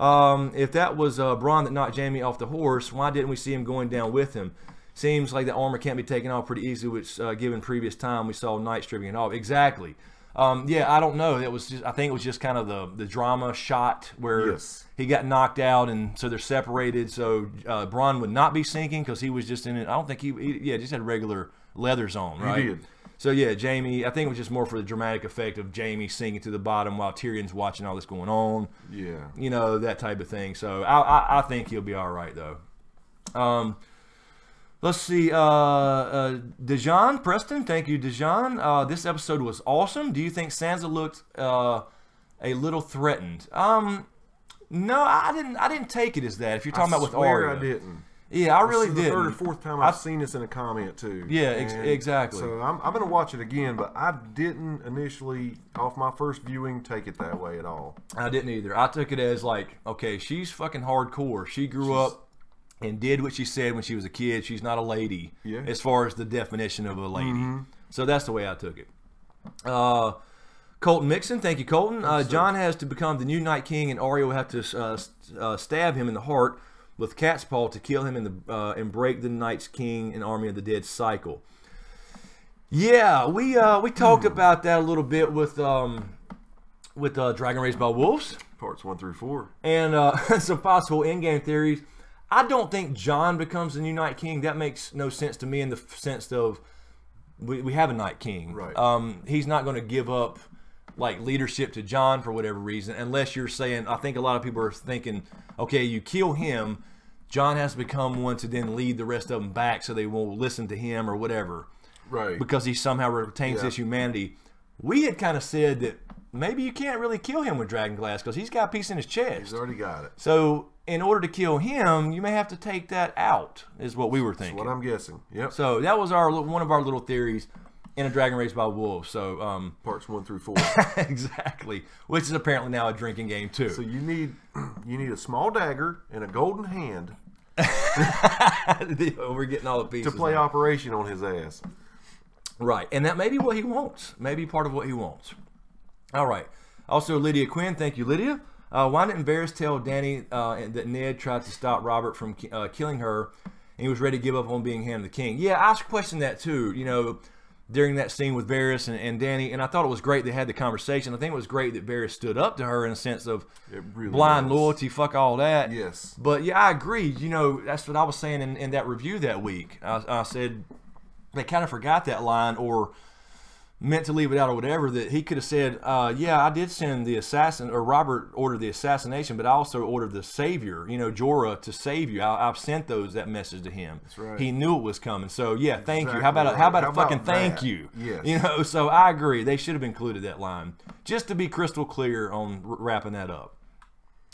If that was Bronn that knocked Jaime off the horse, why didn't we see him going down with him? Seems like the armor can't be taken off pretty easily, which given previous time we saw Knight stripping it off. Exactly. Yeah, I don't know. It was just, I think it was just kind of the drama shot where he got knocked out, and so they're separated. So Bronn would not be sinking because he was just in it. I don't think he just had regular leathers on, right? He did. So yeah, Jaime, I think it was just more for the dramatic effect of Jaime sinking to the bottom while Tyrion's watching all this going on. Yeah. You know, that type of thing. So I think he'll be all right, though. Let's see. Dejan Preston, thank you, Dejan. This episode was awesome. Do you think Sansa looked a little threatened? No, I didn't take it as that. If you're talking about with Arya, I didn't. Yeah, I really did. This is the third or fourth time I've seen this in a comment too. Yeah, exactly. So I'm going to watch it again, but I didn't initially, off my first viewing, take it that way at all. I didn't either. I took it as like, okay, she's fucking hardcore. She grew up and did what she said when she was a kid. She's not a lady, as far as the definition of a lady. So that's the way I took it. Colton Mixon, thank you, Colton. Jon has to become the new Night King, and Arya will have to stab him in the heart with cat's paw to kill him and break the Night's King and Army of the Dead cycle. Yeah, we talked about that a little bit with Dragon Raised by Wolves, parts 1 through 4, and some possible in-game theories. I don't think Jon becomes the new Night King. That makes no sense to me in the sense of we have a Night King. Right. He's not going to give up like leadership to Jon for whatever reason, unless you're saying, I think a lot of people are thinking, okay, you kill him, Jon has to become one to then lead the rest of them back so they won't listen to him or whatever. Right. Because he somehow retains his humanity. We had kind of said that maybe you can't really kill him with Dragonglass because he's got a piece in his chest. He's already got it. So in order to kill him, you may have to take that out, is what we were thinking. That's what I'm guessing. Yep. So that was one of our little theories in a Dragon Raised by Wolves. So parts 1 through 4. Exactly. Which is apparently now a drinking game too. So you need a small dagger and a golden hand. We're getting all the pieces to play now. Operation on his ass. Right. And that may be what he wants. Maybe part of what he wants. All right. Also, Lydia Quinn. Thank you, Lydia. Why didn't Varys tell Dany that Ned tried to stop Robert from killing her and he was ready to give up on being hand the king? Yeah, I questioned that too, you know, during that scene with Varys and Dany, and I thought it was great they had the conversation. I think it was great that Varys stood up to her in a sense of blind loyalty, fuck all that. Yes. But yeah, I agree. You know, that's what I was saying in that review that week. I said they kind of forgot that line or meant to leave it out or whatever, that he could have said, yeah, I did send the assassin, or Robert ordered the assassination, but I also ordered the savior, you know, Jorah, to save you. I've sent that message to him. That's right. He knew it was coming. So yeah, thank you. How about a fucking thank you? Yes. You know, so I agree. They should have included that line just to be crystal clear on wrapping that up.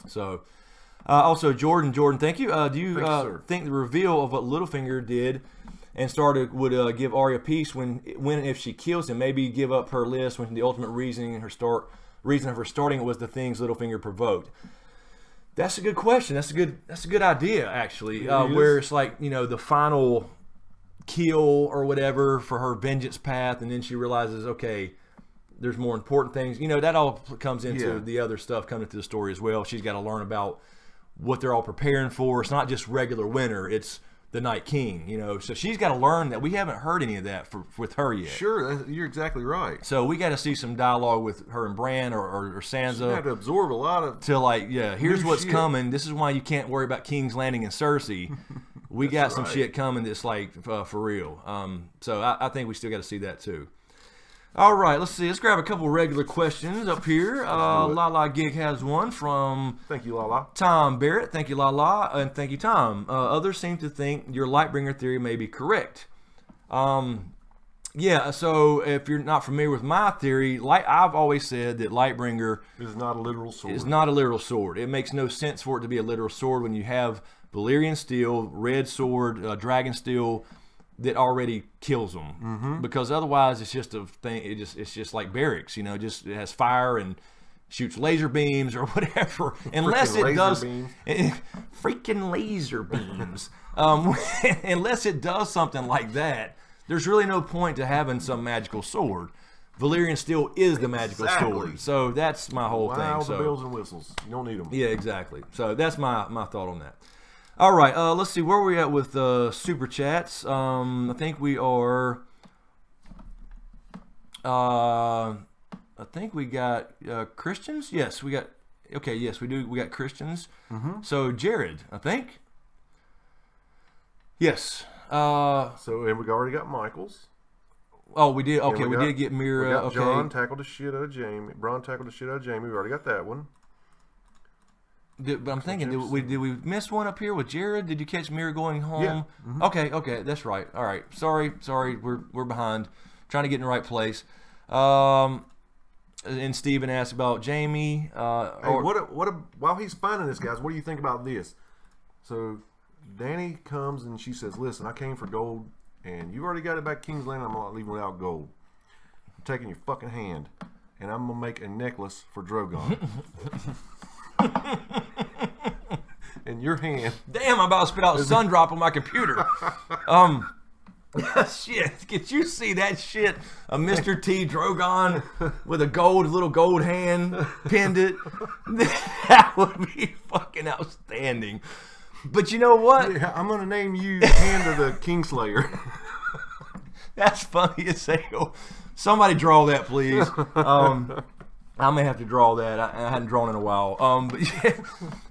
So also Jordan, thank you. Do you think the reveal of what Littlefinger did and would give Arya peace when and if she kills him, maybe give up her list when the ultimate reason of her starting it was the things Littlefinger provoked? That's a good question. That's a good idea actually. Where it's like, you know, the final kill or whatever for her vengeance path, and then she realizes, okay, there's more important things. You know, that all comes into the other stuff coming into the story as well. She's got to learn about what they're all preparing for. It's not just regular winter. It's the Night King, you know, so she's got to learn that. We haven't heard any of that with her yet. Sure, you're exactly right. So we got to see some dialogue with her and Bran or Sansa. She's got to absorb a lot of here's what's coming. This is why you can't worry about King's Landing and Cersei. We got some shit coming that's like for real. So I think we still got to see that too. All right, let's see. Let's grab a couple regular questions up here. Lala Gig has one from... Thank you, Lala. Tom Barrett. Thank you, Lala. And thank you, Tom. Others seem to think your Lightbringer theory may be correct. Yeah, so if you're not familiar with my theory, I've always said that Lightbringer... is not a literal sword. Is not a literal sword. It makes no sense for it to be a literal sword when you have Valyrian steel, red sword, dragon steel... that already kills them, because otherwise it's just a thing. It's just like barracks, you know. It has fire and shoots laser beams or whatever. Unless it does freaking laser beams. Unless it does something like that, there's really no point to having some magical sword. Valyrian steel is the magical sword, so that's my whole thing. The bells and whistles, you don't need them. Yeah, exactly. So that's my thought on that. All right, let's see where we're at with super chats. I think we are. I think we got Christians. Yes, we got. Okay, yes, we do. We got Christians. So Jared, I think. Yes. So and we already got Michaels. Oh, we did. Okay, we did get Mira. We got okay. John tackled the shit out of Jamie. Bron tackled the shit out of Jamie. We already got that one. But I'm thinking, did we miss one up here with Jared? Did you catch Mira going home? Yeah. Okay, that's right. All right, sorry, we're behind. Trying to get in the right place. And Steven asked about Jamie. Hey, while he's finding this, guys, what do you think about this? So Danny comes and she says, "Listen, I came for gold, and you already got it back King's Landing. I'm not leaving without gold. I'm taking your fucking hand, and I'm gonna make a necklace for Drogon." In your hand. Damn, I'm about to spit out a sun drop on my computer. Shit, did you see that shit? A Mr. T Drogon with a little gold hand pinned it. That would be fucking outstanding. But you know what? Yeah, I'm gonna name you Hand of the Kingslayer. That's funny as hell. Somebody draw that, please. I may have to draw that. I hadn't drawn in a while.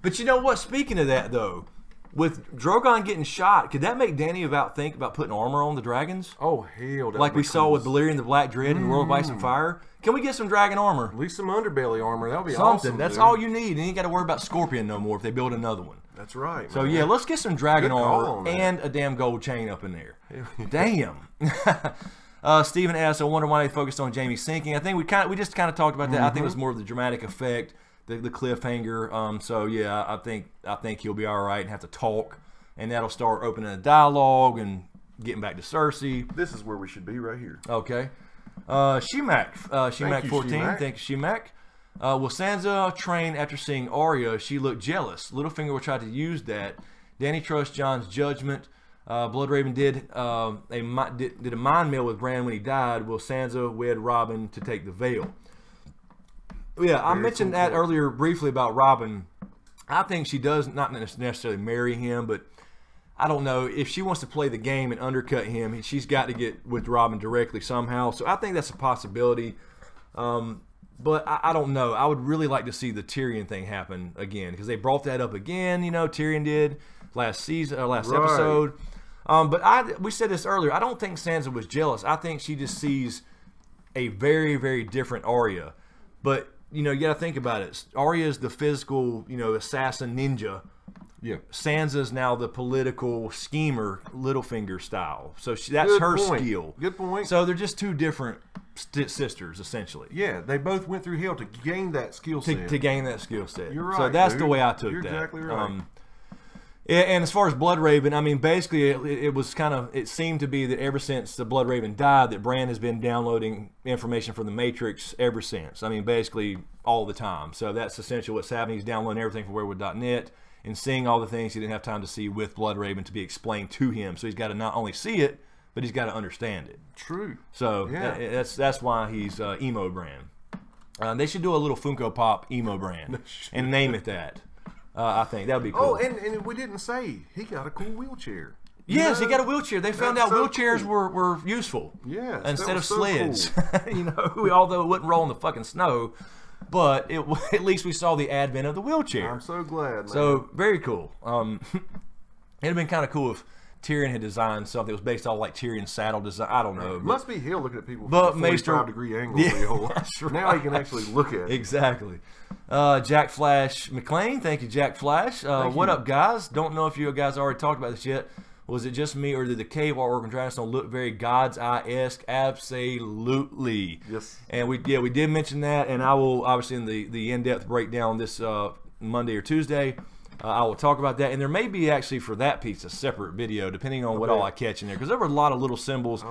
But you know what? Speaking of that, though, with Drogon getting shot, could that make Danny think about putting armor on the dragons? Oh, hell. Like we saw with Valyrian the Black Dread and World of Ice and Fire? Can we get some dragon armor? At least some underbelly armor. That would be Something. awesome. That's dude. all you need. And you ain't got to worry about Scorpion no more if they build another one. That's right. So, man. yeah, let's get some dragon Good call armor on that. and a damn gold chain up in there. Damn. Steven asked, I wonder why they focused on Jamie sinking. I think we just kind of talked about that. I think it was more of the dramatic effect, the cliffhanger. So yeah, I think he'll be all right and have to talk, and that'll start opening a dialogue and getting back to Cersei. This is where we should be, right here. Okay. Shemak 14. Thank you, Shemak. Will Sansa train after seeing Arya? She looked jealous. Littlefinger will try to use that. Danny trusts Jon's judgment. Bloodraven did a mind meld with Bran when he died. Will Sansa wed Robin to take the veil? Yeah, I mentioned that earlier briefly about Robin. I think she does not necessarily marry him, but I don't know. If she wants to play the game and undercut him, she's got to get with Robin directly somehow. So I think that's a possibility. But I don't know. I would really like to see the Tyrion thing happen again, because they brought that up again. You know, Tyrion did last episode. But we said this earlier. I don't think Sansa was jealous. I think she just sees a very, very different Arya. But you know, you got to think about it. Arya is the physical, assassin ninja. Yeah. Sansa's now the political schemer, Littlefinger style. So that's her skill. Good point. So they're just two different sisters, essentially. Yeah, they both went through hell to gain that skill set. To gain that skill set. You're right. So that's the way I took that. You're exactly right. And as far as Bloodraven, I mean, basically, it seemed to be that ever since the Bloodraven died, that Bran has been downloading information from the Matrix ever since. I mean, basically all the time. So that's essentially what's happening. He's downloading everything from werewolf.net and seeing all the things he didn't have time to see with Bloodraven to be explained to him. So he's got to not only see it, but he's got to understand it. True. So yeah. That's why he's emo Bran. They should do a little Funko Pop emo Bran and name it that. I think that would be cool. Oh, and we didn't say he got a cool wheelchair. Yes, he got a wheelchair. They found out so wheelchairs cool. were useful. Yes, instead of so sleds. Cool. Although it wouldn't roll in the fucking snow, but at least we saw the advent of the wheelchair. I'm so glad, man. So very cool. It'd have been kind of cool if Tyrion had designed something that was based on like Tyrion's saddle design. I don't know. It must be hell looking at people but from a 45-degree angle. Yeah, that's right. Now he can actually look at it. Exactly. Jack Flash McLean, thank you, Jack Flash. What up, guys? Don't know if you guys already talked about this yet. Was it just me, or did the cave artwork and Dragonstone look very God's Eye-esque? Absolutely. Yes. And we did mention that, and I will obviously in the in-depth breakdown this Monday or Tuesday. I will talk about that, and there may be actually for that piece a separate video, depending on what all I catch in there, because there were a lot of little symbols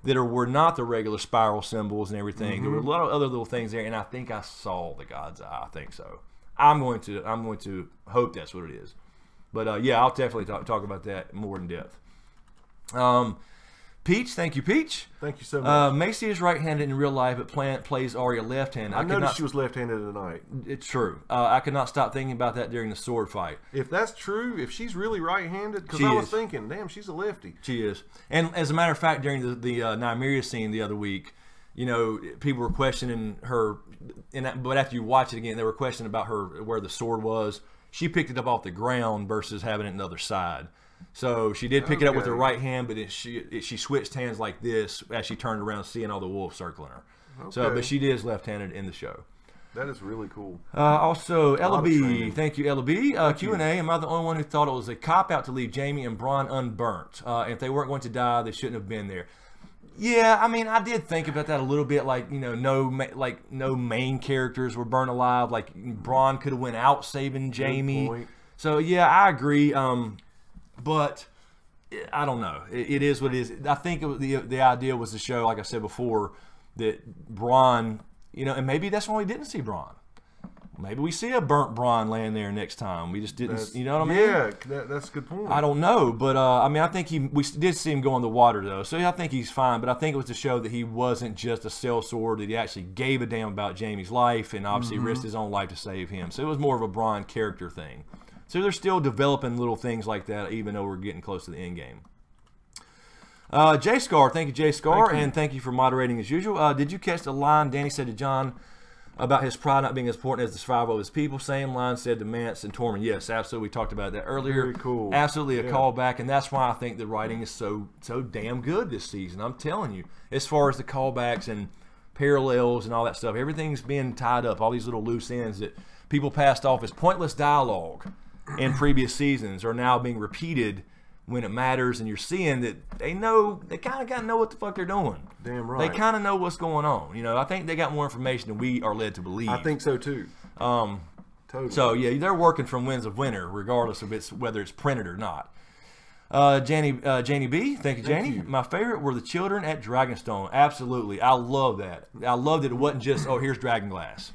that were not the regular spiral symbols and everything. There were a lot of other little things there, and I think I saw the God's Eye. I think so. I'm going to hope that's what it is, but yeah, I'll definitely talk about that more in depth. Peach, thank you, Peach. Thank you so much. Macy is right-handed in real life, but plays Arya left-handed. I noticed she was left-handed tonight. It's true. I could not stop thinking about that during the sword fight. If that's true, if she's really right-handed, because I was thinking, damn, she's a lefty. She is. And as a matter of fact, during the Nymeria scene the other week, you know, people were questioning her, but after you watch it again, they were questioning about her where the sword was. She picked it up off the ground versus having it on the other side. So she did pick it up with her right hand, but she switched hands like this as she turned around, seeing all the wolves circling her. Okay. So, but she is left-handed in the show. That is really cool. Also, Ella B, thank you, Ella B. Q&A, am I the only one who thought it was a cop-out to leave Jaime and Bronn unburnt? And if they weren't going to die, they shouldn't have been there. Yeah, I mean, I did think about that a little bit. Like, you know, no main characters were burned alive. Like, Bronn could have went out saving Jaime. So, yeah, I agree. But I don't know. It is what it is. I think the idea was to show, like I said before, that Bronn, you know, and maybe that's why we didn't see Bronn. Maybe we see a burnt Bronn laying there next time. We just didn't, you know what I mean? Yeah, that's a good point. I don't know, but I mean, I think we did see him go in the water though, so I think he's fine. But I think it was to show that he wasn't just a sellsword; that he actually gave a damn about Jaime's life and obviously risked his own life to save him. So it was more of a Bronn character thing. So they're still developing little things like that, even though we're getting close to the end game. J Scar, thank you, J Scar, and thank you for moderating as usual. Did you catch the line Danny said to Jon about his pride not being as important as the survival of his people? Same line said to Mance and Tormund. Yes, absolutely. We talked about that earlier. Very cool. Absolutely a callback, and that's why I think the writing is so damn good this season. I'm telling you, as far as the callbacks and parallels and all that stuff, everything's being tied up. All these little loose ends that people passed off as pointless dialogue in previous seasons are now being repeated when it matters, and you're seeing that they kind of got to know what the fuck they're doing. Damn right. They kind of know what's going on. You know, I think they got more information than we are led to believe. I think so too. Totally. So yeah, they're working from Winds of Winter, regardless of whether it's printed or not. Janie B, thank you, Janie. My favorite were the children at Dragonstone. Absolutely, I love that. I loved that it wasn't just here's Dragonglass.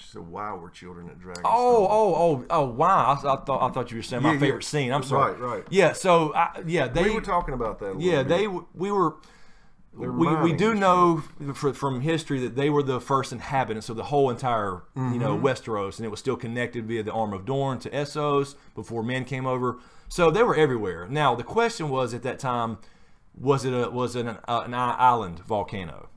She said, "Wow, we're children at Dragonstone." Oh! Wow! I thought you were saying my favorite scene. I'm sorry. Right. Yeah. So we were talking about that. We do know from history that they were the first inhabitants of the whole entire Westeros, and it was still connected via the Arm of Dorne to Essos before men came over. So they were everywhere. Now the question was at that time, was it an island volcano?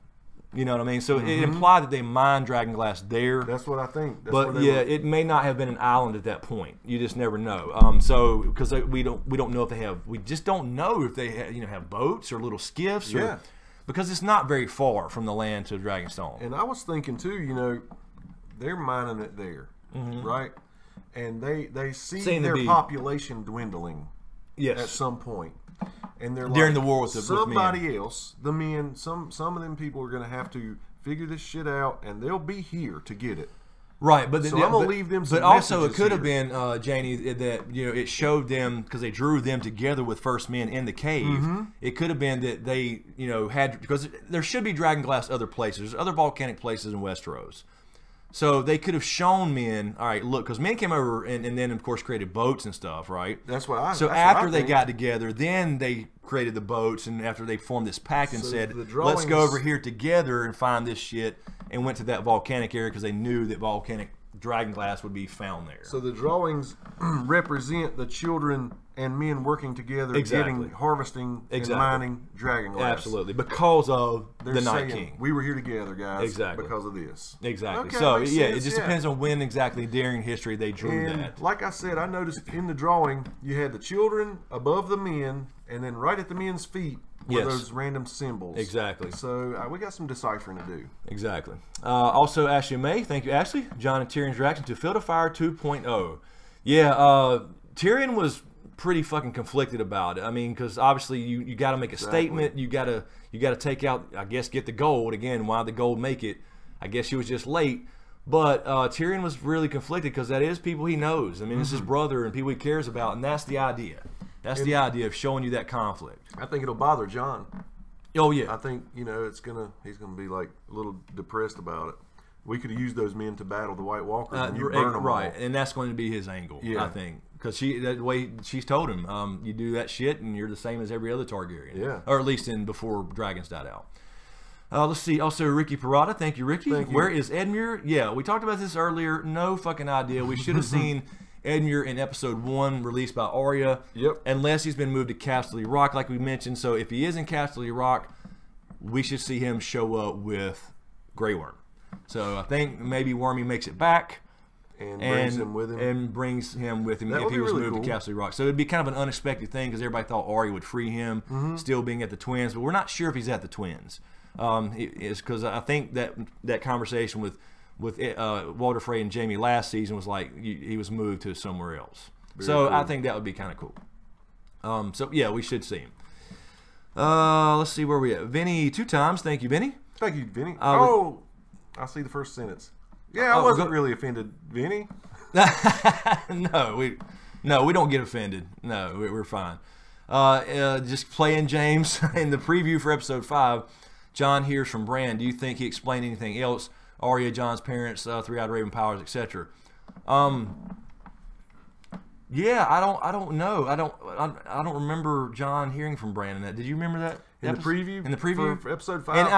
You know what I mean? So it implied that they mined Dragonglass there. That's what I think. It may not have been an island at that point. You just never know. So because we don't know if they have. We just don't know if they have boats or little skiffs. Because it's not very far from the land to Dragonstone. And I was thinking too. They're mining it there, right? And they see their population dwindling. Yes. At some point. And they're during the war with somebody else, the men, some of them people are going to have to figure this shit out, and they'll be here to get it. Right, but so I'm gonna leave them. Some but also, it could have been Janie that it showed them because they drew them together with first men in the cave. It could have been that they had, because there should be Dragonglass other places, there's other volcanic places in Westeros. So they could have shown men, all right, look, because men came over and then, of course, created boats and stuff, right? That's what I. So after they got together, then they created the boats, and after they formed this pact and said, let's go over here together and find this shit, and went to that volcanic area because they knew that volcanic Dragonglass would be found there. So the drawings represent the children and men working together, harvesting, and mining Dragonglass. Absolutely, because of the Night King. We were here together, guys. Because of this. Exactly. Okay, so yeah, it just depends on when exactly during history they drew that. Like I said, I noticed in the drawing you had the children above the men, and then right at the men's feet were those random symbols. Exactly. So we got some deciphering to do. Exactly. Also, Ashley May, thank you, Ashley. Jon and Tyrion's reaction to Field of Fire 2.0. Yeah, Tyrion was pretty fucking conflicted about it. I mean, because obviously you got to make a statement. You got to take out, I guess, get the gold. Again, why the gold make it? I guess he was just late. But Tyrion was really conflicted because that is people he knows. I mean, it's his brother and people he cares about, and that's the idea. That's the idea of showing you that conflict. I think it'll bother Jon. Oh yeah. I think he's gonna be like a little depressed about it. we could have used those men to battle the White Walkers and you burn them right, all. and that's going to be his angle, I think, because that way she's told him, you do that shit, and you're the same as every other Targaryen, or at least before dragons died out. Let's see. Also, Ricky Parada. Thank you, Ricky. Where is Edmure? Yeah, we talked about this earlier. No fucking idea. We should have seen Edmure in episode 1, released by Arya. Yep. Unless he's been moved to Casterly Rock, like we mentioned. So if he is in Casterly Rock, we should see him show up with Grey Worm. So I think maybe Wormy makes it back and brings him with him. And brings him with him That if would he be was really moved to cool. Casterly Rock. So it'd be kind of an unexpected thing because everybody thought Arya would free him, still being at the Twins, but we're not sure if he's at the Twins. It's because I think that conversation with Walder Frey and Jamie last season was like he was moved to somewhere else. Very so cool. I think that would be kind of cool. So yeah, we should see him. Let's see where we at. Vinny 2 times. Thank you, Vinny. Thank you, Vinny. I see the first sentence. Yeah, I wasn't really offended, Vinny. No, we don't get offended. No, we're fine. Just playing James in the preview for episode 5. John hears from Bran. Do you think he explained anything else? Arya, John's parents, 3-eyed Raven powers, etc. Yeah, I don't know. I don't remember John hearing from Bran in that. Did you remember that? In the preview? In the preview For episode 5? And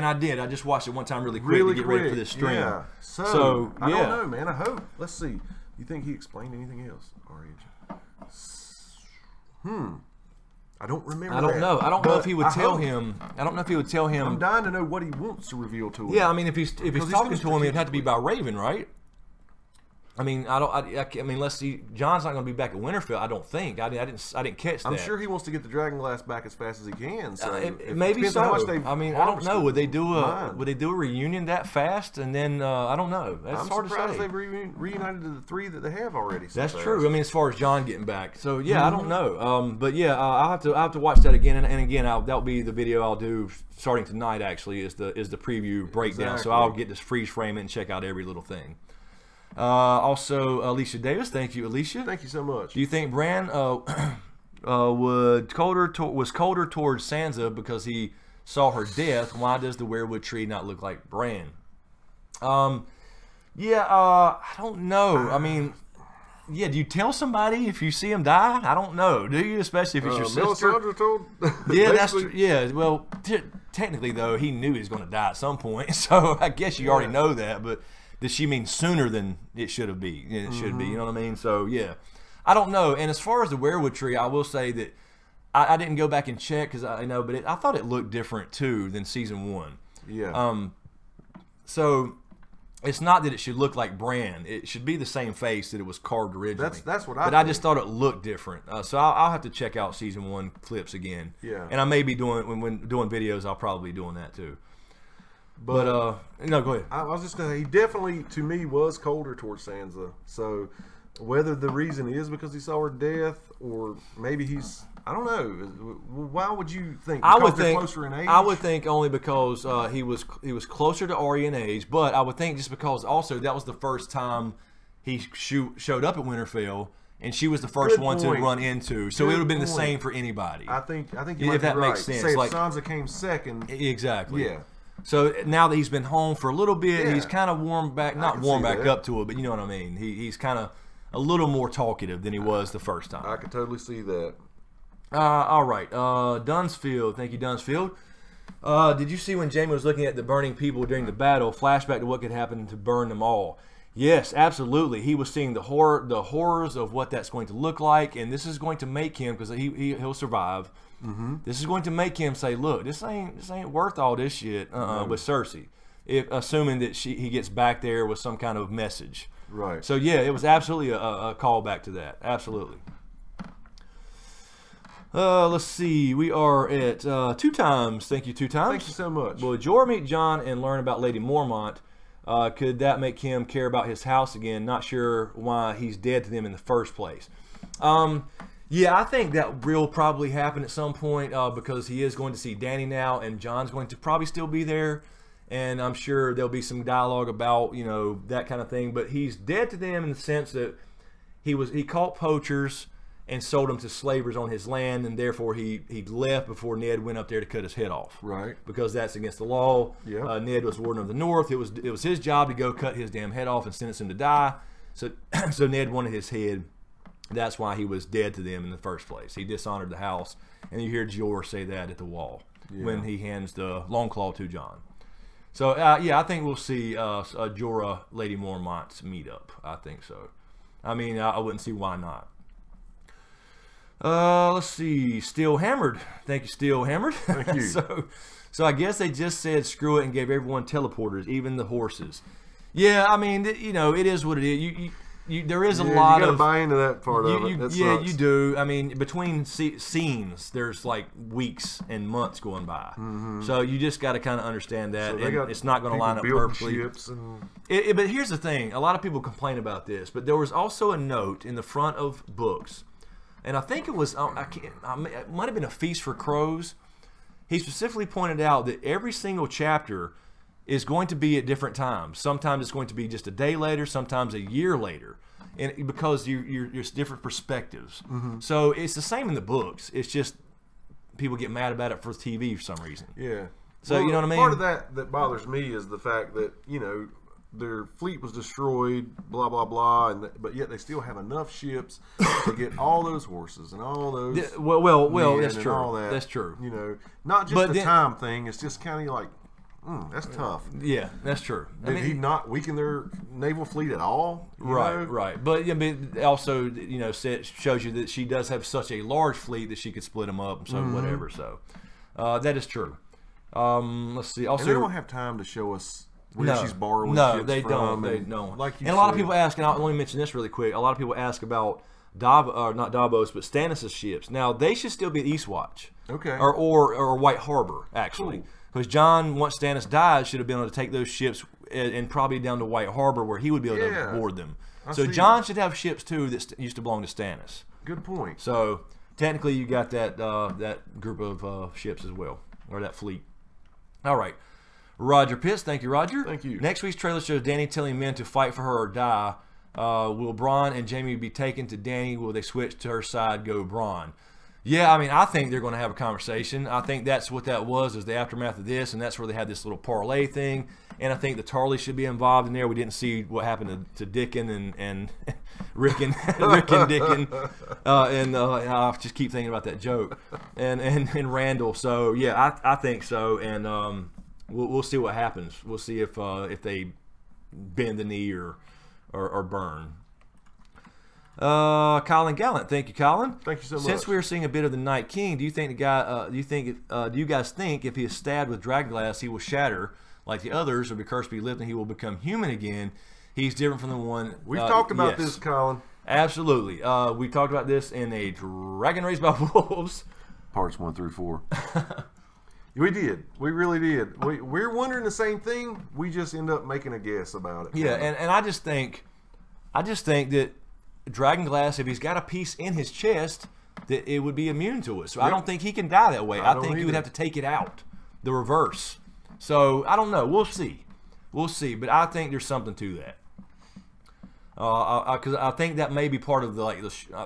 I did. I just watched it one time really quick to get ready for this stream. Yeah. So I don't know, man. I hope. Let's see. You think he explained anything else? Arya. I don't remember. I don't know. I don't know if he would tell him. I don't know if he would tell him. I'm dying to know what he wants to reveal to him. Yeah, I mean, if he's talking to him, it'd have to be by Raven, right? I mean, I mean, let's see. John's not going to be back at Winterfell. I don't think. I didn't catch that. I'm sure he wants to get the dragon glass back as fast as he can. So maybe so. How much I mean, I don't know. Would they do a reunion that fast? And then I don't know. That's hard to say. I'm surprised they've reunited to the 3 that they have already. That's true. I mean, as far as John getting back. So yeah, I don't know. But yeah, I'll have to watch that again. And again, that'll be the video I'll do starting tonight. Actually, is the preview breakdown. Exactly. So I'll get this freeze frame it and check out every little thing. Also, Alicia Davis, thank you, Alicia. Thank you so much. Do you think Bran was colder towards Sansa because he saw her death? Why does the weirwood tree not look like Bran? Yeah, I don't know. I mean, yeah, do you tell somebody if you see him die? I don't know. Do you? Especially if it's your sister. Melisandre told. Yeah, that's true. Yeah, well, technically though, he knew he was going to die at some point, so I guess you already know that, but. Does she mean sooner than it should have been? It should be, you know what I mean? So yeah, I don't know. And as far as the weirwood tree, I will say that I didn't go back and check because I know, but I thought it looked different too than season 1. Yeah. So it's not that it should look like Bran. It should be the same face that it was carved originally. That's what I. But I just thought it looked different. So I'll have to check out season 1 clips again. Yeah. And I may be doing when doing videos. I'll probably be doing that too. But no, go ahead. I was just gonna. He definitely, to me, was colder towards Sansa. So whether the reason is because he saw her death, or maybe he's, I don't know. Why would you think? I would think closer in age? I would think only because he was closer to Arya in age, but I would think just because also that was the first time he showed up at Winterfell. And she was the first one to run into, so it would have been the same for anybody. I think you might if that be right. makes sense. Say if like Sansa came second, exactly. Yeah. So now that he's been home for a little bit, Yeah. he's kind of warmed back, not warmed back up to it, but you know what I mean. He's kind of a little more talkative than he was the first time. I could totally see that. All right, Dunsfield. Thank you, Dunsfield. Did you see when Jaime was looking at the burning people during the battle? Flashback to what could happen to burn them all. Yes, absolutely. He was seeing the horrors of what that's going to look like, and this is going to make him, because he'll survive. This is going to make him say, "Look, this ain't worth all this shit." With Cersei, assuming that he gets back there with some kind of message. Right. So yeah, it was absolutely a callback to that. Absolutely. Let's see. We are at 2 times. Thank you, 2 times. Thank you so much. Will Jorah meet Jon and learn about Lady Mormont? Could that make him care about his house again? Not sure why he's dead to them in the first place. Yeah, I think that will probably happen at some point because he is going to see Dany now, and Jon's going to probably still be there, and I'm sure there'll be some dialogue about, you know, that kind of thing. But he's dead to them in the sense that he caught poachers, and sold them to slavers on his land, and therefore he left before Ned went up there to cut his head off. Right. Because that's against the law. Yeah. Ned was warden of the North. It was his job to go cut his damn head off and sentence him to die. So so Ned wanted his head. That's why he was dead to them in the first place. He dishonored the house, and you hear Jorah say that at the wall when he hands the Longclaw to Jon. So yeah, I think we'll see a Jorah Lady Mormont's meet up. I think so. I mean, I wouldn't see why not. Let's see. Still Hammered. Thank you, Still Hammered. Thank you. So I guess they just said screw it and gave everyone teleporters, even the horses. Yeah, I mean, you know, it is what it is. There is a lot you gotta of buy into that part of it. That yeah, sucks. you do. I mean, between scenes, there's like weeks and months going by. So you just got to kind of understand that. So And it's not going to line up building perfectly. ships and... But here's the thing: a lot of people complain about this, but there was also a note in the front of books, and I think it was it might have been a Feast for Crows. He specifically pointed out that every single chapter is going to be at different times. Sometimes it's going to be just a day later, sometimes a year later, and because you're different perspectives. So it's the same in the books. It's just people get mad about it for TV for some reason. Yeah. So you know what I mean? Part of that bothers me is the fact that, you know, their fleet was destroyed, blah blah blah, but yet they still have enough ships to get all those horses and all those. Well, men that's and true. all that. That's true. You know, not just But the then- time thing. It's just kind of like, that's tough. Yeah, that's true. Did he not weaken their naval fleet at all? You know? Right. But I mean, also, you know, shows you that she does have such a large fleet that she could split them up. So whatever. So that is true. Let's see. Also, And they don't have time to show us where she's borrowing ships they from. don't. They and don't. Like you and a lot of said. people ask, and I'll only mention this really quick. A lot of people ask about not Davos, but Stannis' ships. Now they should still be at Eastwatch. Okay. Or White Harbor actually. Cool. Because Jon, once Stannis died, should have been able to take those ships and probably down to White Harbor where he would be able to board them. So see. Jon should have ships too that used to belong to Stannis. Good point. So technically, you got that group of ships as well, or that fleet. All right, Roger Pitts. Thank you, Roger. Thank you. Next week's trailer shows Dany telling men to fight for her or die. Will Bronn and Jaime be taken to Dany? Will they switch to her side? Go Bronn. Yeah, I mean, I think they're going to have a conversation. I think that's what that was, is the aftermath of this, and that's where they had this little parlay thing. And I think the Tarleys should be involved in there. We didn't see what happened to Dickon and Rick and Dickon, and I just keep thinking about that joke, and Randall. So yeah, I think so, and we'll see what happens. We'll see if they bend the knee or burn. Colin Gallant, thank you, Colin. Thank you so much. Since we are seeing a bit of the Night King, do you think the guy? Do you guys think if he is stabbed with dragonglass, he will shatter like the others, or be cursed, be lifted, and he will become human again? He's different from the one. We've talked about yes. this, Colin. Absolutely. We talked about this in a Dragon Raised by Wolves. Parts 1 through 4. We did. We really did. We're wondering the same thing. We just end up making a guess about it. Yeah, and I just think that Dragonglass, if he's got a piece in his chest, that it would be immune to it. So I don't think he can die that way. I think he would have to take it out, the reverse. So I don't know. We'll see. We'll see. But I think there's something to that. Because I think that may be part of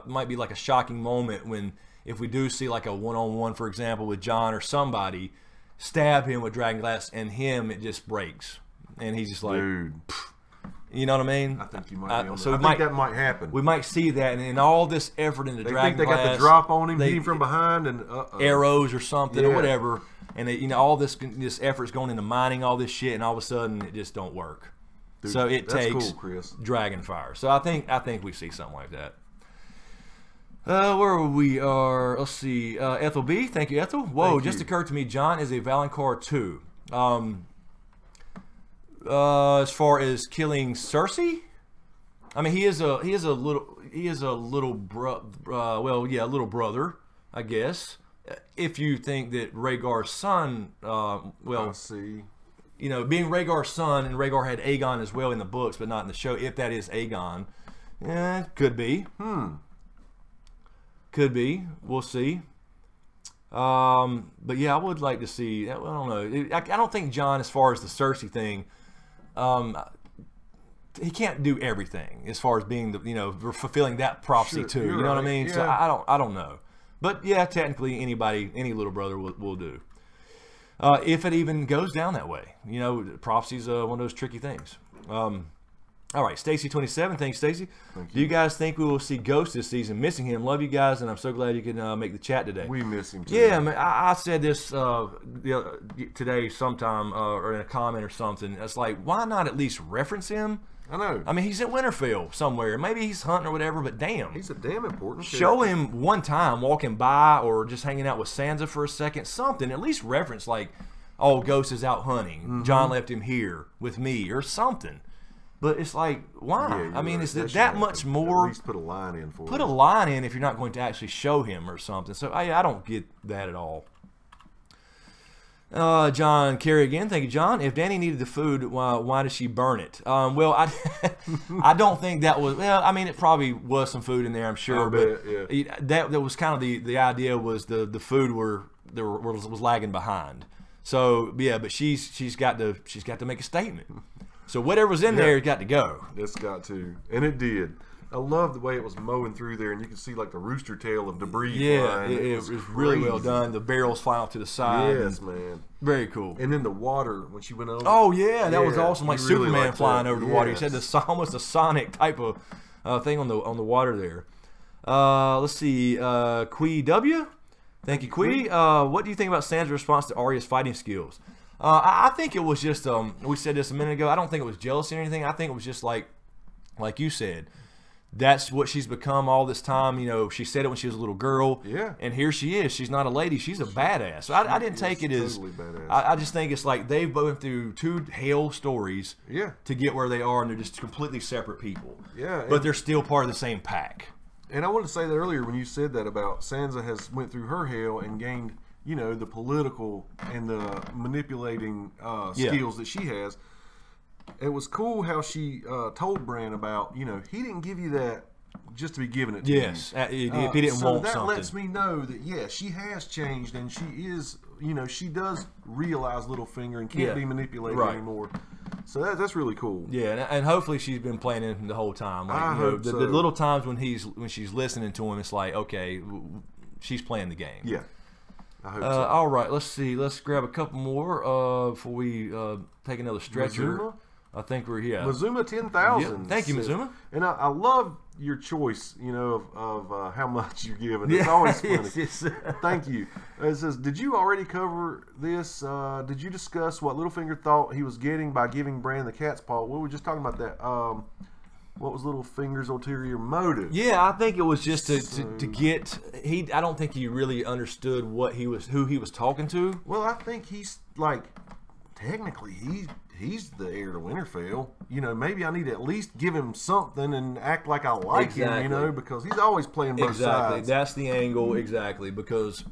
might be like a shocking moment when, if we do see like a one-on-one, for example, with Jon or somebody, stab him with dragonglass, and it just breaks, and he's just like, dude. You know what I mean? I think you might be on so I think that might happen. We might see that, and in all this effort into dragonglass, think they got the drop on him, hit him from behind, and arrows or something or whatever, and all this effort's going into mining all this shit, and all of a sudden it just don't work. Dude, so it takes dragon fire. So I think we see something like that. Where we are, let's see. Ethel B, thank you, Ethel. Whoa, just occurred to me, Jon is a Valonqar too. As far as killing Cersei, I mean, he is a little brother, I guess. If you think that Rhaegar's son, let's see. You know, being Rhaegar's son, and Rhaegar had Aegon as well in the books, but not in the show. If that is Aegon, could be. Could be. We'll see. But yeah, I would like to see. I don't know. I don't think Jon, as far as the Cersei thing, do everything as far as being the, you know, fulfilling that prophecy Sure, too. you're You know what I right, mean? yeah. So I don't know, but yeah, technically any little brother will do. If it even goes down that way, you know, prophecy's one of those tricky things. All right, Stacy27, thanks, Stacy. Do you guys think we will see Ghost this season? Missing him. Love you guys, and I'm so glad you can make the chat today. We miss him too. Yeah, man, I said this today sometime or in a comment or something. It's like, why not at least reference him? I know. I mean, he's at Winterfell somewhere. Maybe he's hunting or whatever, but damn. He's a damn important Show character. him one time walking by or just hanging out with Sansa for a second. Something. At least reference like, oh, Ghost is out hunting. John left him here with me or something. But it's like, why? Yeah, I mean, right. is it should that much happen. more? At least put a line in for Put it. a line in if you're not going to actually show him or something. So I don't get that at all. John Kerry again. Thank you, John. If Dany needed the food, why did she burn it? Well, I don't think that was. Well, I mean, it probably was some food in there, I'm sure. I'll But bet, yeah. that was kind of the idea was the food was lagging behind. So yeah, but she's got to make a statement. So whatever's in there has got to go. It's got to, and it did. I love the way it was mowing through there, and you could see like the rooster tail of debris. Yeah, flying. it was really well crazy. done. The barrels flying off to the side. Yes, man. Very cool. And then the water when she went over. Oh yeah, that was Yeah, awesome. Like you really Superman liked flying that. over the water. He Yes. said almost a Sonic type of thing on the water there. Let's see, Quee W. Thank you, Quee. What do you think about Sansa's response to Arya's fighting skills? I think it was just we said this a minute ago. I don't think it was jealousy or anything. I think it was just like you said. That's what she's become all this time. You know, she said it when she was a little girl. Yeah. And here she is. She's not a lady. She's a badass. So I didn't take it as. Totally badass. I just think it's like they've been through two hell stories. Yeah. To get where they are, and they're just completely separate people. Yeah, But and- they're still part of the same pack. And I wanted to say that earlier when you said that about Sansa has went through her hell and gained, you know, the political and the manipulating skills that she has. It was cool how she told Bran about, you know, he didn't give you that just to be giving it to Yes. you. If he didn't so want that something. lets me know that, yeah, she has changed and she is, you know, she does realize Littlefinger and can't Yeah. be manipulated Right. anymore. So that's really cool. Yeah, and hopefully she's been playing him the whole time. Like, I you know, hope the so. little times when she's listening to him, it's like, okay, she's playing the game. Yeah. I hope so. All right, let's see. Let's grab a couple more before we take another stretcher. Mazuma? I think we're Mazuma 10,000. Yeah. Thank you, Mazuma. And I love your choice, you know, of how much you're giving. It's always funny. Yes. Thank you. It says, did you already cover this? Did you discuss what Littlefinger thought he was getting by giving Bran the cat's paw? We were just talking about that. What was Littlefinger's ulterior motive? Yeah, I think it was just to get I don't think he really understood who he was talking to. Well, I think he's like, technically, he's the heir to Winterfell. You know, maybe I need to at least give him something and act like I like him, you Exactly. know, because he's always playing both Exactly. sides. That's the angle, exactly, because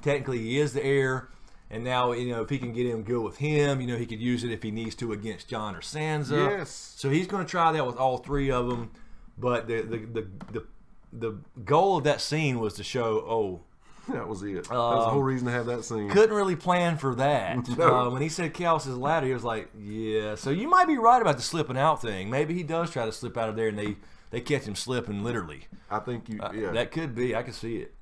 technically he is the heir, and now, you know, if he can get him good with him, you know, he could use it if he needs to against Jon or Sansa. Yes. So he's going to try that with all three of them, but the goal of that scene was to show, That was it. That was the whole reason to have that scene. couldn't really plan for that. No. When he said Chaos's ladder, he was like, yeah. So you might be right about the slipping out thing. Maybe he does try to slip out of there, and they catch him slipping literally. I think yeah. That could be. I could see it.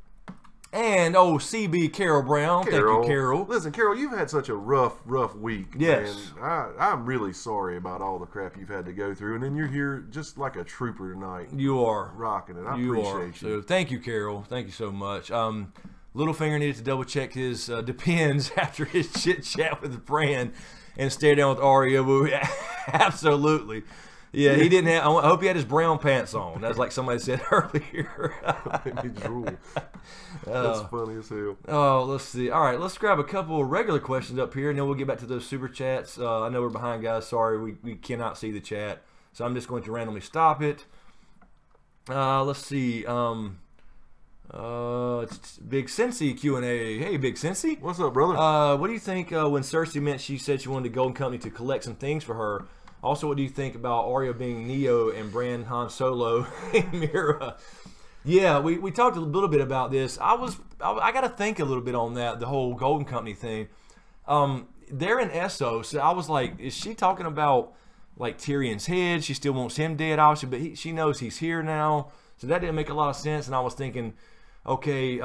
And CB Carol Brown. Thank you, Carol. Listen, Carol, you've had such a rough week. Yes. And I'm really sorry about all the crap you've had to go through. And then you're here just like a trooper tonight, You are. rocking it. I You appreciate are. you. So thank you, Carol. Thank you so much. Littlefinger needed to double check his depends after his chit chat with Bran and stare down with Arya. Absolutely. Yeah, he didn't have. I hope he had his brown pants on. That's like somebody said earlier. Made me drool. That's funny as hell. Oh, let's see. All right, let's grab a couple of regular questions up here, and then we'll get back to those super chats. I know we're behind, guys. Sorry, we cannot see the chat, so I'm just going to randomly stop it. Let's see. It's Big Cincy Q&A. Hey, Big Cincy. What's up, brother? What do you think when Cersei meant she said she wanted the Golden Company to collect some things for her? Also, what do you think about Arya being Neo and Bran Han Solo and Mira? Yeah, we talked a little bit about this. I got to think a little bit on that, the whole Golden Company thing. They're in Essos, so I was like, is she talking about like Tyrion's head. She still wants him dead, obviously, but she knows he's here now. So that didn't make a lot of sense. And I was thinking, okay,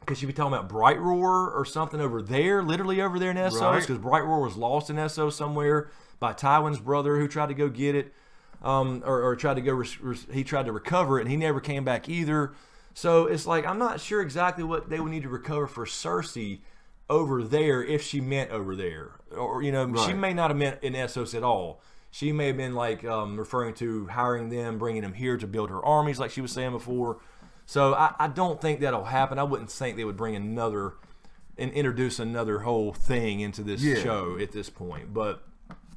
could she be talking about Bright Roar or something over there, literally over there in Essos? Because Bright Roar was lost in Essos somewhere by Tywin's brother who tried to go get it, or tried to go. He tried to recover it, and he never came back either. So it's like I'm not sure exactly what they would need to recover for Cersei over there if she meant over there, or she may not have meant in Essos at all. She may have been like referring to hiring them, bringing them here to build her armies, like she was saying before. So I don't think that'll happen. I wouldn't think they would bring another and introduce another whole thing into this show at this point. But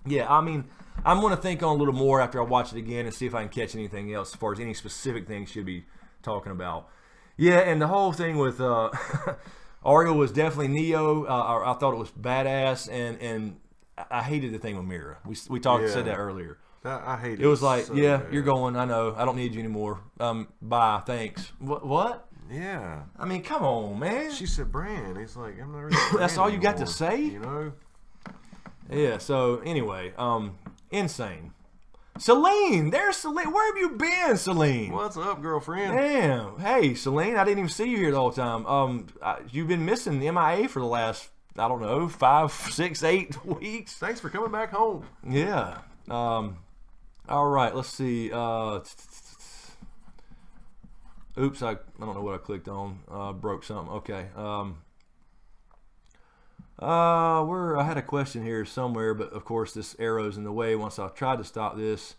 yeah, I mean, I'm going to think on a little more after I watch it again and see if I can catch anything else as far as any specific things she'll be talking about. Yeah, and the whole thing with Arya was definitely Neo. I thought it was badass, and I hated the thing with Mira. We said that earlier. I hate it. It was like, so yeah, bad. you're going. I know. I don't need you anymore. Bye. Thanks. What? Yeah. I mean, come on, man. She said Bran. He's like, I'm not really That's Bran all you got to anymore, say? You know? Yeah, so anyway, insane. Celine! There's Celine. Where have you been, Celine? What's up, girlfriend? Damn. Hey, Celine, I didn't even see you here the whole time. You've been missing the MIA for the last, I don't know, 5, 6, 8 weeks. Thanks for coming back home. Yeah. All right, let's see. Oops, I don't know what I clicked on. Broke something. Okay. I had a question here somewhere, but of course this arrow's in the way once I tried to stop this.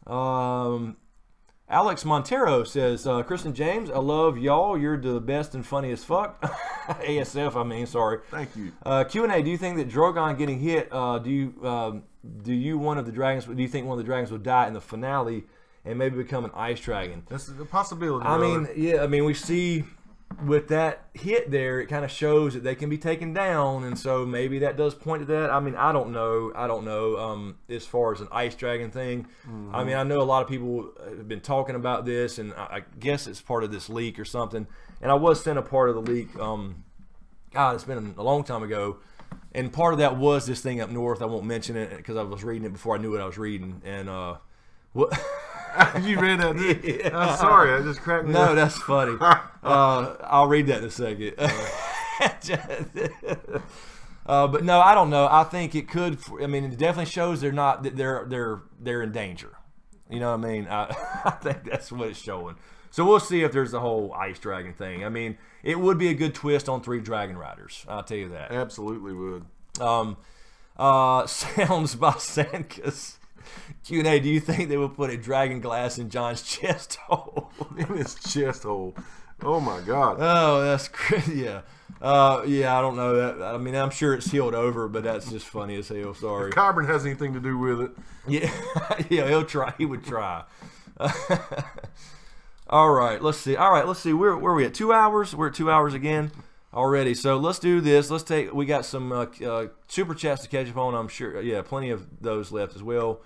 Alex Montero says, Kristen James, I love y'all. You're the best and funniest fuck. ASF, I mean, sorry. Thank you. Q&A, do you think that Drogon getting hit, do you think one of the dragons will die in the finale and maybe become an ice dragon? That's a possibility. I brother. mean, yeah, I mean, we see with that hit there, it kind of shows that they can be taken down, and so maybe that does point to that. I mean, I don't know. As far as an ice dragon thing, I mean, I know a lot of people have been talking about this, and I guess it's part of this leak or something. And I was sent a part of the leak. God, it's been a long time ago, and part of that was this thing up north. I won't mention it because I was reading it before I knew what I was reading, and what. You read that? Yeah. I'm sorry, I just cracked me up. No, that's funny. I'll read that in a second. But no, I don't know. I think it could. I mean, it definitely shows they're not. They're in danger. You know what I mean? I think that's what it's showing. So we'll see if there's the whole ice dragon thing. I mean, it would be a good twist on 3 dragon riders. I'll tell you that. Absolutely would. Sounds by Sankas. Q&A, do you think they will put a dragon glass in John's chest hole? In his chest hole. Oh my God. Oh, that's crazy. Yeah. Yeah, I don't know that. I mean, I'm sure it's healed over, but that's just funny as hell. Sorry. If Kyburn has anything to do with it. Yeah. Yeah, he'll try. He would try. All right, let's see. Where are we at? 2 hours? We're at 2 hours again already. So let's do this. We got some super chats to catch up on, I'm sure. Yeah, plenty of those left as well.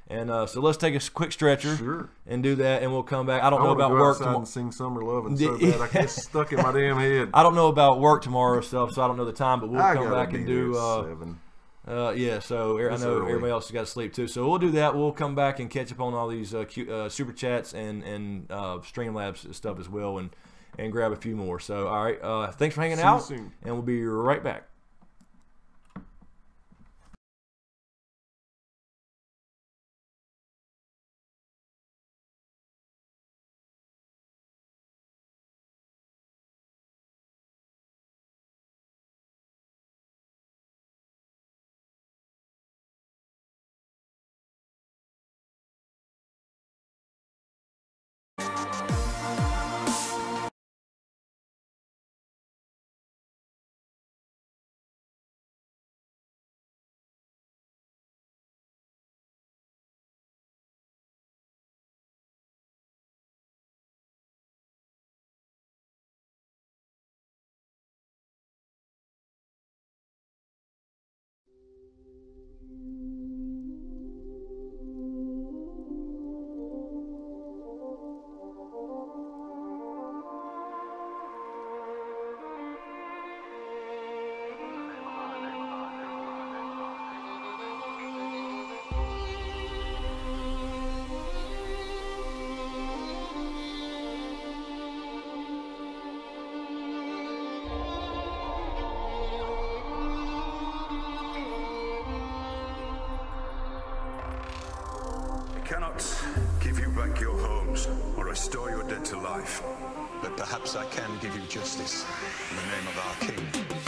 And so let's take a quick stretcher and do that, and we'll come back. I don't know about work tomorrow. And sing Summer Lovin' so bad I get stuck in my damn head. I don't know about work tomorrow stuff, so I don't know the time, but we'll come back and do. 7. Yeah, so I know everybody else has got to sleep too, so we'll do that. We'll come back and catch up on all these super chats and Streamlabs stuff as well, and grab a few more. So all right, thanks for hanging out, and we'll be right back. cannot give you back your homes or restore your dead to life. But perhaps I can give you justice in the name of our king.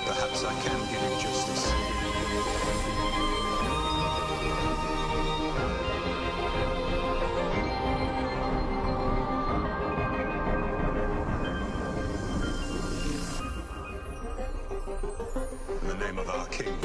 Perhaps I can give you justice. In the name of our king.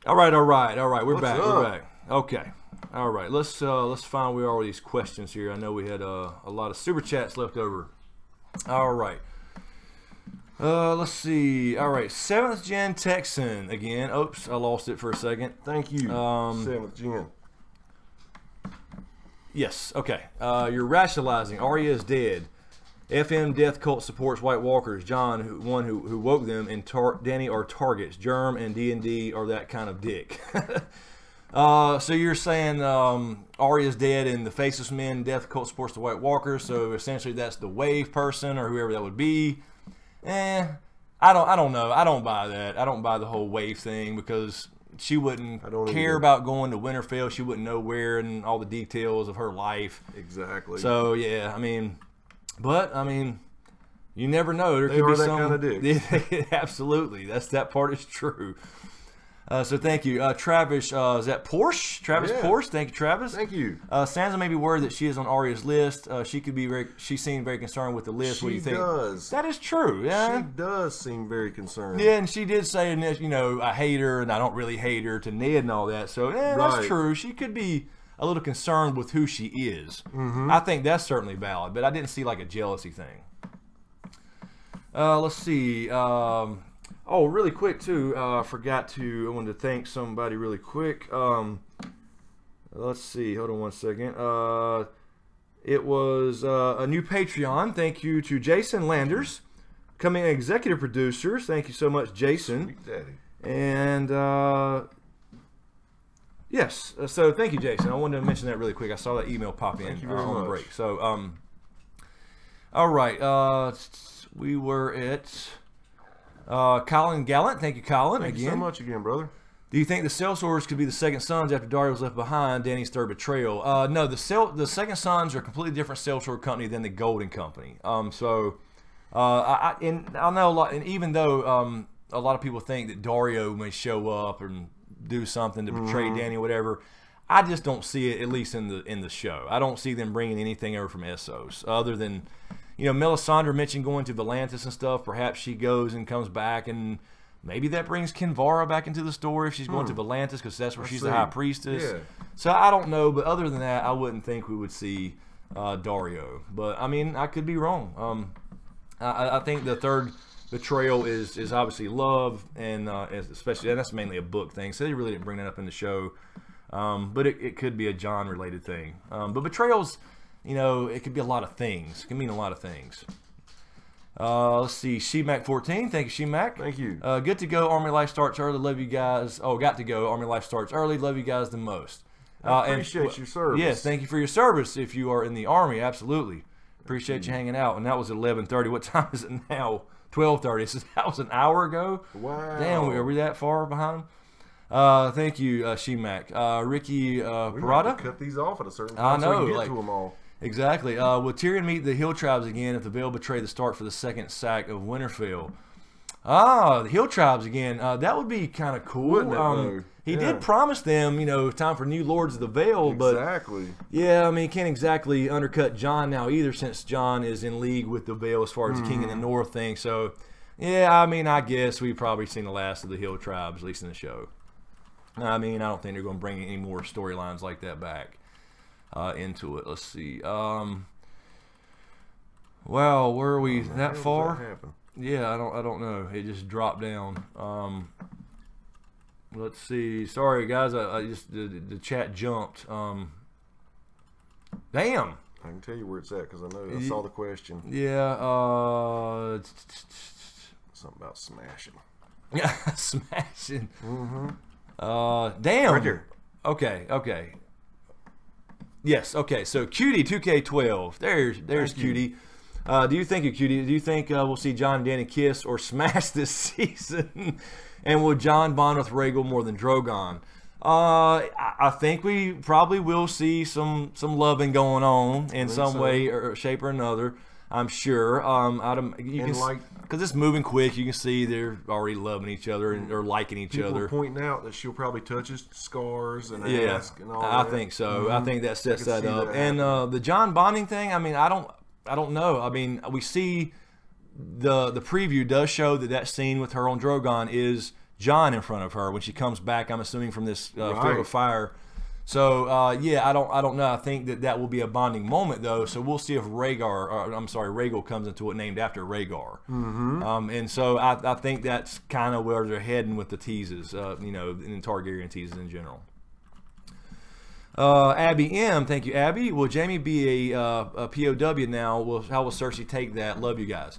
All right. We're back. up? We're back. Okay. All right. Let's find where we are with these questions here. I know we had a lot of super chats left over. All right. Let's see. All right. 7th Gen Texan again. Oops, I lost it for a second. Thank you. 7th Gen. Yes. Okay. You're rationalizing. Arya is dead. FM Death Cult supports White Walkers. John, who woke them, and Danny are targets. Germ and D&D are that kind of dick. So you're saying Arya's dead, and the Faceless Men Death Cult supports the White Walkers. So essentially, that's the Wave person or whoever that would be. I don't know. I don't buy that. I don't buy the whole Wave thing because she wouldn't care about going to Winterfell. She wouldn't know where and all the details of her life. Exactly. So yeah, But you never know. There they could are be that some kind of dick. Absolutely, that part is true. So thank you, Travis. Is that Porsche? Travis Porsche. Thank you, Travis. Thank you. Sansa may be worried that she is on Arya's list. She seemed very concerned with the list. What do you think? She does. That is true. Yeah. She does seem very concerned. Yeah, and she did say, I hate her, and I don't really hate her to Ned and all that. So that's true. She could be a little concerned with who she is. I think that's certainly valid, but I didn't see like a jealousy thing. Let's see. Oh, really quick too. I wanted to thank somebody really quick. Let's see. Hold on one second. It was a new Patreon. Thank you to Jason Landers, coming executive producers. Thank you so much, Jason. Sweet daddy. And yes, so thank you, Jason. I wanted to mention that really quick. I saw that email pop in on the break. So, all right. We were at Colin Gallant. Thank you, Colin. Thank you so much again, brother. Do you think the Sellswords could be the Second Sons after Dario was left behind, Danny's third betrayal? No, the Second Sons are a completely different Sellsword company than the Golden Company. I know a lot, and even though a lot of people think that Dario may show up and do something to betray Danny or whatever, I just don't see it, at least in the show. I don't see them bringing anything over from Essos other than, Melisandre mentioned going to Volantis and stuff. Perhaps she goes and comes back, and maybe that brings Kinvara back into the story if she's going to Volantis, because that's where she's the High Priestess. Yeah. So I don't know, but other than that, I wouldn't think we would see Dario. But I could be wrong. I think the third betrayal is obviously love, and especially, and that's mainly a book thing, so they really didn't bring that up in the show. But it could be a John related thing. But betrayals, it could be a lot of things. It can mean a lot of things. Let's see, Shemac14. Thank you, Shemac. Thank you. Good to go. Army life starts early. Love you guys. Oh, got to go. Army life starts early. Love you guys the most. I appreciate your service. Yes, thank you for your service. If you are in the Army, absolutely appreciate you hanging out. And that was at 11:30. What time is it now? 12:30. That was an hour ago. Wow. Damn, are we that far behind? Thank you, Shemac. Ricky Parada. Cut these off at a certain time so we can get to them all. Exactly. Will Tyrion meet the Hill Tribes again if the Vale betray the start for the second sack of Winterfell? The Hill Tribes again. That would be kind of cool. Wouldn't it, he did promise them, time for new Lords of the Vale. Exactly. But yeah, he can't exactly undercut Jon now either, since Jon is in league with the Vale as far as the King in the North thing. So, yeah, I guess we've probably seen the last of the Hill Tribes, at least in the show. I don't think they're going to bring any more storylines like that back into it. Let's see. Well, where are we? That far? That happen? Yeah, I don't know. It just dropped down. Let's see. Sorry, guys. I just the chat jumped. Damn. I can tell you where it's at because I know I saw the question. Yeah. Something about smashing. Yeah, smashing. Damn. Right here. Okay. Yes. Okay. So Cutie 2K12. There's Cutie. Do you think we'll see Jon and Danny kiss or smash this season? And will Jon bond with Rhaegal more than Drogon? I think we probably will see some loving going on in some way or shape or another. I'm sure. Because it's moving quick. You can see they're already loving each other and or liking each other. People are pointing out that she'll probably touch his scars and ask and all I that. think so. I think that sets that up. And the Jon bonding thing. I don't know. We see the preview does show that scene with her on Drogon is Jon in front of her when she comes back. I'm assuming from this field Right. of fire. So yeah, I don't know. I think that will be a bonding moment though. So we'll see if Rhaegal comes into it, named after Rhaegar. And so I think that's kind of where they're heading with the teases, you know, in Targaryen teases in general. Abby M, thank you, Abby. Will Jaime be a POW now? How will Cersei take that? Love you guys.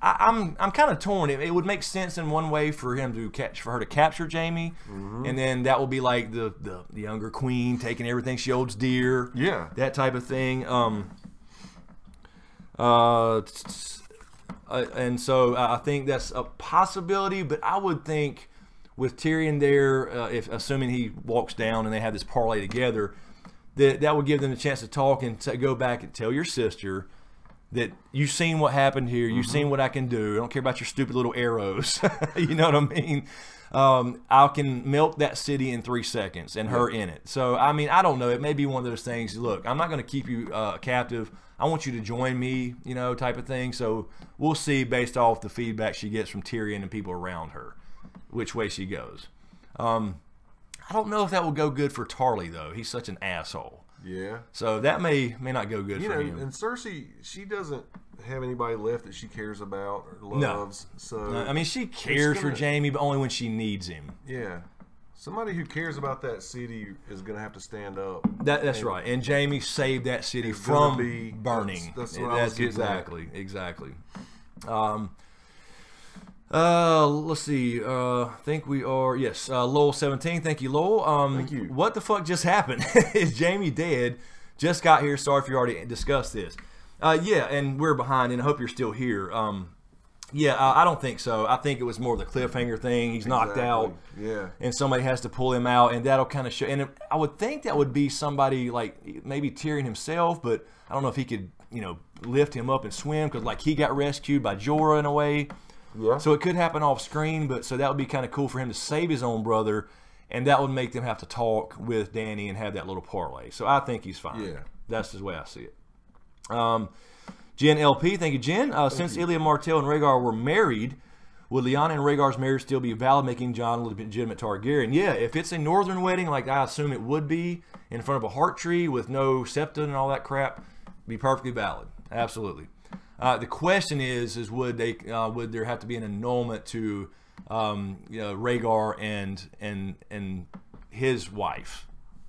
I'm kind of torn. It would make sense in one way for her to capture Jaime, and then that will be like the younger queen taking everything she holds dear. Yeah, that type of thing. And so I think that's a possibility, but I would think with Tyrion there, if assuming he walks down and they have this parlay together, that would give them a chance to talk and to go back and tell your sister that you've seen what happened here, you've seen what I can do. I don't care about your stupid little arrows. You know what I mean? I can milk that city in 3 seconds and her in it. So, I mean, I don't know. It may be one of those things, look, I'm not going to keep you captive. I want you to join me, you know, type of thing. So we'll see based off the feedback she gets from Tyrion and people around her, which way she goes. I don't know if that will go good for Tarly, though. He's such an asshole. Yeah. So that may not go good for him. And Cersei, she doesn't have anybody left that she cares about or loves. No. So I mean, she cares for Jaime, but only when she needs him. Yeah. Somebody who cares about that city is going to have to stand up. That's right. And Jaime saved that city from burning. That's what I was getting at. Exactly. Let's see. I think we are. Yes. Lowell 17. Thank you, Lowell. Thank you. What the fuck just happened? Is Jaime dead? Just got here. Sorry if you already discussed this. Yeah, and we're behind, and I hope you're still here. Yeah, I don't think so. I think it was more of the cliffhanger thing. He's knocked out, yeah, and somebody has to pull him out, and that'll kind of show. And I would think that would be somebody like maybe Tyrion himself, but I don't know if he could, you know, lift him up and swim because like he got rescued by Jorah in a way. Yeah. So it could happen off screen, but so that would be kind of cool for him to save his own brother, and that would make them have to talk with Dany and have that little parlay. So I think he's fine. Yeah, that's the way I see it. Jen LP, thank you, Jen. Since Ilya Martell and Rhaegar were married, would Lyanna and Rhaegar's marriage still be valid, making Jon a legitimate Targaryen? Yeah, if it's a northern wedding, like I assume it would be, in front of a heart tree with no septon and all that crap, be perfectly valid. Absolutely. The question is would there have to be an annulment to you know, Rhaegar and his wife,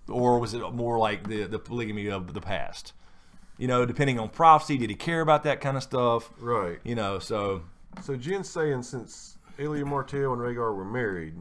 or was it more like the polygamy of the past? You know, depending on prophecy, did he care about that kind of stuff? Right. You know, so Jen's saying since Ilya Martell and Rhaegar were married.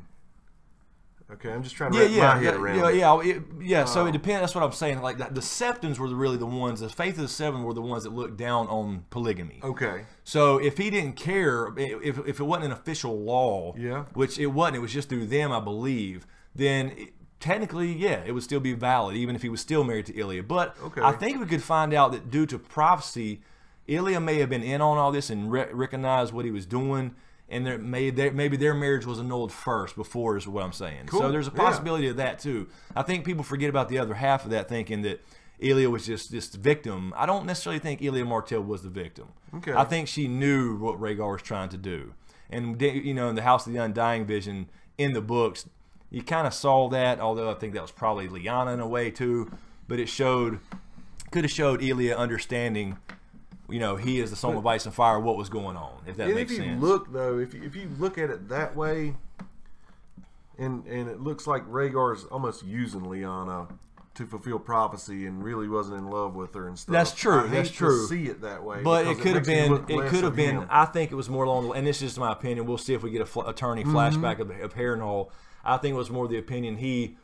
Okay, I'm just trying to wrap my head around it. So it depends. That's what I'm saying. Like the Septons were really the ones. The Faith of the Seven were the ones that looked down on polygamy. Okay. So if he didn't care, if it wasn't an official law, which it wasn't, it was just through them, I believe. Then technically, yeah, it would still be valid, even if he was still married to Ilya. But I think we could find out that due to prophecy, Ilya may have been in on all this and recognized what he was doing, and maybe their marriage was annulled first before, is what I'm saying. Cool. So there's a possibility of that too. I think people forget about the other half of that, thinking that Ilya was just this victim. I don't necessarily think Ilya Martell was the victim. Okay. I think she knew what Rhaegar was trying to do. And, you know, in the House of the Undying vision, in the books, you kind of saw that, although I think that was probably Lyanna in a way too. But it could have showed Ilya understanding, you know, he is the Song of Ice and Fire, what was going on, if that makes sense. If you look, though, if you look at it that way, and it looks like Rhaegar's almost using Lyanna to fulfill prophecy and really wasn't in love with her and stuff. That's true. I That's hate true. to see it that way, but it could have been. It could have been. Him. I think it was more along, and this is just my opinion. We'll see if we get a turning flashback of Harrenhal. I think it was more the opinion he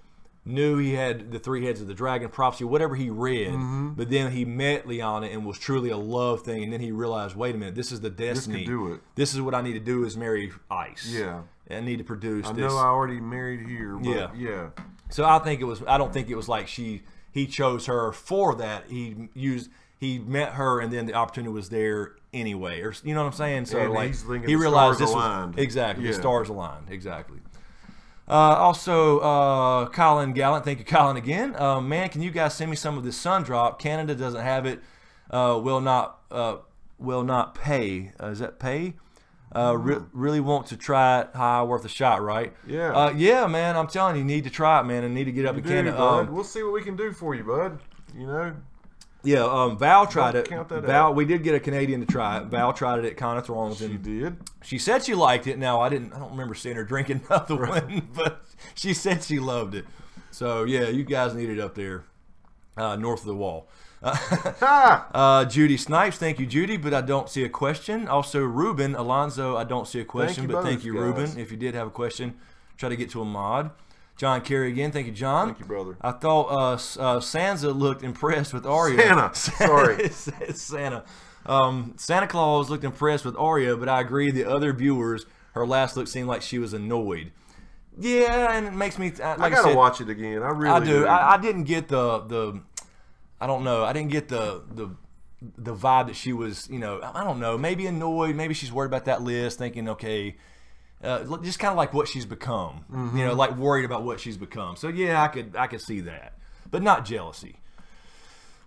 knew he had the 3 heads of the dragon prophecy, whatever he read, but then he met Lyanna and was truly a love thing, and then he realized, wait a minute, this is the destiny. This could do it. This is what I need to do, is marry Ice. Yeah. I need to produce I this. know I already married here, but yeah. So I think it was. I don't think it was like he chose her for that. He met her, and then the opportunity was there anyway, or you know what I'm saying. So and like he realized this was exactly the stars aligned exactly. Also, Colin Gallant, thank you, Colin, again. Man, can you guys send me some of this sun drop? Canada doesn't have it. Will not pay. Is that pay? Really want to try it high, worth a shot, right? Yeah. Yeah, man. I'm telling you, you need to try it, man, and need to get up again. Bud. We'll see what we can do for you, bud. You know. Yeah. Val tried it. Count that Val, out. we did get a Canadian to try it. Val tried it at Con of Thrones. She did. She said she liked it. Now I don't remember seeing her drinking another one, but she said she loved it. So yeah, you guys need it up there, north of the wall. Judy Snipes, thank you, Judy, but I don't see a question. Also, Ruben Alonzo, I don't see a question, but thank you, Ruben. If you did have a question, try to get to a mod. John Carey again, thank you, John. Thank you, brother. I thought Sansa looked impressed with Arya. Sorry. Santa. Santa Claus looked impressed with Arya, but I agree the other viewers, her last look seemed like she was annoyed. Yeah, and it makes me. Like I gotta watch it again. I really do. I didn't get the. I don't know. I didn't get the vibe that she was. You know, I don't know. Maybe annoyed. Maybe she's worried about that list, thinking, okay, just kind of like what she's become. Mm-hmm. You know, like worried about what she's become. So yeah, I could see that, but not jealousy.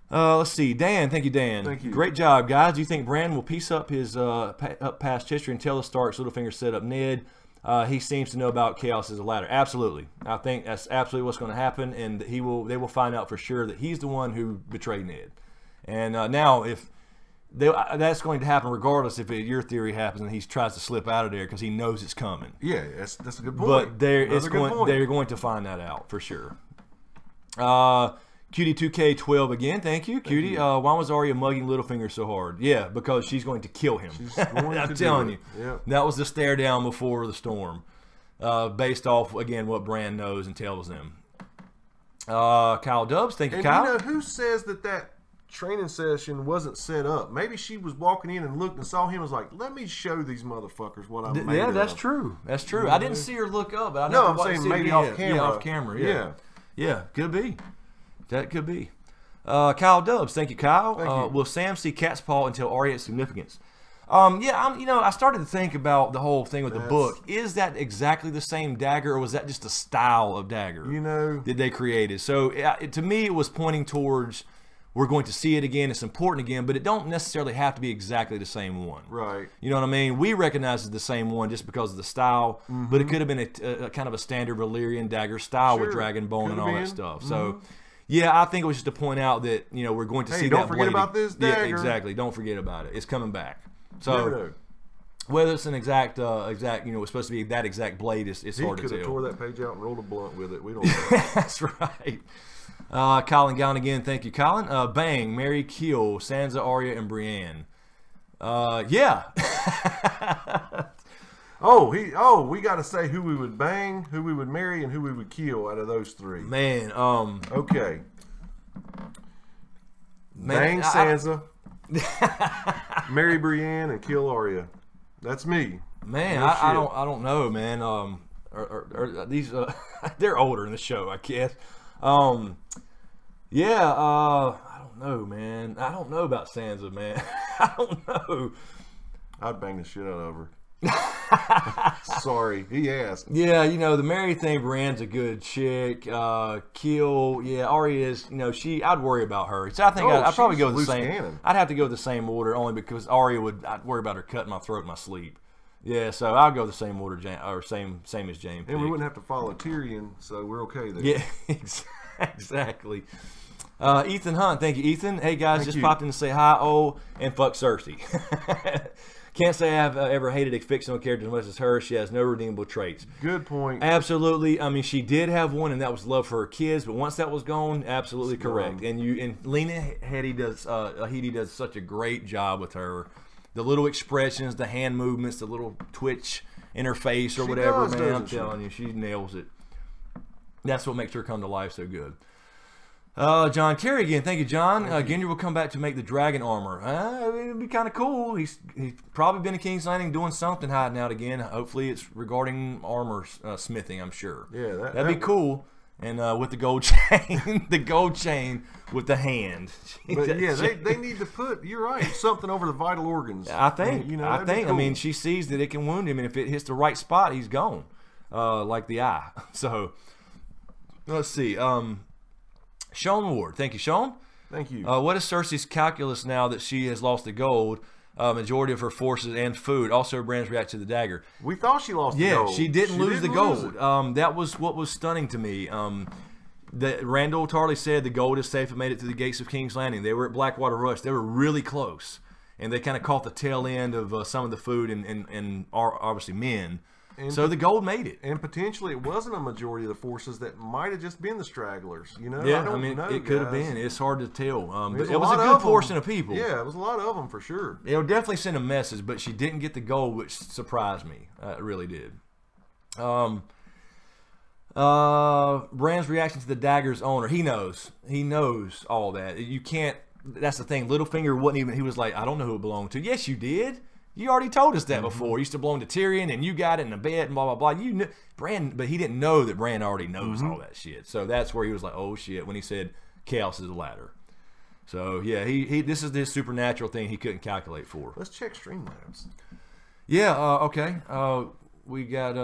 Let's see, Dan. Thank you, Dan. Thank you. Great job, guys. Do you think Bran will piece up his up past history and tell the Starks Littlefinger set up Ned? He seems to know about chaos as a ladder. Absolutely, I think that's absolutely what's going to happen, and they will find out for sure that he's the one who betrayed Ned. And now, if that's going to happen, regardless if your theory happens and he tries to slip out of there because he knows it's coming. Yeah, that's a good point. But they're going to find that out for sure. Cutie2K12 again, thank you, Cutie. Why was Arya mugging Littlefinger so hard? Yeah, because she's going to kill him. I'm telling you. Yep. That was the stare down before the storm, based off again what Bran knows and tells them. Kyle Dubs, thank you, Kyle. You know who says that training session wasn't set up? Maybe she was walking in and looked and saw him and was like, "Let me show these motherfuckers what I'm made Yeah, of." that's true. That's true. You know? I didn't see her look up, but I'm saying maybe off camera. Yeah, off camera. Yeah. Yeah, could be. That could be. Kyle Dubs, thank you, Kyle. Thank you. Will Sam see cat's paw until Arya has significance? Yeah, I started to think about the whole thing with the book. Is that exactly the same dagger, or was that just a style of dagger? You know, that they created? So to me, it was pointing towards we're going to see it again. It's important again, but it don't necessarily have to be exactly the same one. Right. You know what I mean? We recognize it's the same one just because of the style, but it could have been a kind of a standard Valyrian dagger style with dragon bone and all that stuff. So. Yeah, I think it was just to point out that we're going to see that. Don't forget about this dagger. Yeah, exactly. Don't forget about it. It's coming back. So whether it's an exact, it's supposed to be that exact blade, it's hard to tell. He could have tore that page out and rolled a blunt with it. We don't know. That's right. Colin Gowan again. Thank you, Colin. Bang, marry, kill Sansa, Arya, and Brienne. Yeah. we got to say who we would bang, who we would marry, and who we would kill out of those three. Man, okay. Bang Sansa, marry Brienne, and kill Arya. That's me. Man, I don't know, man. Are these they're older in the show, I guess. Yeah, I don't know, man. I don't know about Sansa, man. I don't know. I'd bang the shit out of her. Sorry, he asked. Yeah, the Mary thing, Brienne's a good chick. Kill, yeah, Arya is, I'd worry about her. So I think I'd probably go with the same. Cannon. I'd have to go with the same order only because Arya I'd worry about her cutting my throat in my sleep. Yeah, so I'll go the same order, same as James. And we wouldn't have to follow Tyrion, so we're okay there. Yeah, exactly. Ethan Hunt, thank you, Ethan. Hey guys, just popped in to say hi, and fuck Cersei. Can't say I've ever hated a fictional character as much as her. She has no redeemable traits. Good point. Absolutely. I mean, she did have one, and that was love for her kids. But once that was gone, absolutely it's correct. Gone. And Lena Headey does such a great job with her. The little expressions, the hand movements, the little twitch in her face or whatever. Man, I'm telling you, she nails it. That's what makes her come to life so good. John Kerry again. Thank you, John. Gendry will come back to make the dragon armor. It'd be kind of cool. He's probably been in King's Landing doing something, hiding out again. Hopefully it's regarding armor smithing, I'm sure. Yeah, that'd be cool. And with the gold chain, the gold chain with the hand. But yeah, they need to put, you're right, something over the vital organs. I think. Cool. I mean, she sees that it can wound him, and if it hits the right spot, he's gone. Like the eye. So, let's see. Sean Ward. Thank you, Sean. Thank you. What is Cersei's calculus now that she has lost the gold? majority of her forces and food. Also, Bran's reaction to the dagger. We thought she lost the gold. She didn't lose the gold. It. That was what was stunning to me. Randall Tarley said the gold is safe and made it to the gates of King's Landing. They were at Blackwater Rush. They were really close. And they kind of caught the tail end of some of the food and obviously men. And so the gold made it. And potentially it wasn't a majority of the forces. That might have just been the stragglers. You know? Yeah, I don't know, it could have been. It's hard to tell. But it was a good portion of people. Yeah, it was a lot of them for sure. It would definitely send a message, but she didn't get the gold, which surprised me. It really did. Bran's reaction to the dagger's owner. He knows. He knows all that. You can't. That's the thing. Littlefinger wouldn't even. He was like, I don't know who it belonged to. Yes, you did. You already told us that before. It used to belong to Tyrion, and you got it in the bed, and blah blah blah. You knew Bran, but he didn't know that Bran already knows all that shit. So that's where he was like, oh shit, when he said chaos is a ladder. So yeah, he this is this supernatural thing he couldn't calculate for. Let's check Streamlabs. Yeah. Okay. We got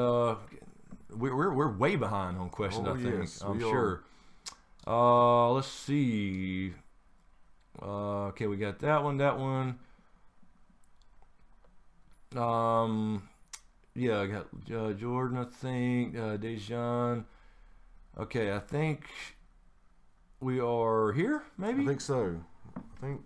we're way behind on questions. I think I'm sure. Let's see. Okay, we got that one. That one. Yeah, I got Jordan, I think, Dejan. Okay, I think we are here, maybe? I think so. I think.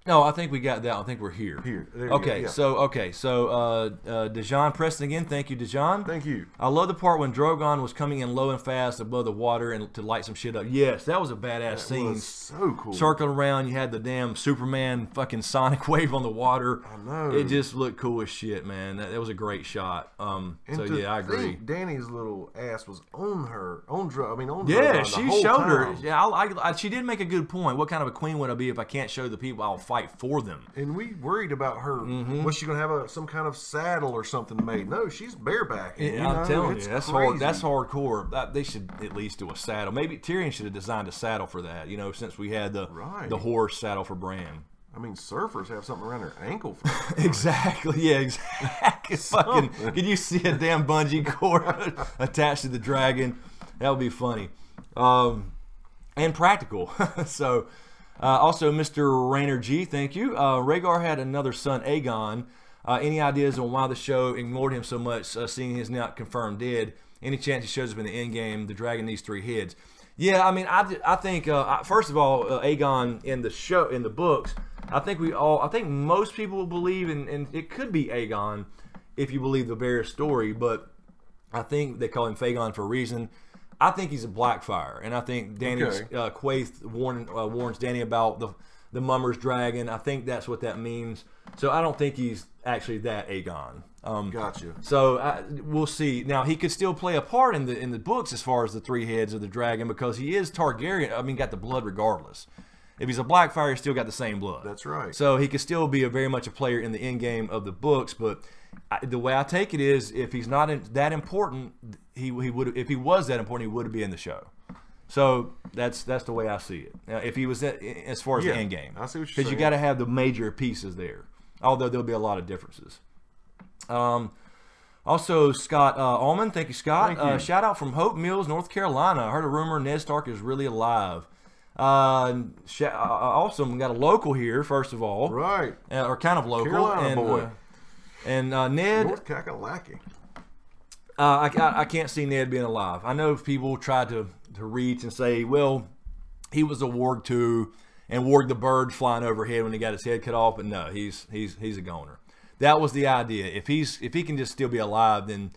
No, I think we got that. I think we're here. Here. There okay, you go. yeah. so Dejan Preston again. Thank you, Dejan. Thank you. I love the part when Drogon was coming in low and fast above the water and to light some shit up. Yes, that was a badass scene. Was so cool. Circling around, you had the damn Superman fucking sonic wave on the water. I know. It just looked cool as shit, man. That was a great shot. So yeah, I agree. Danny's little ass was on her, on Drogon. Yeah, the she whole showed time. her. Yeah, she did make a good point. What kind of a queen would I be if I can't show the people I'll fight for them? And we worried about her. Was she going to have some kind of saddle or something made? No, she's bareback. Yeah, I'm telling you, that's hard. That's hardcore. They should at least do a saddle. Maybe Tyrion should have designed a saddle for that. You know, since we had the horse saddle for Bran. I mean, surfers have something around their ankle. For Exactly. Yeah, exactly. Fucking, can you see a damn bungee cord attached to the dragon? That would be funny. And practical. So. Also, Mr. Rainer G, thank you. Rhaegar had another son, Aegon. Any ideas on why the show ignored him so much, seeing he's not confirmed dead? Any chance he shows up in the end game? The dragon needs 3 heads. Yeah, I mean, I think first of all, Aegon in the books, I think most people will believe, and it could be Aegon if you believe the Varys story, but I think they call him Fagon for a reason. I think he's a Blackfire, and I think Danny's Quaithe warns Danny about the Mummer's dragon. I think that's what that means. So I don't think he's actually that Aegon. Gotcha. So we'll see. Now he could still play a part in the books as far as the 3 heads of the dragon because he is Targaryen. I mean, got the blood regardless. If he's a Blackfire, he's still got the same blood. That's right. So he could still be very much a player in the end game of the books, but the way I take it is, if he's not that important, he would. If he was that important, he would be in the show. So that's the way I see it. Now, if he was as far as the end game, I see what you're saying. Because you got to have the major pieces there. Although there'll be a lot of differences. Also, Scott Allman, thank you, Scott. Thank you. Shout out from Hope Mills, North Carolina. I heard a rumor Ned Stark is really alive. Also, we got a local here, first of all. Right. Or kind of local. Carolina boy. And Ned. North Kakalaki. I can't see Ned being alive. I know people tried to reach and say, well, he was a warg too, and warg the bird flying overhead when he got his head cut off. But no, he's a goner. That was the idea. If he can just still be alive, then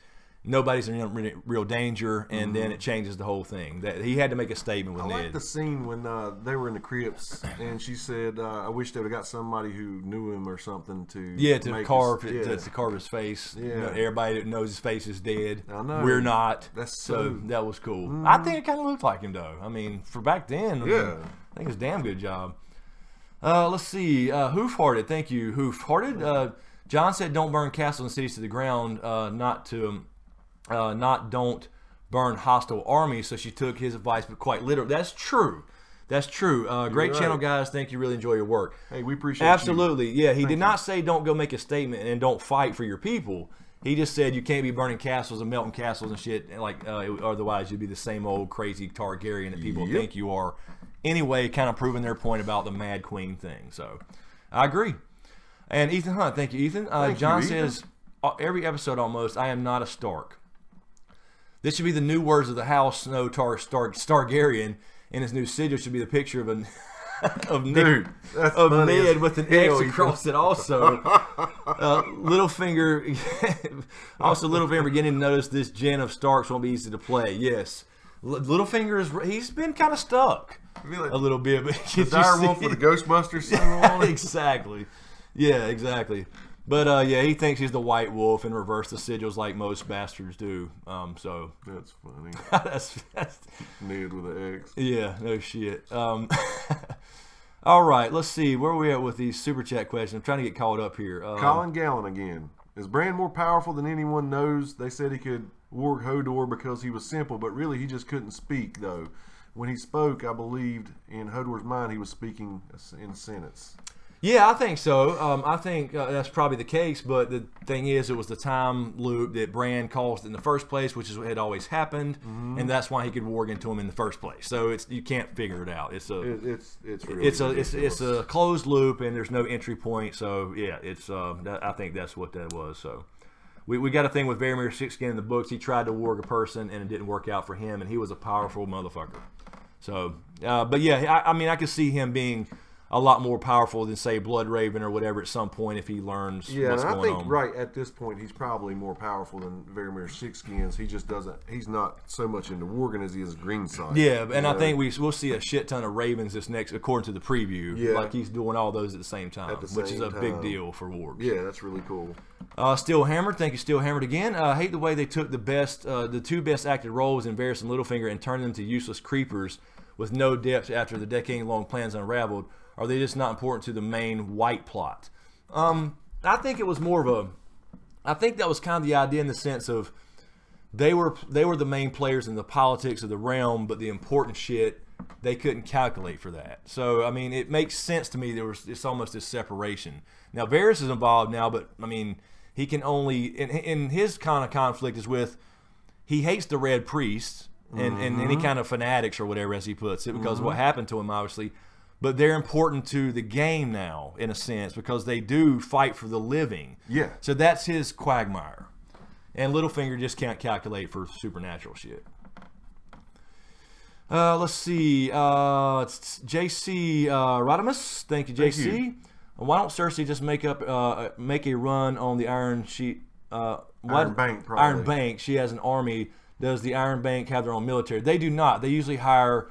nobody's in real danger, and then it changes the whole thing. That he had to make a statement with Ned. I like the scene when they were in the crypts, and she said, "I wish they would have got somebody who knew him or something to carve his face. Yeah, you know, everybody that knows his face is dead. I know. We're not. That's so that was cool. I think it kind of looked like him though. I mean, for back then, I think it's a damn good job. Let's see, Hoofhearted. Thank you, Hoofhearted. John said, "Don't burn castles and cities to the ground. Don't burn hostile armies." So she took his advice, but quite literally. That's true. That's true. Great channel, guys. Thank you. Really enjoy your work. Hey, we appreciate Absolutely. Yeah, he did not say don't go make a statement and don't fight for your people. He just said you can't be burning castles and melting castles and shit. Like otherwise, you'd be the same old crazy Targaryen that people think you are. Anyway, kind of proving their point about the Mad Queen thing. So I agree. And Ethan Hunt, thank you, Ethan. John says, every episode almost, I am not a Stark. This should be the new words of the House Snow Targaryen, and his new sigil should be the picture of Ned with an X across it also. Littlefinger, Littlefinger beginning to notice this gen of Starks won't be easy to play. Yes. Littlefinger, he's been kind of stuck a little bit. But the dire wolf with the Ghostbusters symbol on it. Exactly. Yeah, exactly. But yeah, he thinks he's the White Wolf and reverse the sigils like most bastards do. So that's funny. that's Ned with an X. Yeah, no shit. All right, let's see where are we at with these super chat questions. I'm trying to get caught up here. Colin Gallen again. Is Bran more powerful than anyone knows? They said he could warg Hodor because he was simple, but really he just couldn't speak though. When he spoke, I believed in Hodor's mind he was speaking in sentence. Yeah, I think so. I think that's probably the case, but the thing is, it was the time loop that Bran caused in the first place, which is what had always happened, and that's why he could warg into him in the first place. So you can't figure it out. It's a closed loop, and there's no entry point. So yeah, I think that's what that was. So we got a thing with Varamir Sixskin in the books. He tried to warg a person, and it didn't work out for him, and he was a powerful motherfucker. So, but yeah, I mean, I could see him being a lot more powerful than, say, Bloodraven or whatever at some point if he learns what's going on. Yeah, I think right at this point he's probably more powerful than Varamir Sixskins. He just doesn't. He's not so much into warging as he is Greenside. Yeah, and I think we'll see a shit ton of Ravens this next, according to the preview. Yeah, like he's doing all those at the same time, which is a big deal for wargs. Yeah, that's really cool. Still Hammered, thank you, Still Hammered again. I hate the way they took the two best acted roles in Varys and Littlefinger and turned them to useless creepers with no depth after the decade-long plans unraveled. Are they just not important to the main White plot? I think it was more of a... I think that was kind of the idea in the sense of they were the main players in the politics of the realm, but the important shit, they couldn't calculate for that. So, I mean, it makes sense to me it's almost this separation. Now, Varys is involved now, but, I mean, he can only... In his kind of conflict is with... He hates the Red Priests and any kind of fanatics or whatever, as he puts it, because of what happened to him, obviously. But they're important to the game now, in a sense, because they do fight for the living. Yeah. So that's his quagmire. And Littlefinger just can't calculate for supernatural shit. Let's see. It's JC Rodimus. Thank you, JC. Thank you. Why don't Cersei just make a run on the Iron Sheet? Iron Bank, probably. Iron Bank. She has an army. Does the Iron Bank have their own military? They do not. They usually hire...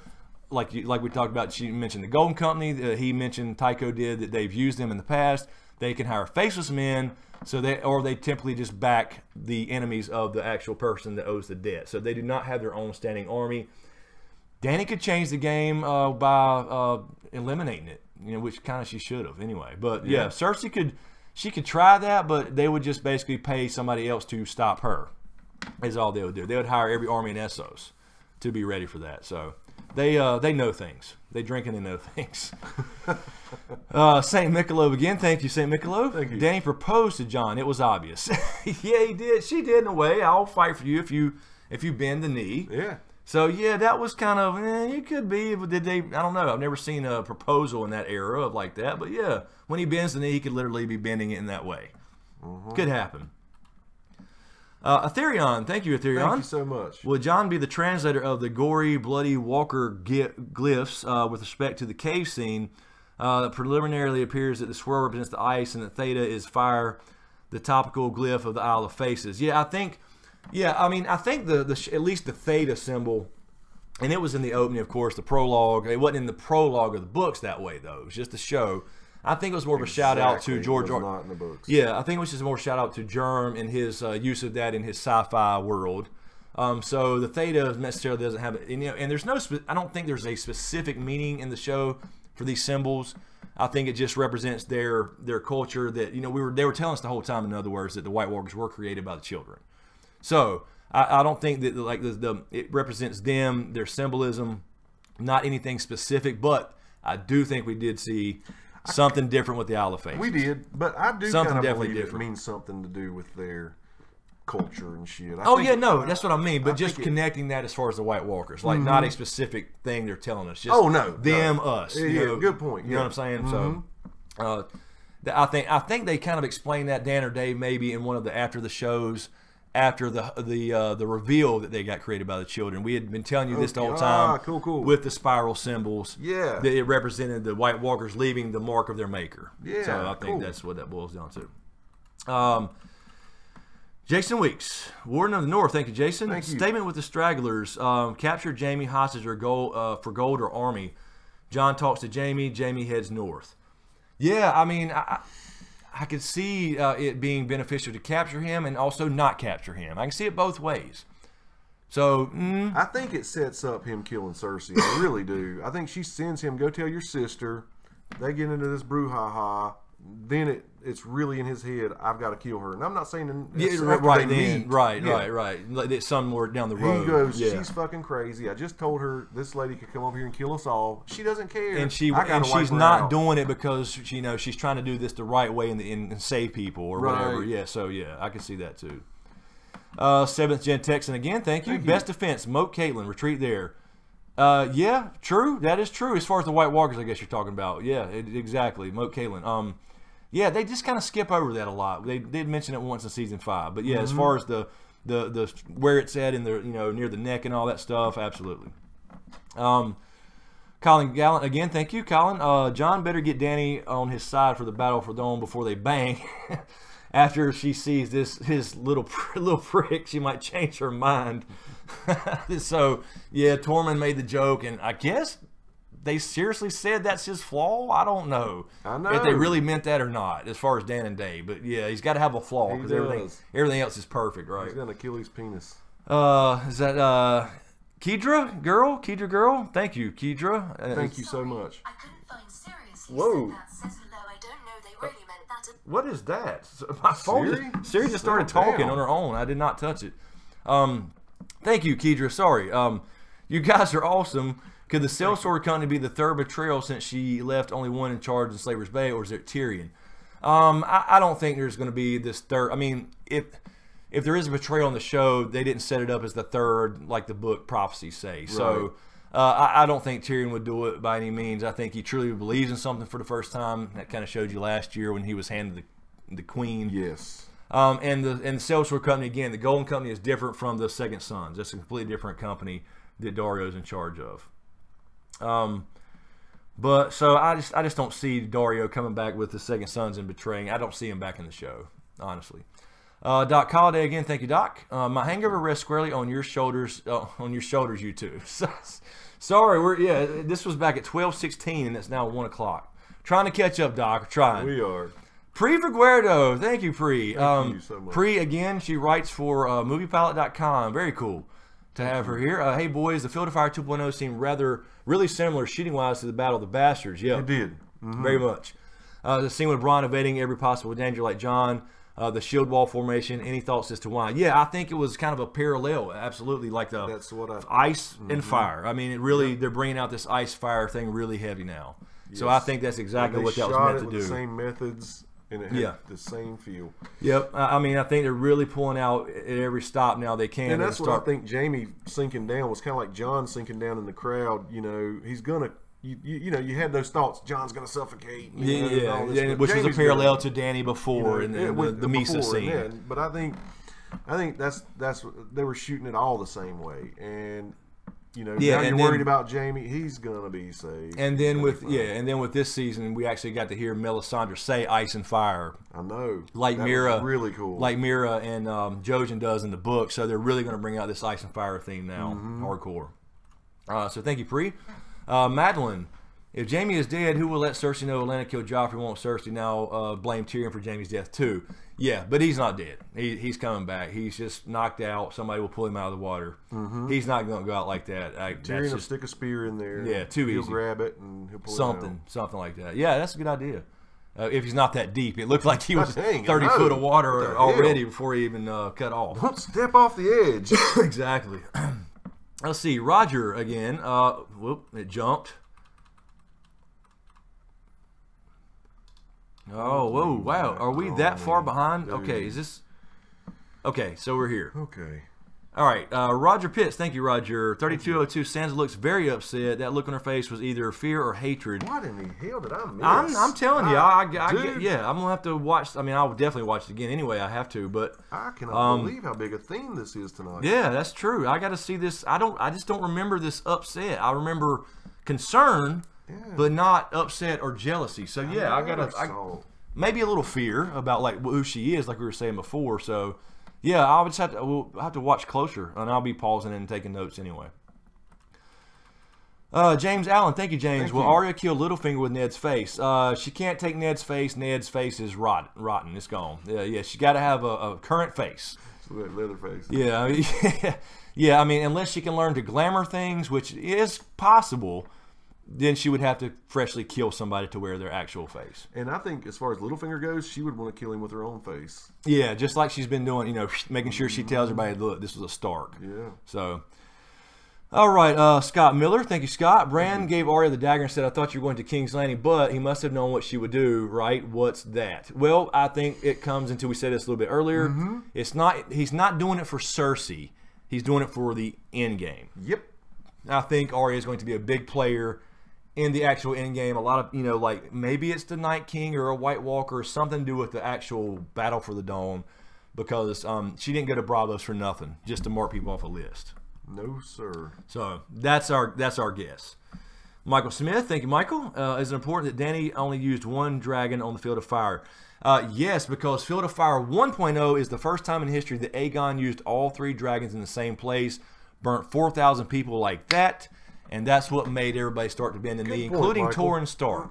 Like we talked about, she mentioned the Golden Company. He mentioned, Tycho did, that they've used them in the past. They can hire faceless men, or they typically just back the enemies of the actual person that owes the debt. So they do not have their own standing army. Dany could change the game by eliminating it, which kind of she should have anyway. But yeah, Cersei could try that, but they would just basically pay somebody else to stop her. Is all they would do. They would hire every army in Essos to be ready for that. So. They know things. They drink and they know things. St. Michelob again. Thank you, St. Michelob. Thank you. Dany proposed to Jon. It was obvious. Yeah, he did. She did in a way. I'll fight for you if you bend the knee. Yeah. So yeah, that was kind of it could be. But did they? I don't know. I've never seen a proposal in that era of like that. But yeah, when he bends the knee, he could literally be bending it in that way. Could happen. Ethereon, thank you, Ethereon. Thank you so much. Will Jon be the translator of the gory, bloody walker glyphs with respect to the cave scene? Preliminarily appears that the swirl represents the ice and the theta is fire, the topical glyph of the Isle of Faces. Yeah, I think at least the theta symbol, and it was in the opening, of course, the prologue. It wasn't in the prologue of the books that way, though. It was just a show. I think it was more of a shout out to George R. Not in the books. Yeah, I think it was just more shout out to Germ and his use of that in his sci-fi world. So the theta necessarily doesn't have it, and there's no. I don't think there's a specific meaning in the show for these symbols. I think it just represents their culture. That they were telling us the whole time. In other words, that the White Walkers were created by the children. So I don't think that it represents them, their symbolism, not anything specific. But I do think we did see. Something different with the Isle of Faces. We did, but I do kind of believe it means something to do with their culture and shit. That's what I mean. But just connecting that as far as the White Walkers, like not a specific thing they're telling us. Just us. Yeah, good point. You know what I'm saying? So, I think they kind of explained that, Dan or Dave, maybe in one of the after the shows, after the reveal that they got created by the children. We had been telling you this the whole time. Cool. With the spiral symbols. Yeah. That it represented the White Walkers leaving the mark of their maker. Yeah. So I think that's what that boils down to. Jason Weeks, Warden of the North. Thank you, Jason. Thank you. Statement with the Stragglers. Capture Jamie hostage or gold for gold or army. John talks to Jamie. Jamie heads north. Yeah, I mean, I could see it being beneficial to capture him and also not capture him. I can see it both ways. So I think it sets up him killing Cersei. I really do. I think she sends him, go tell your sister. They get into this brouhaha. Then it's really in his head, I've got to kill her. And I'm not saying right then. Right. Like somewhere down the road. He goes, she's fucking crazy. I just told her this lady could come over here and kill us all. She doesn't care. And she's not doing it because she's trying to do this the right way and save people or whatever. Yeah, so yeah, I can see that too. 7th Gen Texan again, thank you. Best defense, Moat Caitlin, retreat there. Yeah, true. That is true. As far as the White Walkers, I guess you're talking about. Yeah, exactly. Moat Caitlin. Yeah, they just kind of skip over that a lot. They did mention it once in season 5, but yeah, as far as the where it's at in the near the neck and all that stuff, absolutely. Colin Gallant again, thank you, Colin. John better get Dany on his side for the battle for Dawn before they bang. After she sees his little prick, she might change her mind. So yeah, Tormund made the joke, and I guess they seriously said that's his flaw. I don't know. If they really meant that or not, as far as Dan and Dave. But yeah, he's got to have a flaw because everything else is perfect, right? He's gonna kill his penis. Is that Kedra girl? Kedra girl? Thank you, Kedra. Thank you so much. I couldn't find seriously. Whoa. That says hello. I don't know. They really meant that. What is that? My phone. Siri just started talking on her own. I did not touch it. Thank you, Kedra. Sorry. You guys are awesome. Could the Sellsword Company be the third betrayal since she left only one in charge in Slaver's Bay, or is it Tyrion? I don't think there's going to be this third. I mean, if there is a betrayal on the show, they didn't set it up as the third, like the book prophecies say. Right. So I don't think Tyrion would do it by any means. I think he truly believes in something for the first time. That kind of showed you last year when he was handed the queen. Yes. And the Sellsword Company, again, the Golden Company is different from the Second Sons. It's a completely different company that Dario's in charge of. But so I just don't see Dario coming back with the Second Sons and betraying. I don't see him back in the show, honestly. Doc Holliday again, thank you, Doc. My hangover rests squarely on your shoulders. You two. Sorry, this was back at 12:16 and it's now 1 o'clock. Trying to catch up, Doc. Trying. We are. Pri Figueredo, thank you, Pri. Thank you so much. Pri again, she writes for moviepilot.com. Very cool to have her here. Hey boys, the Field of Fire 2.0 seemed really similar shooting wise to the Battle of the Bastards. Yeah, it did. Very much. The scene with Bronn evading every possible danger like John, the shield wall formation. Any thoughts as to why? Yeah, I think it was kind of a parallel, absolutely, like the ice and fire. I mean, it really they're bringing out this ice fire thing really heavy now. Yes. So I think that's exactly what that was meant to do. The same methods. And it had the same feel. Yep. I mean, I think they're really pulling out at every stop now they can. And that's what I think Jamie sinking down was kind of like John sinking down in the crowd. He's going to, you had those thoughts, John's going to suffocate. Which was a parallel to Dany before in the Misa scene. Yeah, but I think that's they were shooting it all the same way. And now you're worried about Jamie. He's gonna be saved. And then with this season, we actually got to hear Melisandre say "ice and fire." I know, like Mira, really cool, like Mira and Jojen does in the book. So they're really going to bring out this ice and fire theme now, hardcore. So thank you, Pri. Madeline, if Jamie is dead, who will let Cersei know Olenna killed Joffrey? Won't Cersei now blame Tyrion for Jamie's death too? Yeah, but he's not dead. He's coming back. He's just knocked out. Somebody will pull him out of the water. He's not going to go out like that. Tyrion will stick a spear in there. Yeah, too easy. He'll grab it and he'll pull something like that. Yeah, that's a good idea. If he's not that deep, it looked like he was 30 foot of water already before he even cut off. Don't step off the edge. Exactly. Let's see, Roger again. Whoop! It jumped. Oh, whoa, wow. Are we that far behind? Dude. Okay, is this... Okay, so we're here. Okay. All right, Roger Pitts, thank you, Roger. 3202, Sansa looks very upset. That look on her face was either fear or hatred. What in the hell did I miss? I'm telling you, I get, yeah, I'm gonna have to watch. I mean, I'll definitely watch it again anyway. I have to, but I cannot believe how big a theme this is tonight. yeah, that's true. I got to see this. I just don't remember this upset. I remember concern, but not upset or jealousy. So yeah, I gotta maybe a little fear about like who she is, like we were saying before. So. Yeah, I'll just we'll have to watch closer, and I'll be pausing and taking notes anyway. James Allen, thank you, James. Will Arya kill Littlefinger with Ned's face? She can't take Ned's face. Ned's face is rotten. It's gone. Yeah, she got to have a current face. Leather face. Yeah, yeah. I mean, unless she can learn to glamour things, which is possible. Then she would have to freshly kill somebody to wear their actual face. And I think as far as Littlefinger goes, she would want to kill him with her own face. Yeah, just like she's been doing, you know, making sure she tells everybody, look, this was a Stark. Yeah. So, all right, Scott Miller. Thank you, Scott. Bran gave Arya the dagger and said, I thought you were going to King's Landing, but he must have known what she would do, right? What's that? Well, I think it comes into, we said this a little bit earlier, it's not, he's not doing it for Cersei. He's doing it for the end game. Yep. I think Arya is going to be a big player in the actual end game. A lot of, you know, like maybe it's the Night King or a White Walker or something to do with the actual battle for the Dawn, because she didn't go to Bravos for nothing, just to mark people off a list. No, sir. So that's our guess. Michael Smith, thank you, Michael. Is it important that Dany only used one dragon on the Field of Fire? Yes, because Field of Fire 1.0 is the first time in history that Aegon used all 3 dragons in the same place, burnt 4,000 people like that. And that's what made everybody start to bend the knee, including Torrhen Stark.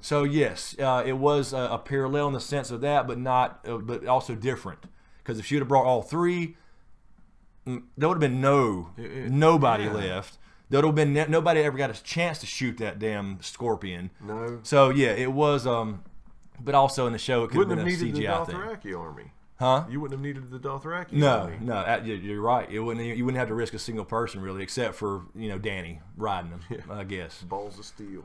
So yes, it was a parallel in the sense of that, but not, but also different. Because if she would have brought all 3, there would have been nobody left. There would have been nobody ever got a chance to shoot that damn scorpion. No. So yeah, it was. But also in the show, it could have been a CGI thing. Dothraki army. Huh? You wouldn't have needed the Dothraki. No, you're right. You wouldn't have to risk a single person really, except for, you know, Dany riding them. Yeah. I guess. Balls of steel.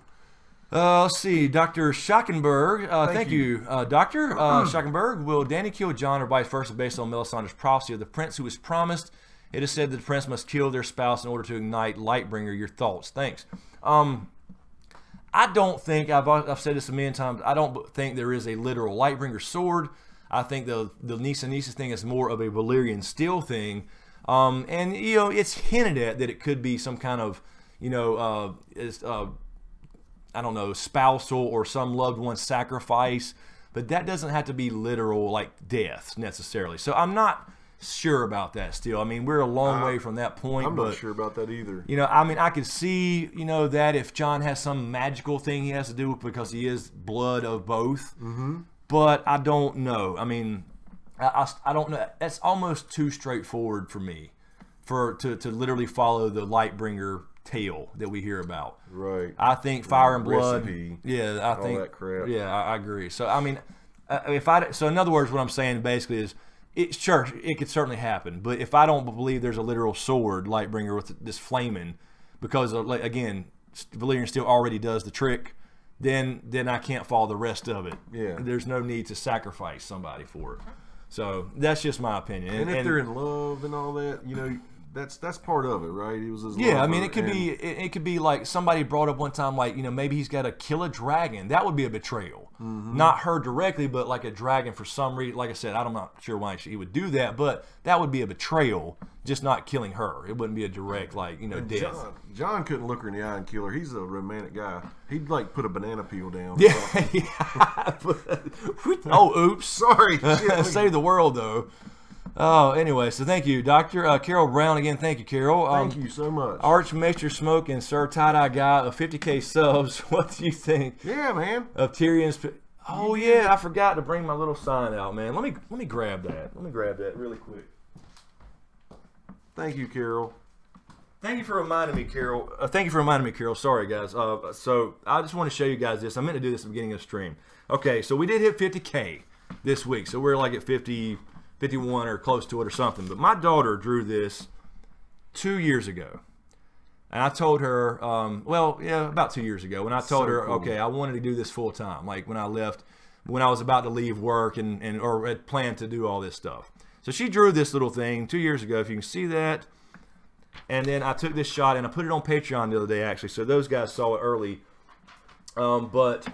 Let's see, Dr. Schackenberg. Thank you, Doctor Schackenberg. Will Dany kill Jon or vice versa based on Melisandre's prophecy of the prince who was promised? It is said that the prince must kill their spouse in order to ignite Lightbringer. Your thoughts? Thanks. I don't think I've said this a million times. I don't think there is a literal Lightbringer sword. I think the Nisa thing is more of a Valyrian steel thing. And, you know, it's hinted at that it could be some kind of, you know, I don't know, spousal or some loved one sacrifice. But that doesn't have to be literal, like, death necessarily. So I'm not sure about that still. I mean, we're a long way from that point. I'm not sure about that either. You know, I mean, I could see, you know, that if Jon has some magical thing he has to do because he is blood of both. But I don't know. I mean, I don't know. That's almost too straightforward for me, to literally follow the Lightbringer tale that we hear about. Right. I think Fire and Blood. Recipe, yeah, I think. All that crap. Yeah, I agree. So I mean, so in other words, what I'm saying basically is, it could certainly happen. But if I don't believe there's a literal sword Lightbringer with this flaming, because again, Valyrian steel already does the trick. Then I can't follow the rest of it. Yeah. There's no need to sacrifice somebody for it. So that's just my opinion. And if they're in love and all that, you know, that's part of it, right? He was his lover. I mean, it could be like somebody brought up one time, like, you know, maybe he's got to kill a dragon. That would be a betrayal. Not her directly, but like a dragon for some reason. Like I said, I'm not sure why he would do that, but that would be a betrayal, just not killing her. It wouldn't be a direct, like, you know, death. John couldn't look her in the eye and kill her. He's a romantic guy. He'd like put a banana peel down. Yeah. Oh, oops. Sorry. Save the world, though. Oh, anyway, so thank you, Doctor. Carol Brown, again, thank you, Carol. Thank you so much. Archmaester Smoke and Sir Tie-Dye Guy of 50K subs. What do you think? Yeah, man. Of Tyrion's... Oh, yeah, I forgot to bring my little sign out, man. Let me grab that. Let me grab that really quick. Thank you, Carol. Thank you for reminding me, Carol. Sorry, guys. So I just want to show you guys this. I meant to do this at the beginning of the stream. Okay, so we did hit 50K this week. So we're like at 50... 51 or close to it or something. But my daughter drew this 2 years ago. And I told her, well, yeah, about 2 years ago. When I told her, cool. Okay, I wanted to do this full time. Like when I was about to leave work or had planned to do all this stuff. So she drew this little thing 2 years ago, if you can see that. And then I took this shot and I put it on Patreon the other day, actually. So those guys saw it early. But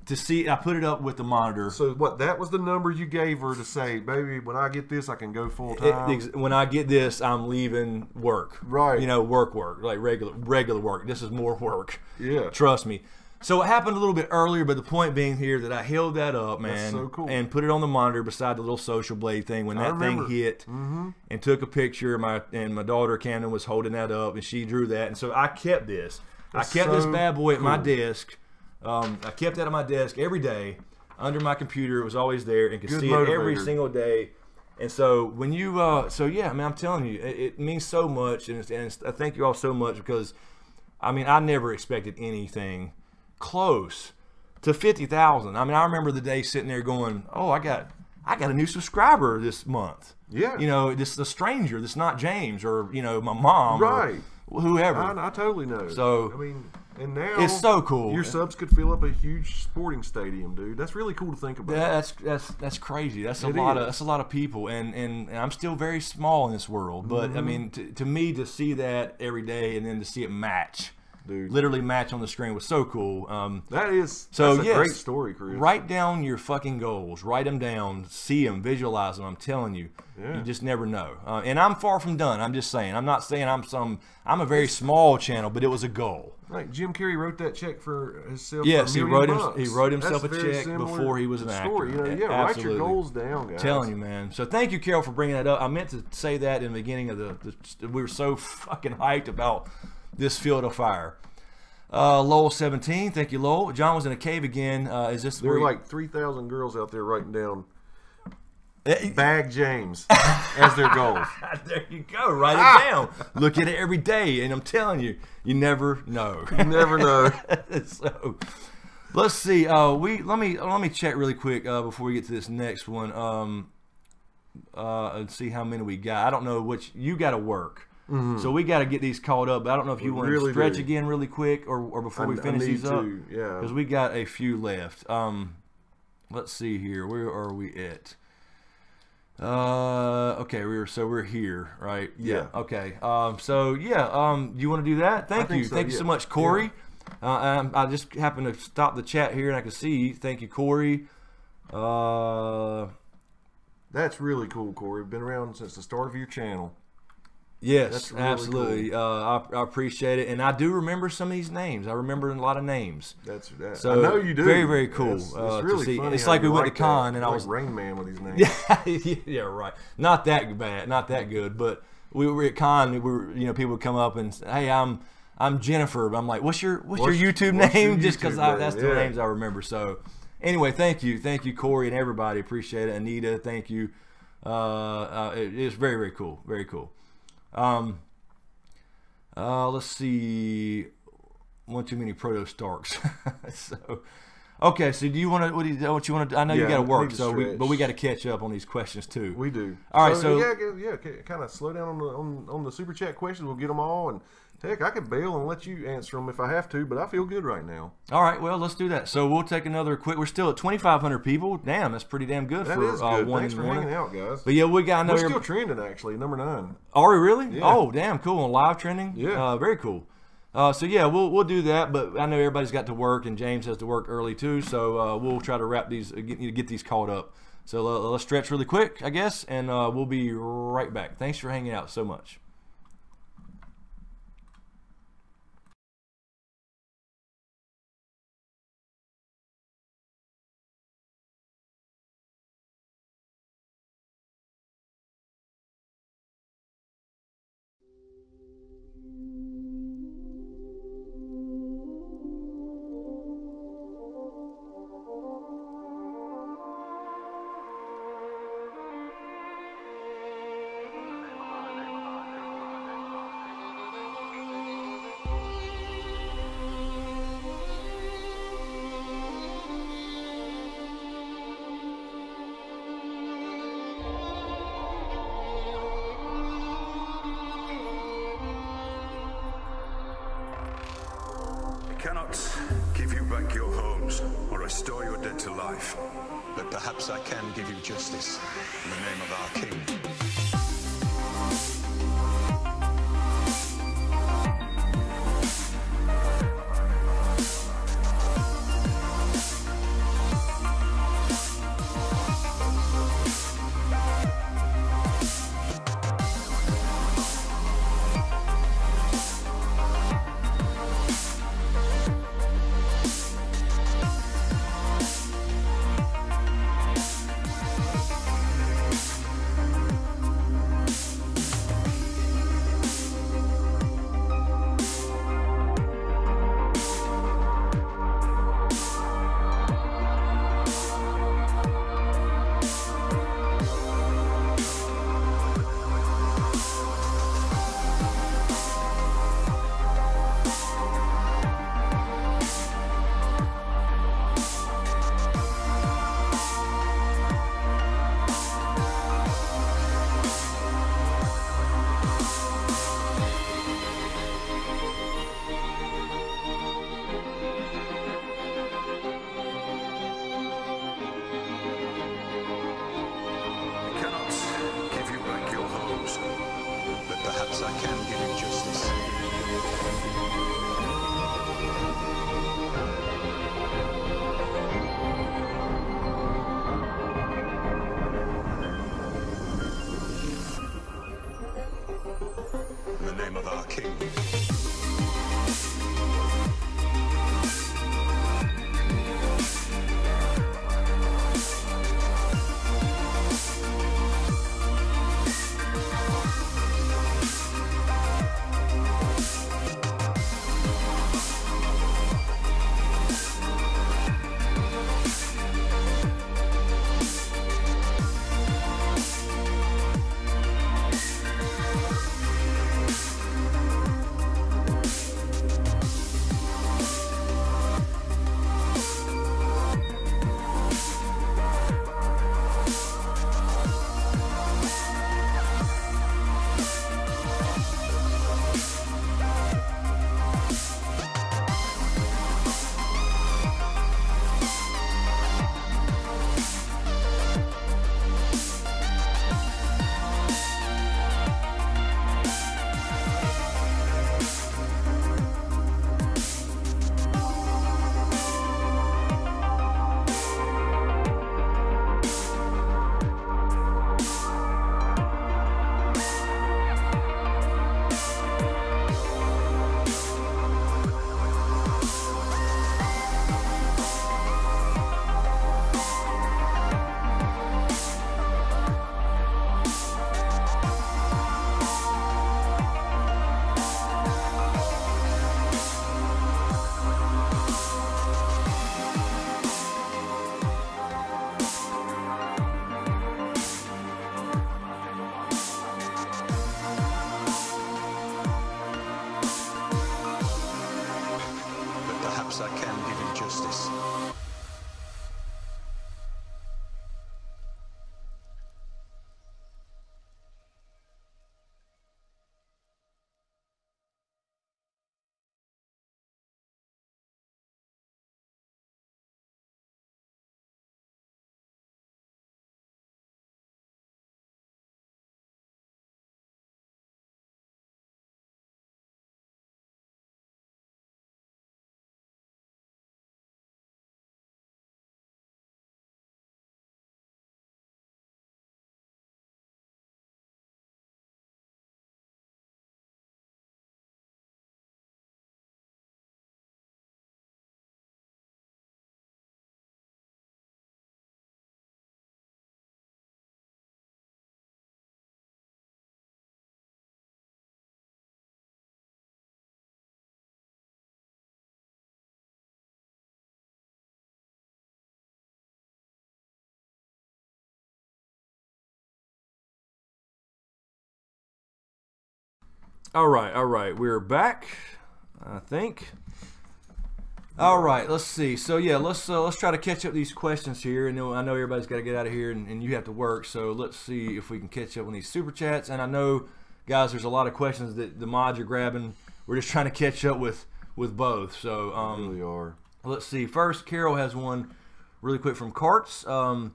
to see, I put it up with the monitor. So what? That was the number you gave her to say, baby, when I get this, I can go full time. When I get this, I'm leaving work. Right. You know, work, like regular work. This is more work. Yeah. Trust me. So it happened a little bit earlier, but the point being here that I held that up, man, That's so cool. and put it on the monitor beside the little social blade thing when that thing hit, and took a picture. And my daughter Camden was holding that up, and she drew that, and so I kept this. That's I kept this so bad boy at my cool. desk. I kept that at my desk every day under my computer. It was always there, and could Good see it every motivator. single day. And so when you, so yeah, I mean, I'm telling you, it means so much, and I thank you all so much because, I mean, I never expected anything close to 50,000. I mean, I remember the day sitting there going, "Oh, I got a new subscriber this month." Yeah. You know, this is a stranger. This is not James or my mom, Right. Or whoever. I totally know. So, I mean, and now it's so cool. Your subs could fill up a huge sporting stadium, dude. That's really cool to think about. That's crazy. That's a It lot is. of people, and I'm still very small in this world. But I mean, to me, to see that every day and then to see it match. Dude. Literally match on the screen was so cool. That's So a yes, great story, Chris. Write down your fucking goals. Write them down. See them. Visualize them. I'm telling you. Yeah. You just never know. And I'm far from done. I'm just saying. I'm not saying I'm a very small channel, but it was a goal. Like Jim Carrey wrote that check for himself. Yes, for he $1 wrote million him. bucks. He wrote himself That's a very check similar before he was an story. actor. Write your Absolutely. goals down, guys. Telling you, man. So thank you, Carol, for bringing that up. I meant to say that in the beginning of we were so fucking hyped about this field of fire. Lowell 17, thank you, Lowell. John was in a cave again. Is this There are where like 3,000 girls out there writing down Bag James as their goals. There you go. Write it down. Look at it every day, and I'm telling you, you never know. You never know. So, let's see. Let me check really quick before we get to this next one. And see how many we got. I don't know which you got to work. So we got to get these caught up. But I don't know if you want to stretch again really quick or before we finish these up. Yeah. Because we got a few left. Let's see here. Where are we at? Okay, we're here, right? Yeah. Okay. So yeah. You want to do that? Thank you. So, Thank you so much, Corey. I just happened to stop the chat here and I can see. Thank you, Corey. That's really cool, Corey. Been around since the start of your channel. Yes, That's really absolutely. I appreciate it, and I do remember some of these names. I remember a lot of names. So I know you do. Very, very cool. It's really to see. funny. It's how like we you went to like con, that. and I Like was Rain Man with these names. yeah, right. Not that bad, not that good, but we were at con. We were, people would come up and say, "Hey, I'm Jennifer." But I'm like, "What's your YouTube name?" Just because that's the names I remember. So anyway, thank you, Corey, and everybody. Appreciate it. Anita, thank you. It's very, very cool. Very cool. Let's see. One too many Proto Starks. So, okay. So, do you want to? What you want to? I know you got to work. So, but we got to catch up on these questions too. We do. All right. So yeah. Kind of slow down on the super chat questions. We'll get them all, and heck, I could bail and let you answer them if I have to. But I feel good right now. All right. Well, let's do that. So we'll take another quick. We're still at 2,500 people. Damn, that's pretty damn good That for is good. one Thanks in for the morning. hanging out, guys. But yeah, we got. We're still trending actually, number 9. Are we really? Yeah. Oh, damn, cool. On live trending? Yeah. Very cool. So yeah, we'll do that, but I know everybody's got to work, and James has to work early too. So we'll try to wrap these, get these caught up. So let's stretch really quick, I guess, and we'll be right back. Thanks for hanging out so much. I cannot give you back your homes or restore your dead to life. But perhaps I can give you justice in the name of our king. Perhaps I can give you justice. In the name of our king. Perhaps I can give you justice. All right, we're back, I think. All right, let's see. So yeah, let's try to catch up these questions here. And I know everybody's got to get out of here, and you have to work. So let's see if we can catch up on these super chats. And I know, guys, there's a lot of questions that the mods are grabbing. We're just trying to catch up with both. So really are. Let's see. First, Carol has one. really quick from Carts. I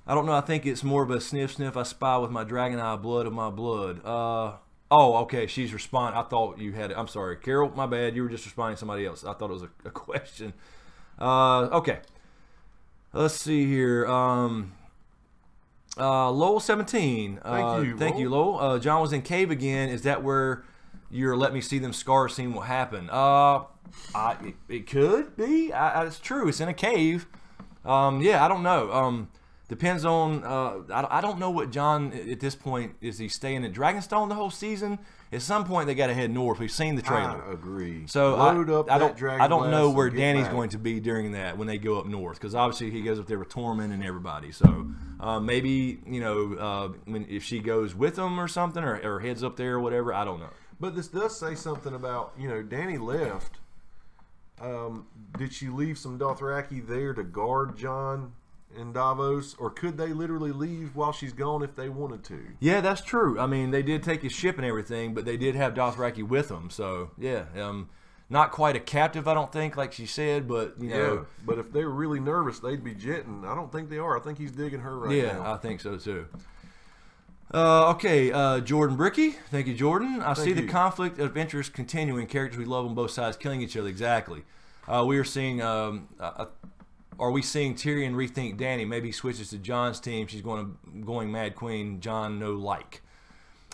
don't know. I think it's more of a sniff, sniff. I spy with my dragon eye, blood of my blood. Oh, okay. She's responding. I thought you had it. I'm sorry, Carol. My bad. You were just responding to somebody else. I thought it was a question. Okay. Let's see here. Lowell 17. Thank you, Lowell. John was in cave again. Is that where your let me see them scars scene will happen? It could be. It's true. It's in a cave. Yeah, I don't know. Depends on. I don't know what John at this point is. He staying at Dragonstone the whole season? At some point they got to head north. We've seen the trailer. I agree. So I don't know where Danny's back. going to be during that when they go up north, because obviously he goes up there with Tormund and everybody. So maybe if she goes with them or something, or heads up there or whatever. I don't know. But this does say something about Danny left. Did she leave some Dothraki there to guard Jon in Davos, or could they literally leave while she's gone if they wanted to? Yeah, that's true. I mean, they did take his ship and everything, but they did have Dothraki with them. So yeah, not quite a captive, I don't think, like she said, but Yeah, but if they were really nervous, they'd be jetting. I don't think they are. I think he's digging her right now. Yeah, I think so too. Okay, Jordan Bricky. Thank you, Jordan. I see the conflict of interest continuing. Characters we love on both sides killing each other. Exactly. We are seeing. Are we seeing Tyrion rethink Dany? Maybe he switches to Jon's team. She's going Mad Queen. Jon no like.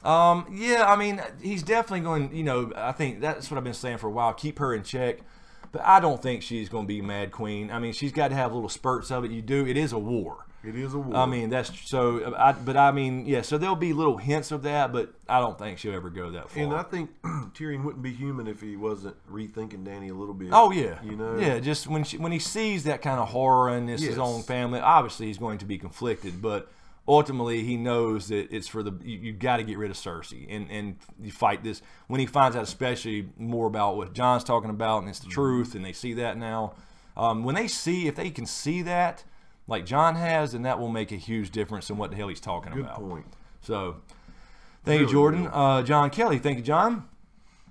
Yeah, I mean, he's definitely going. I think that's what I've been saying for a while. Keep her in check. But I don't think she's going to be Mad Queen. I mean, she's got to have little spurts of it. You do. It is a war. It is a war. I mean, that's so. But I mean, yeah. So there'll be little hints of that, but I don't think she'll ever go that far. And I think Tyrion wouldn't be human if he wasn't rethinking Dany a little bit. Oh yeah, Yeah. Just when he sees that kind of horror in his own family, obviously he's going to be conflicted, but ultimately he knows that it's for the you got to get rid of Cersei and you fight this. When he finds out, especially more about what Jon's talking about, and it's the truth, and they see that now. When they see, if they can see that, like Jon has, then that will make a huge difference in what the hell he's talking about. Good point. So, thank you, Jordan. John Kelly, thank you, John.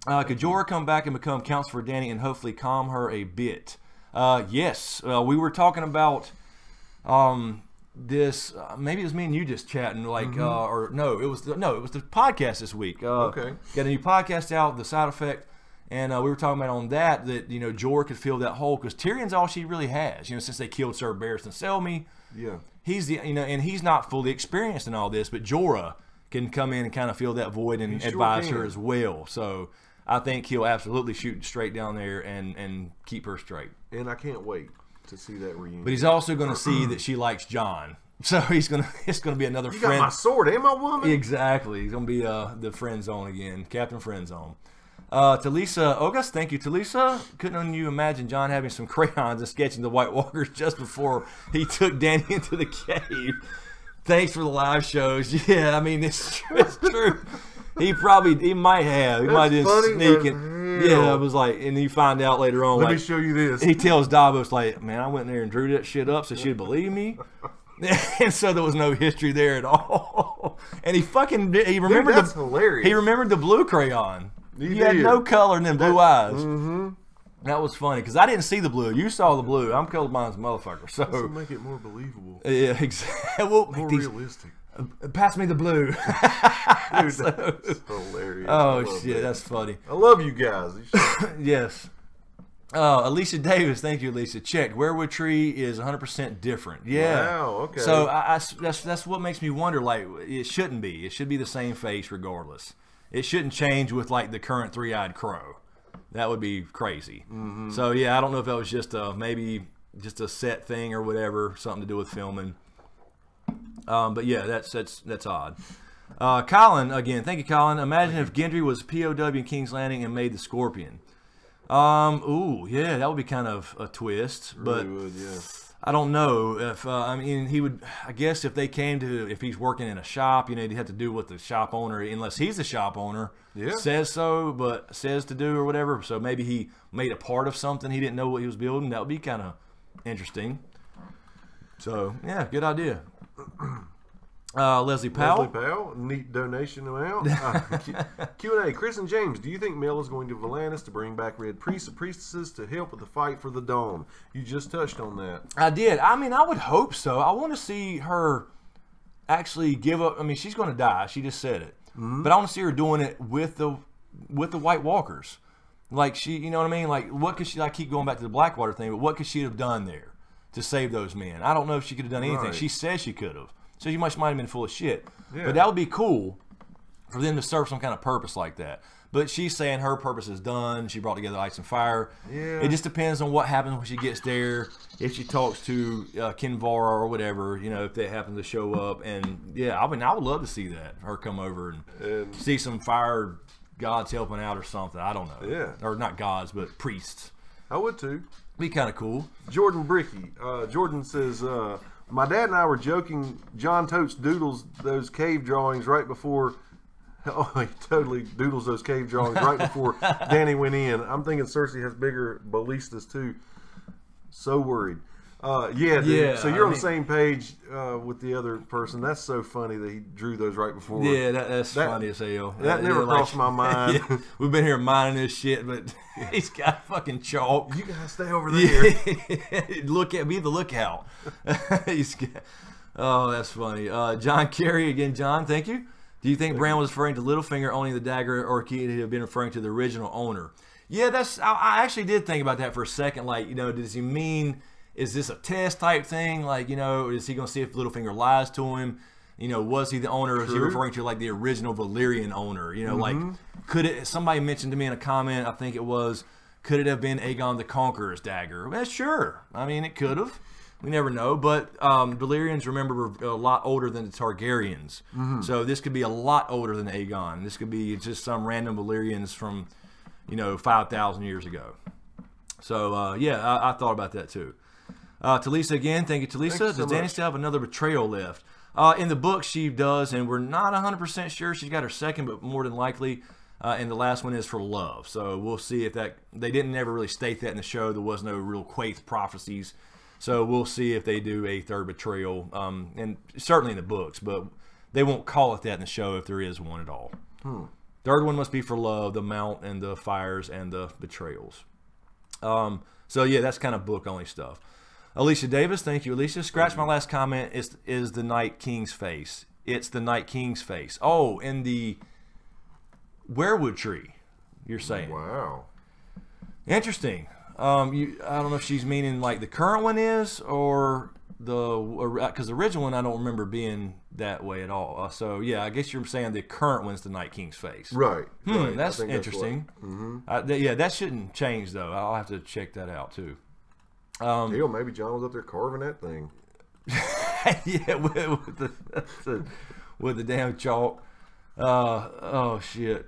Could Jorah come back and become counsel for Dany and hopefully calm her a bit? Yes. We were talking about this. Maybe it was me and you just chatting, like, or no, it was the podcast this week. Okay. Got a new podcast out, The Side Effect. And we were talking about on that Jorah could fill that hole because Tyrion's all she really has. Since they killed Sir Barristan Selmy, yeah, he's the and he's not fully experienced in all this, but Jorah can come in and kind of fill that void and advise her as well. So I think he'll absolutely shoot straight down there and keep her straight. And I can't wait to see that reunion. But he's also going to see that she likes Jon. So it's going to be another you friend. You got my sword and my woman. Exactly. He's going to be the friend zone again, Captain Friend Zone. Talisa August, thank you, Talisa. Couldn't you imagine Jon having some crayons and sketching the White Walkers just before he took Dany into the cave? Thanks for the live shows. Yeah, I mean, it's true. He might have. He might just sneak it. Yeah, it was like, and you find out later on. Let me show you this. He tells Davos, like, man, I went in there and drew that shit up so she'd believe me. And so there was no history there at all. And he remembered. That's hilarious. He remembered the blue crayon. He had did. no color and then blue eyes. Mm-hmm. That was funny because I didn't see the blue. You saw the blue. I'm colorblind as a motherfucker. So this will make it more believable. Yeah, exactly. We'll more realistic. Pass me the blue. Dude, that's hilarious. Oh shit, that's funny. I love you guys. Yes. Alicia Davis, thank you, Alicia. Checked. Werewood Tree is 100% different. Yeah. Wow. Okay. So that's what makes me wonder. Like, it shouldn't be. It should be the same face regardless. It shouldn't change with like the current three-eyed crow. That would be crazy. Mm-hmm. So yeah, I don't know if that was just maybe just a set thing or whatever, something to do with filming. But yeah, that's odd. Colin again, thank you, Colin. Imagine if Gendry was POW in King's Landing and made the Scorpion. Ooh, yeah, that would be kind of a twist, but really would, yeah. I don't know if I mean he would. I guess if they came to if he's working in a shop, he'd have to do what the shop owner, unless he's the shop owner, says so, but says to do or whatever. So maybe he made a part of something he didn't know what he was building. That would be kind of interesting. So yeah, good idea. Leslie Powell. Leslie Powell, neat donation amount. Q&A. Chris and James, do you think Mel is going to Volantis to bring back Red Priests and Priestesses to help with the fight for the Dawn? You just touched on that. I did. I mean, I would hope so. I want to see her actually give up. I mean, she's going to die. She just said it. But I want to see her doing it with the White Walkers. Like, she, you know what I mean? Like, what could she, I keep going back to the Blackwater thing, but what could she have done there to save those men? I don't know if she could have done anything. Right. She says she could have. So she might have been full of shit. Yeah. But that would be cool for them to serve some kind of purpose like that. But she's saying her purpose is done. She brought together Ice and Fire. Yeah. It just depends on what happens when she gets there. If she talks to Kinvara or whatever, you know, if they happen to show up. And yeah, I mean, I would love to see that. Her come over and see some fire gods helping out or something. I don't know. Yeah. Or not gods, but priests. I would too. Be kind of cool. Jordan Bricky. Jordan says, my dad and I were joking. John Totes doodles those cave drawings right before. Oh, he totally doodles those cave drawings right before Danny went in. I'm thinking Cersei has bigger ballistas too. So worried. Yeah, dude. Yeah, So you're I on mean, the same page with the other person. That's so funny that he drew those right before. Yeah, that's funny as hell. That never crossed my mind. Yeah, we've been here mining this shit, but he's got fucking chalk. You guys stay over there. Be the lookout. He's got, oh, that's funny. John Carey again. John, thank you. Do you think Bran was referring to Littlefinger owning the dagger, or could he have been referring to the original owner? Yeah, I actually did think about that for a second. Like, you know, does he mean, is this a test type thing? Like, you know, is he going to see if Littlefinger lies to him? You know, was he the owner? Or is he referring to like the original Valyrian owner? You know, like, could it? Somebody mentioned to me in a comment, I think it was, could it have been Aegon the Conqueror's dagger? Well, sure. I mean, it could have. We never know, but Valyrians, remember, were a lot older than the Targaryens. So this could be a lot older than Aegon. This could be just some random Valyrians from, you know, 5,000 years ago. So, yeah, I thought about that too. Talisa again. Thank you, Talisa. Does Dany still have another betrayal left? In the book, she does, and we're not 100% sure. She's got her second, but more than likely. And the last one is for love. So we'll see if that... They didn't ever really state that in the show. There was no real Quaithe prophecies. So we'll see if they do a third betrayal, and certainly in the books, but they won't call it that in the show if there is one at all. Third one must be for love, the Mount and the fires and the betrayals. So yeah, that's kind of book only stuff. Alicia Davis, thank you, Alicia. Scratch my last comment. Is the Night King's face? It's the Night King's face. Oh, in the werewood tree, you're saying? Wow. Interesting. I don't know if she's meaning like the current one is, or because the original one I don't remember being that way at all. So yeah, I guess you're saying the current one's the Night King's face. Right. Right. That's interesting. Yeah, that shouldn't change though. I'll have to check that out too. Hell, maybe John was up there carving that thing. Yeah, with the damn chalk. Oh shit.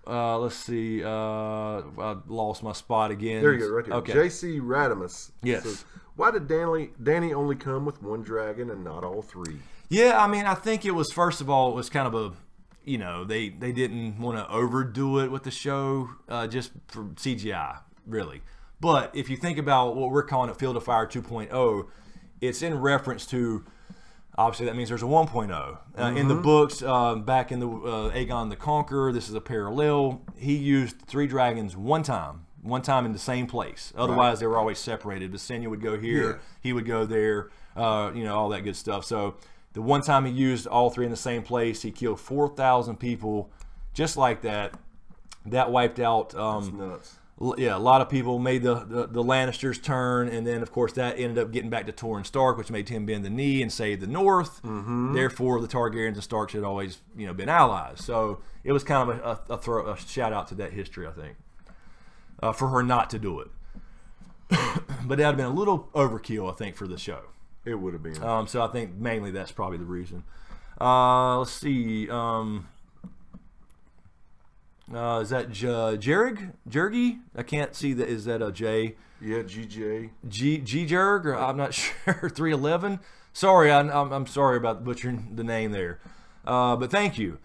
Let's see. I lost my spot again. There you go, right there. Okay. J.C. Radimus Yes. why did Dany only come with one dragon and not all three? Yeah, I mean, I think it was, first of all, it was kind of a, you know, they didn't want to overdo it with the show, just for CGI, really. But if you think about what we're calling it Field of Fire 2.0, it's in reference to, obviously that means there's a 1.0. In the books, back in the Aegon the Conqueror, this is a parallel. He used 3 dragons one time in the same place. Otherwise, they were always separated. Visenya would go here, he would go there, you know, all that good stuff. So the one time he used all 3 in the same place, he killed 4,000 people just like that. That wiped out... That's nuts. Yeah, a lot of people made the Lannisters turn, and then of course that ended up getting back to Torrhen Stark, which made him bend the knee and save the North. Therefore, the Targaryens and Starks had always, you know, been allies. So it was kind of a shout out to that history, I think, for her not to do it. But that would have been a little overkill, I think, for the show. It would have been. So I think mainly that's probably the reason. Let's see. Is that Jergy? I can't see that. Is that a J? Yeah, GJ. Jerg, or I'm not sure. 311. Sorry, I'm sorry about butchering the name there. But thank you.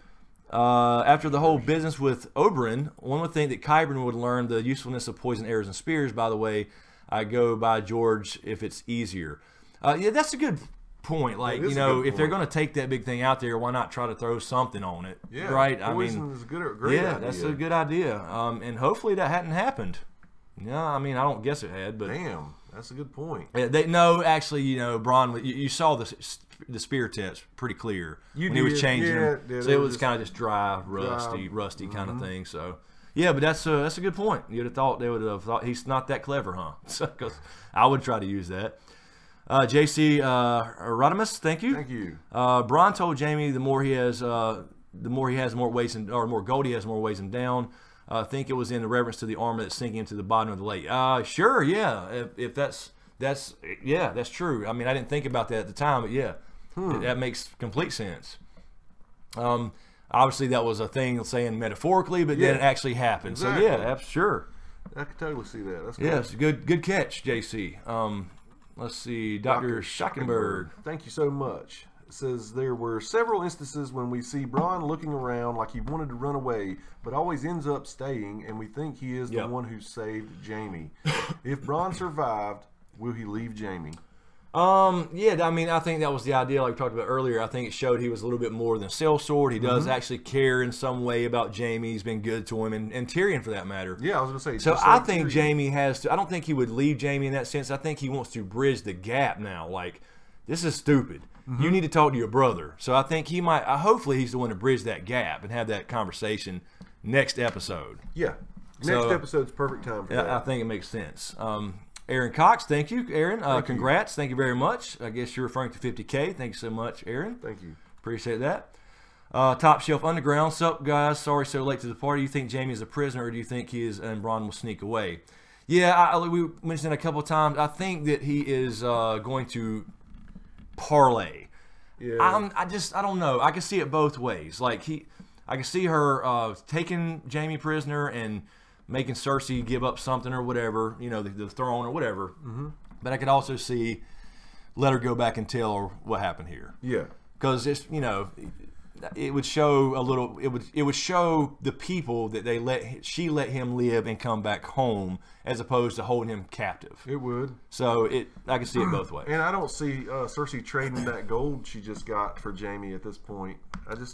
After the whole business with Oberyn, one would think that Qyburn would learn the usefulness of poison arrows and spears. By the way, I go by George if it's easier. Yeah, that's a good point. Like, That is you a know, good if they're point. going to take that big thing out there, why not try to throw something on it? Yeah, right. poison is a great idea. That's a good idea. And hopefully that hadn't happened. Yeah, I mean, I don't guess it had, but Damn, that's a good point. no, actually, you know, Bronn, you saw the spear tips pretty clear when he was did. changing them. Yeah, So they it were was just kind of just dry, rusty kind of thing. So yeah, but that's a good point. You'd have thought they would have thought he's not that clever, huh? So, 'cause I would try to use that. JC Rodimus, thank you. Thank you. Bronn told Jaime the more he has, more weighs him, or more gold he has, more weighs him down. I think it was in reference to the armor that's sinking him to the bottom of the lake. Sure, yeah. If that's true. I mean, I didn't think about that at the time, but yeah, that makes complete sense. Obviously, that was a thing saying metaphorically, but then it actually happened. Exactly. So yeah, sure. I could totally see that. That's cool. Yes, good catch, JC. Let's see, Dr. Schackenberg. Thank you so much. It says there were several instances when we see Bronn looking around like he wanted to run away, but always ends up staying, and we think he is the one who saved Jaime. If Bronn survived, will he leave Jaime? Yeah, I mean, I think that was the idea, like we talked about earlier. I think it showed he was a little bit more than a sellsword. He does actually care in some way about Jaime. He's been good to him, and Tyrion for that matter. Yeah, I was going to say. So just I like think Tyrion. Jaime has to. I don't think he would leave Jaime in that sense. I think he wants to bridge the gap now. Like, this is stupid. You need to talk to your brother. So I think he might. Hopefully, he's the one to bridge that gap and have that conversation next episode. Yeah. Next So, episode's perfect time for that. I think it makes sense. Aaron Cox, thank you, Aaron. Congrats, thank you very much. I guess you're referring to 50K. Thank you so much, Aaron. Thank you. Appreciate that. Top Shelf Underground. Sup, guys? Sorry so late to the party. You think Jaime is a prisoner, or do you think he is and Bronn will sneak away? Yeah, we mentioned it a couple of times. I think that he is going to parlay. Yeah. I don't know. I can see it both ways. Like I can see her taking Jaime prisoner and making Cersei give up something or whatever, you know, the throne or whatever. But I could also see let her go back and tell her what happened here. Yeah. Because it's, you know, it would show a little. It would show the people that she let him live and come back home, as opposed to holding him captive. It would. So I can see it both ways. And I don't see Cersei trading that gold she just got for Jaime at this point.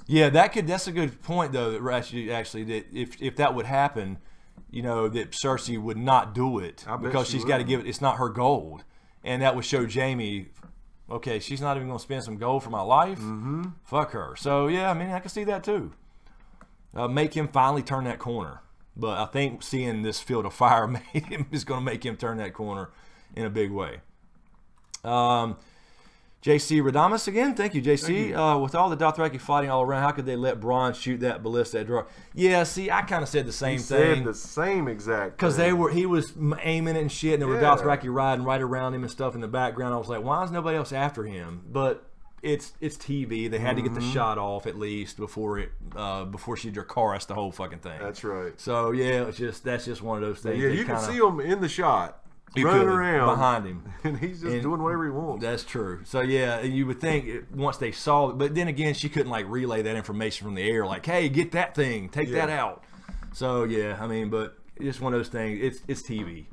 Yeah, that's a good point though. That actually that if that would happen, you know, that Cersei would not do it because she's got to give it. It's not her gold, and that would show Jaime. Okay, she's not even going to spend some gold for my life. Fuck her. So yeah, I mean, I can see that too. Make him finally turn that corner. But I think seeing this field of fire is going to make him turn that corner in a big way. JC Radamas again. Thank you, JC. With all the Dothraki fighting all around, how could they let Bronn shoot that ballista at draw? Yeah, see, I kind of said the same thing. Said the same exact because he was aiming it and shit, and there were Yeah. Dothraki riding right around him and stuff in the background. I was like, why is nobody else after him? But it's TV. They had to get the shot off at least before she Dracarys the whole fucking thing. That's right. So yeah, that's just one of those things. Yeah, They you can kinda- see him in the shot. You Running could, around behind him, and he's just doing whatever he wants. That's true. So yeah, you would think once they saw it, but then again, she couldn't like relay that information from the air, like, "Hey, get that thing, take that out." So yeah, I mean, but it's just one of those things. It's TV.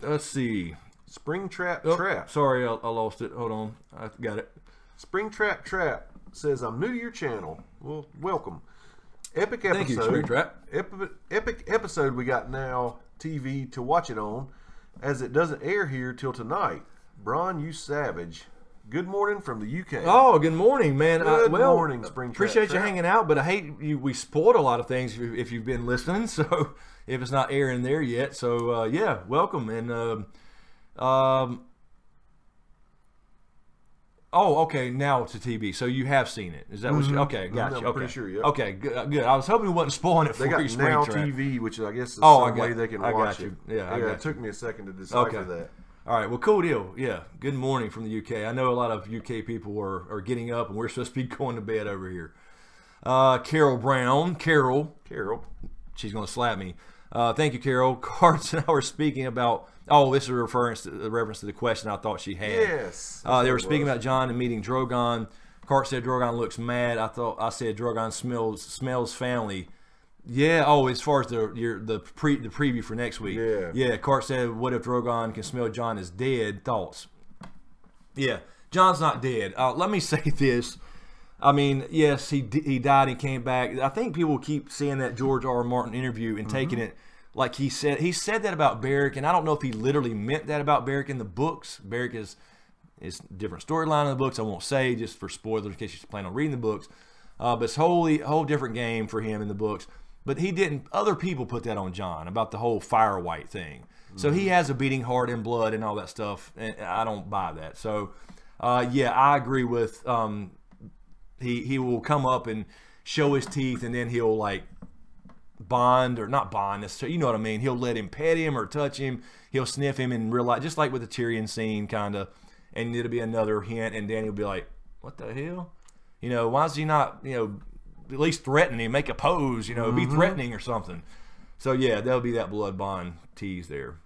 Let's see. Springtrap Trap. Sorry, I lost it. Hold on, I got it. Springtrap Trap says, "I'm new to your channel. Well, welcome. Epic episode. Thank you, Springtrap. Epic episode we got now TV to watch it on, as it doesn't air here till tonight. Bronn, you savage. Good morning from the UK." Oh, good morning, man. Good morning, Springtrap Appreciate you Trap. hanging out, but I hate you. We spoiled a lot of things if you've been listening. So if it's not airing there yet, so yeah, welcome and. Oh, okay. Now it's a TV, so you have seen it. Is that what you? Okay, gotcha. I'm Okay, pretty sure, yeah. Okay, good. I was hoping we wasn't spoiling it for They got you, Now Springtrap. TV, which I guess is Oh, some way they can I watch got you. it. Yeah, I got it took me a second to decipher that. All right, well, cool deal. Yeah, good morning from the UK. I know a lot of UK people are getting up, and we're supposed to be going to bed over here. Carol Brown. Carol. She's going to slap me. Thank you, Carol. Carts and I were speaking about... Oh, this is a reference to the question I thought she had. Yes. They were speaking about Jon and meeting Drogon. Cart said Drogon looks mad. I said Drogon smells family. Yeah. Oh, as far as the preview for next week. Yeah. Yeah. Cart said, "What if Drogon can smell Jon is dead?" Thoughts? Yeah. John's not dead. Let me say this. I mean, yes, he died and came back. I think people keep seeing that George R. R. Martin interview and taking it like he said that about Beric, and I don't know if he literally meant that about Beric in the books. Beric is different storyline in the books. I won't say just for spoilers in case you plan on reading the books. But it's a whole different game for him in the books. But he didn't. Other people put that on John about the whole fire white thing. So he has a beating heart and blood and all that stuff, and I don't buy that. So yeah, I agree with. He will come up and show his teeth, and then he'll like bond or not bond necessarily. You know what I mean? He'll let him pet him or touch him. He'll sniff him and realize, just like with the Tyrion scene, kind of. And it'll be another hint, and Dany will be like, "What the hell? You know, why is he not? You know, at least threaten him, make a pose. You know, be threatening or something." So yeah, there'll be that blood bond tease there.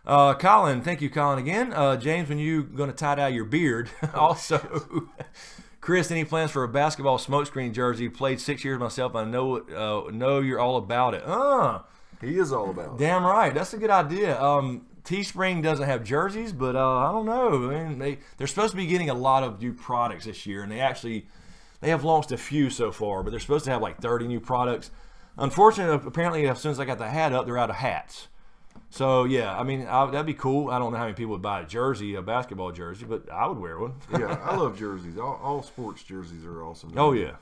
Colin, thank you, Colin, again. James, when you going to tie-dye your beard? Also, Chris, any plans for a basketball smokescreen jersey? Played 6 years myself. I know you're all about it. He is all about it. Damn right. That's a good idea. Teespring doesn't have jerseys, but I don't know. I mean, they're supposed to be getting a lot of new products this year, and they have launched a few so far, but they're supposed to have like 30 new products. Unfortunately, apparently, as soon as I got the hat up, they're out of hats. So yeah, I mean, that'd be cool. I don't know how many people would buy a basketball jersey, but I would wear one. Yeah, I love jerseys. All sports jerseys are awesome. Oh yeah.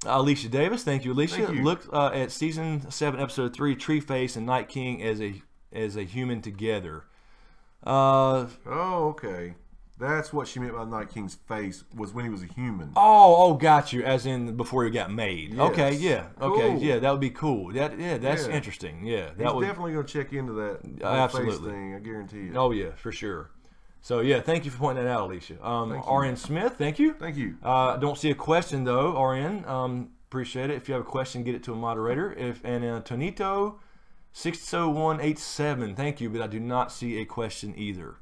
Alicia Davis, thank you, Alicia. Thank you. Look at season 7, episode 3, Treeface and Night King as a human together. Oh, okay. That's what she meant by Night King's face, was when he was a human. Oh, got you. As in before he got made. Yes. Okay, yeah. Okay, Cool. yeah, that would be cool. That's interesting. Yeah, He's definitely going to check into that whole face thing. I guarantee it. Oh yeah, for sure. So yeah, thank you for pointing that out, Alicia. RN Smith, thank you. Thank you. Don't see a question though, RN. Appreciate it. If you have a question, get it to a moderator. Tonito 60187, thank you, but I do not see a question either.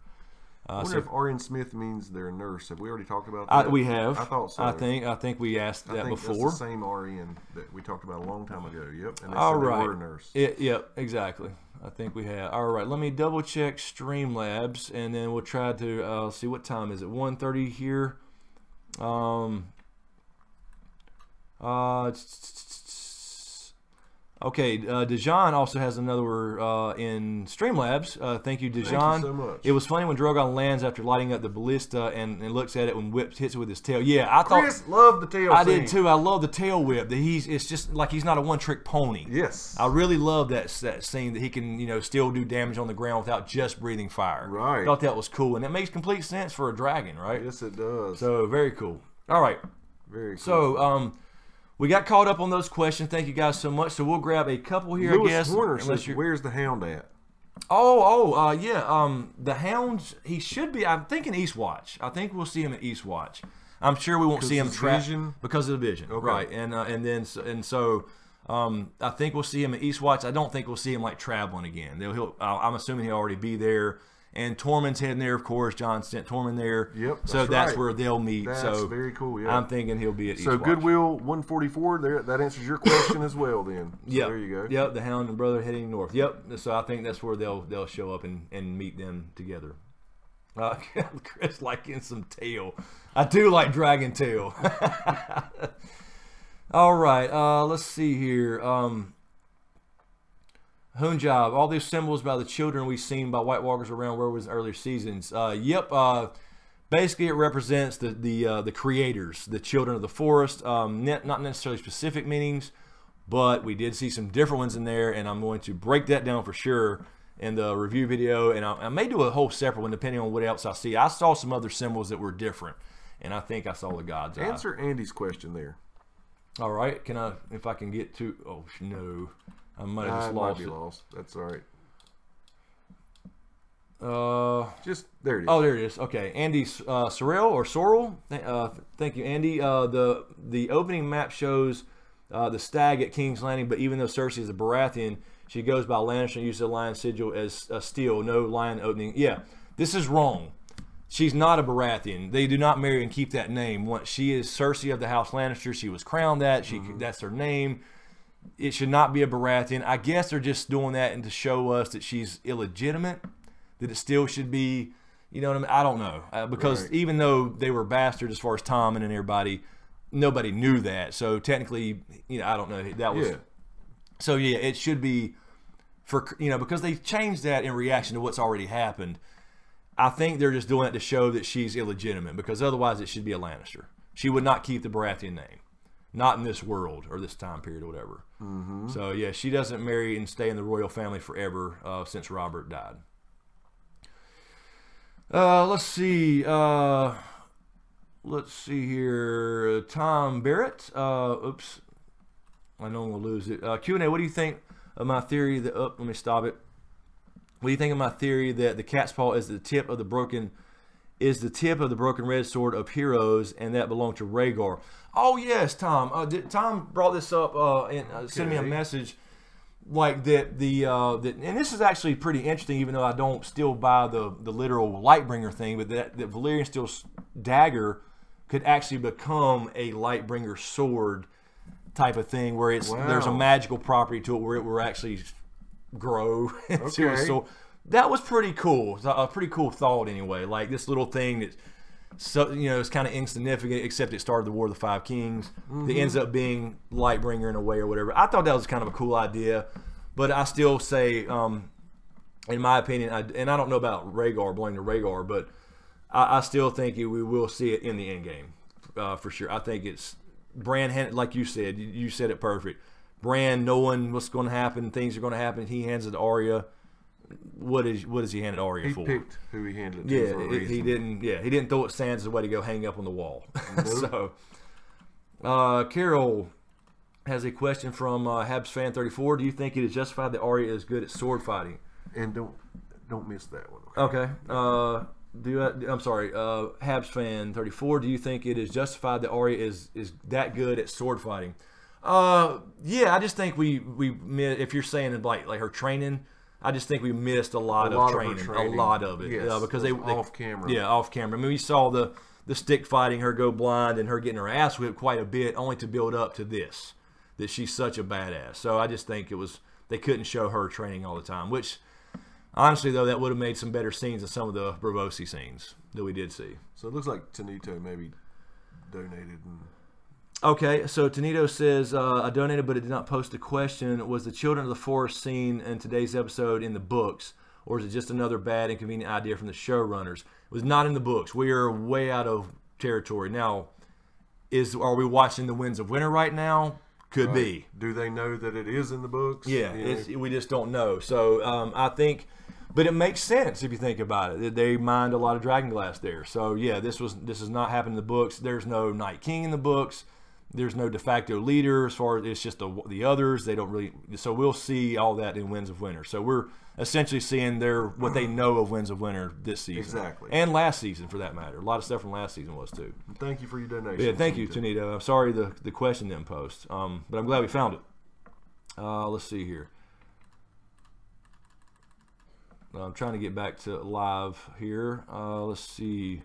I wonder if RN Smith means they're a nurse. Have we already talked about that? We have. I thought so. I think we asked that before. That's the same RN that we talked about a long time ago. Yep. And they All said right. they were a nurse. Yep, exactly. I think we have. All right, let me double check Streamlabs, and then we'll try to see what time is it. 1:30 here. Okay, Dejan also has another in Streamlabs. Thank you, Dejan. Thank you so much. It was funny when Drogon lands after lighting up the ballista and looks at it when hits it with his tail. Yeah, I thought Chris loved the tail I scene. did too. I love the tail whip. It's just like he's not a one-trick pony. Yes. I really love that scene that he can still do damage on the ground without just breathing fire. Right. I thought that was cool, and it makes complete sense for a dragon, right? Yes, it does. So very cool. All right. Very cool. So we got caught up on those questions. Thank you guys so much. So we'll grab a couple here, Lewis I guess. Warner says, where's the Hound at? Yeah. The Hound, he should be. I'm thinking Eastwatch. I think we'll see him at Eastwatch. I'm sure we won't see him vision? because of the vision, Okay. right? And so I think we'll see him at Eastwatch. I don't think we'll see him like traveling again. I'm assuming he'll already be there. And Tormund's heading there, of course. John sent Tormund there. Yep. So that's right. where they'll meet. That's so very cool. Yeah. I'm thinking he'll be at Eastwatch. So Goodwill 144. There, that answers your question as well. Then. So Yeah. There you go. Yep. The Hound and Brother heading north. Yep. So I think that's where they'll show up and meet them together. Chris liking some tail. I do like dragon tail. All right. Let's see here. Hoonjob, all these symbols by the children we've seen by White Walkers around werewolves in earlier seasons. Yep. Basically, it represents the creators, the children of the forest. Not necessarily specific meanings, but we did see some different ones in there, and I'm going to break that down for sure in the review video, and I may do a whole separate one depending on what else I see. I saw some other symbols that were different, and I think I saw the God's Eye. Answer Andy's question there. All right, if I can get to? Oh no. I might have just lost it. Lost. That's all right. Just there it is. Oh, there it is. Okay, Andy Sorrell. Thank you, Andy. The opening map shows the stag at King's Landing, but even though Cersei is a Baratheon, she goes by Lannister and uses the lion sigil as a steel. No lion opening. Yeah, this is wrong. She's not a Baratheon. They do not marry and keep that name. She is Cersei of the House Lannister. She was crowned that. That's her name. It should not be a Baratheon. I guess they're just doing that and to show us that she's illegitimate, that it still should be, You know what I mean? I don't know because even though they were bastards as far as Tom and everybody, nobody knew that. So technically, you know, I don't know. That was so yeah. It should be for because they changed that in reaction to what's already happened. I think they're just doing it to show that she's illegitimate because otherwise it should be a Lannister. She would not keep the Baratheon name. Not in this world or this time period or whatever. So, yeah, she doesn't marry and stay in the royal family forever since Robert died. Let's see. Let's see here. Tom Barrett. Oops. I know I'm going to lose it. Q&A, what do you think of my theory that... Oh, let me stop it. What do you think of my theory that the cat's paw is the tip of the broken red sword of heroes and that belonged to Rhaegar? Oh yes, Tom. Tom brought this up and sent me a message like that. And this is actually pretty interesting, even though I don't still buy the literal Lightbringer thing. But that Valyrian steel dagger could actually become a Lightbringer sword type of thing, where there's a magical property to it, where it will actually grow into a sword. That was pretty cool. A pretty cool thought, anyway. Like this little thing that. So it's kind of insignificant, except it started the War of the Five Kings. It ends up being Lightbringer in a way or whatever. I thought that was kind of a cool idea, but I still say, in my opinion, and I don't know about Rhaegar, blame to Rhaegar, but I still think we will see it in the end game for sure. I think it's Bran, like you said, you said it perfect. Bran knowing what's going to happen, things are going to happen. He hands it to Arya. What does he hand it Arya for? He picked who he handed it to for a reason. He didn't. Yeah, he didn't throw it Sansa away to go hang up on the wall. So, Carol has a question from Habs fan 34. Do you think it is justified that Arya is good at sword fighting? And don't miss that one. Okay. I'm sorry. Habs fan 34. Do you think it is justified that Arya is that good at sword fighting? Yeah, I just think we if you're saying like her training. I just think we missed a lot of training, a lot of it, because they off camera. Yeah, off camera. I mean, we saw the stick fighting, her go blind, and her getting her ass whipped quite a bit, only to build up to this, that she's such a badass. So I just think they couldn't show her training all the time. Which, honestly, though, that would have made some better scenes than some of the Braavosi scenes that we did see. So it looks like Tanito maybe donated. Okay, so Tanito says, I donated, but it did not post a question. Was the Children of the Forest scene in today's episode in the books, or is it just another bad, inconvenient idea from the showrunners? It was not in the books. We are way out of territory. Now, are we watching The Winds of Winter right now? Could be. Do they know that it is in the books? Yeah, we just don't know. So I think, but it makes sense if you think about it. They mined a lot of dragonglass there. So yeah, this is not happening in the books. There's no Night King in the books. There's no de facto leader as far as it's just the others. They don't really. So we'll see all that in Winds of Winter. So we're essentially seeing what they know of Winds of Winter this season. Exactly. And last season for that matter. A lot of stuff from last season was too. Thank you for your donation. Yeah, thank you, Tanito. I'm sorry the question didn't post. But I'm glad we found it. Let's see here. I'm trying to get back to live here. Let's see.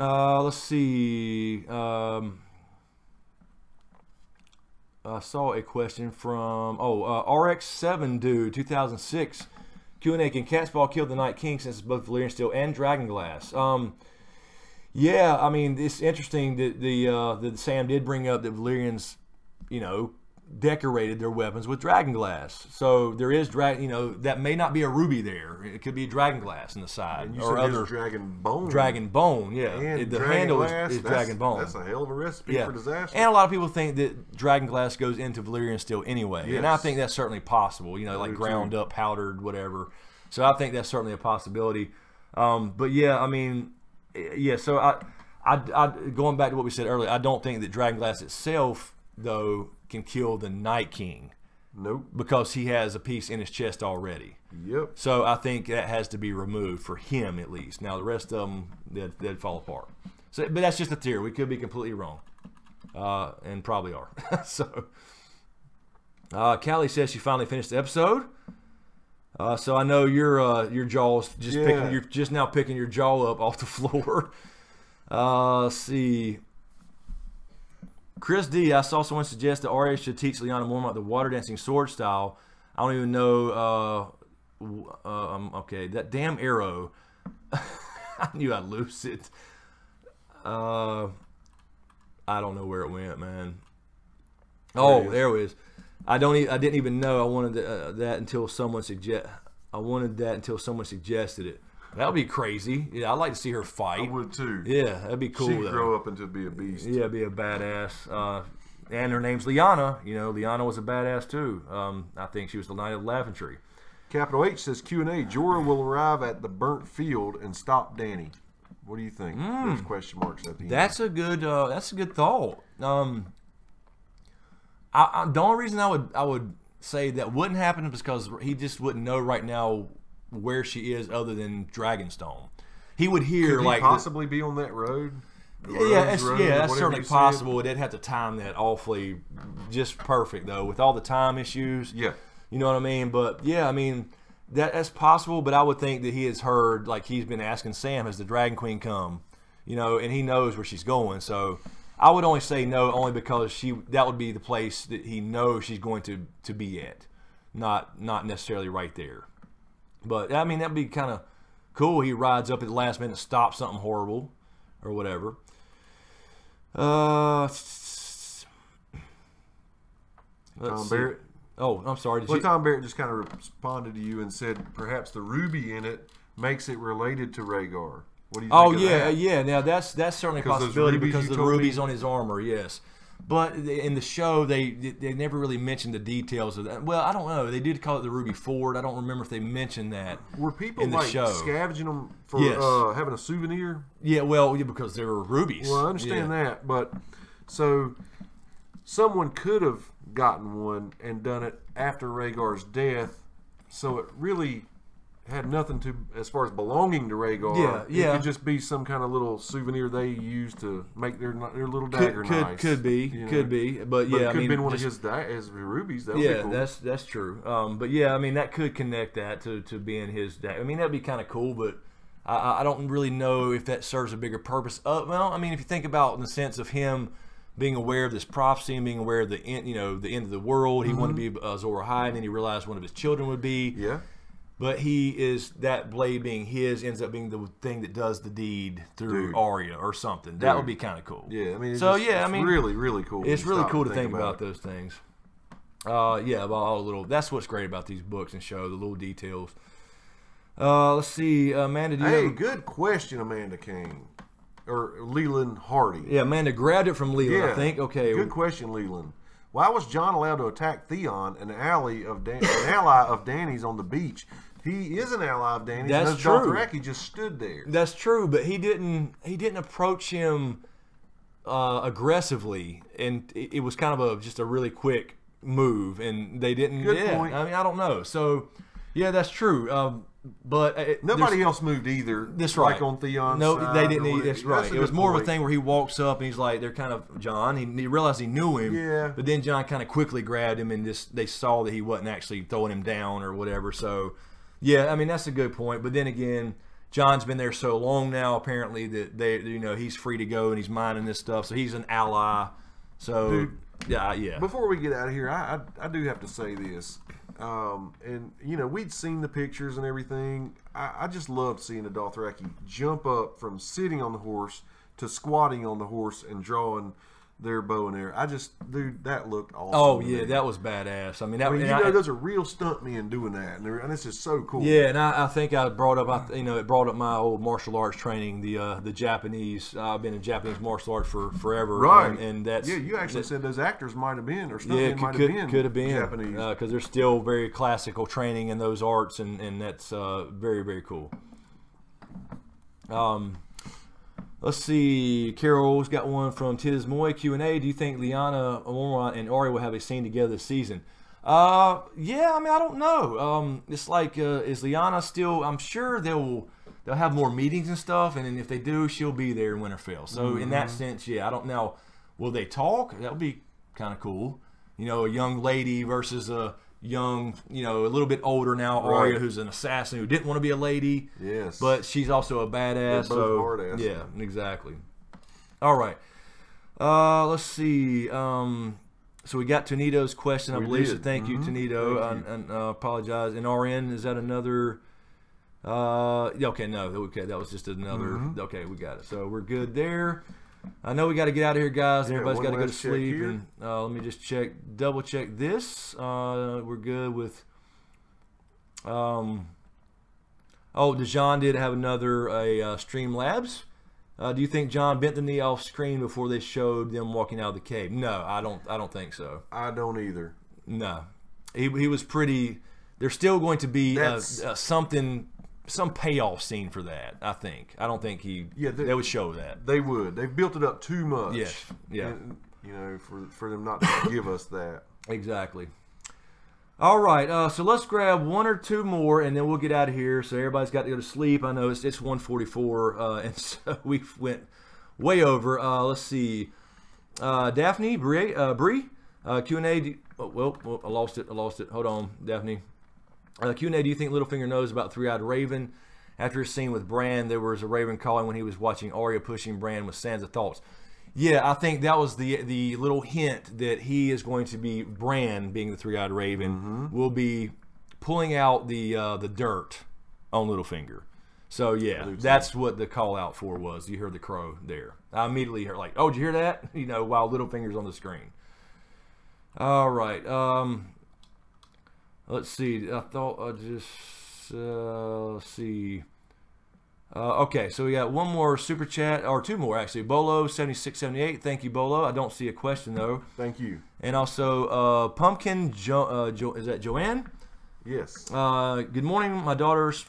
Let's see. I saw a question from RX7 dude 2006 Q&A. Can Catspaw kill the Night King since it's both Valyrian steel and dragonglass? Yeah, I mean it's interesting that that Sam did bring up that Valyrians, decorated their weapons with dragonglass. So there is that may not be a ruby there. It could be dragonglass in the side, and you or said other dragon bone. Dragon bone, yeah. And the handle is dragon bone. That's a hell of a recipe for disaster. And a lot of people think that dragonglass goes into Valyrian steel anyway, and I think that's certainly possible. Like ground up, powdered, whatever. So I think that's certainly a possibility. But yeah, I mean, yeah. So I going back to what we said earlier, I don't think that dragonglass itself though can kill the Night King. Nope. Because he has a piece in his chest already. Yep. So I think that has to be removed for him at least. Now the rest of them, they'd fall apart. So, but that's just a theory. We could be completely wrong, and probably are. So, Callie says she finally finished the episode. So I know your jaw's you're just now picking your jaw up off the floor. Let's see. Chris D, I saw someone suggest that Arya should teach Lyanna more about the water dancing sword style. I don't even know Okay, that damn arrow. I knew I'd lose it. I don't know where it went, man. Oh, there it is. I didn't even know I wanted that until someone I wanted that until someone suggested it. That would be crazy. Yeah, I'd like to see her fight. I would too. Yeah, that'd be cool. She'd grow up into be a beast. Yeah, be a badass. And her name's Lyanna. You know, Lyanna was a badass too. I think she was the Knight of Laventry. Capital H says Q&A. Jorah will arrive at the burnt field and stop Dany. What do you think? There's question marks at the end. That's a good thought. The only reason I would say that wouldn't happen is because he just wouldn't know right now where she is other than Dragonstone. He would hear Could he like possibly be on that road. That's certainly possible. They'd have to time that awfully just perfect though, with all the time issues. Yeah. You know what I mean? But yeah, I mean that's possible. But I would think that he has heard, like he's been asking Sam, has the Dragon Queen come? You know, and he knows where she's going. So I would only say no, only because that would be the place that he knows she's going to be at, not necessarily right there. But I mean that'd be kind of cool. He rides up at the last minute, stops something horrible or whatever. Let's see. Barrett. Oh, I'm sorry. Tom Barrett just kind of responded to you and said perhaps the ruby in it makes it related to Rhaegar. What do you think of that? Yeah. Now that's certainly a possibility because of the rubies on his armor. Yes, but in the show they never really mentioned the details of that. Well, I don't know. They did call it the Ruby Ford. I don't remember if they mentioned that. Were people in the show scavenging them for having a souvenir? Yeah, well, because they were rubies. Well, I understand that, but so someone could have gotten one and done it after Rhaegar's death, so it really had nothing to, as far as belonging to Rhaegar. It could just be some kind of little souvenir they used to make their little dagger nice. Could be, but yeah, it could have been one of his rubies. That would be cool. that's true. But yeah, I mean that could connect that to being his dagger. I mean that'd be kind of cool, but I don't really know if that serves a bigger purpose. Well, I mean if you think about in the sense of him being aware of this prophecy and being aware of the end, the end of the world, he wanted to be Azor Ahai, and then he realized one of his children would be. Yeah. But he is, that blade being his ends up being the thing that does the deed through Arya or something. That would be kind of cool. Yeah, I mean, it's really, really cool. It's really cool to think about those things. Yeah, about all the little. That's what's great about these books and show, the little details. Let's see, Amanda. Good question, Amanda King or Leland Hardy. Yeah, Amanda grabbed it from Leland. I think. Okay. Good question, Leland. Why was Jon allowed to attack Theon, an ally of Dany's on the beach? He is an ally of Dany's. That's true. Dothraki just stood there. That's true, but he didn't approach him aggressively, and it was kind of just a really quick move, and they didn't. Good point. I mean, I don't know. So, yeah, that's true. But nobody else moved either. That's right. Like on Theon's no, side. They didn't. That's right. It was more of a thing where he walks up and he's like, they're kind of Jon. He realized he knew him. Yeah. But then Jon kind of quickly grabbed him and they saw that he wasn't actually throwing him down or whatever. So, yeah, I mean that's a good point. But then again, Jon's been there so long now apparently that he's free to go and he's minding this stuff. So he's an ally. So dude, yeah. Before we get out of here, I do have to say this. And we'd seen the pictures and everything. I just loved seeing a Dothraki jump up from sitting on the horse to squatting on the horse and drawing their bow and arrow. Dude, that looked awesome. Oh yeah, that was badass. I mean, those are real stuntmen doing that, and it's just so cool. Yeah, and I think I brought up, it brought up my old martial arts training, the Japanese. I've been in Japanese martial arts for forever, right? And that's you actually said those actors might have been, or stuntmen could have been Japanese, because there's still very classical training in those arts, and that's very, very cool. Let's see. Carol's got one from Tiz Moy Q&A. Do you think Lyanna, Mormont, and Arya will have a scene together this season? Yeah, I mean, I don't know. It's like, is Lyanna still? I'm sure they'll have more meetings and stuff, and then if they do, she'll be there in Winterfell. So in that sense, yeah, I don't know. Will they talk? That would be kind of cool. A young lady versus a young, a little bit older now Arya, who's an assassin who didn't want to be a lady. Yes. But she's also a badass. They're both hard asses. Yeah, exactly. All right. Let's see. So we got Tonito's question, I believe. So did. thank you, Tonito. And apologize. And RN, is that another? Okay, no. Okay, that was just another. Okay, we got it. So we're good there. I know we got to get out of here, guys. And everybody's got to go to sleep. And let me just double check this. We're good with. Oh, DeJean did have another Streamlabs. Do you think John bent the knee off screen before they showed them walking out of the cave? No, I don't think so. I don't either. No, he was pretty. There's still going to be some payoff scene for that. I think. I don't think they would show that. They would. They've built it up too much. Yes. Yeah. And, you know, for them not to give us that. Exactly. All right, so let's grab one or two more, and then we'll get out of here. So everybody's got to go to sleep. I know it's 1:44, and so we went way over. Let's see, Daphne, Bree, Q&A. Well, I lost it. Hold on, Daphne. Q&A. Do you think Littlefinger knows about Three-Eyed Raven? After his scene with Bran, there was a Raven calling when he was watching Arya pushing Bran with Sansa thoughts. Yeah, I think that was the little hint that he is going to be, Bran, being the Three-Eyed Raven, will be pulling out the dirt on Littlefinger. So yeah, that's what the call out for was. You heard the crow there. I immediately heard like, oh, did you hear that? You know, while Littlefinger's on the screen. All right. Let's see. I thought I just let's see. Okay, so we got one more super chat, or two more actually. Bolo 7678, thank you, Bolo. I don't see a question though. Thank you. And also Pumpkin is that Joanne? Yes. Good morning, my daughter's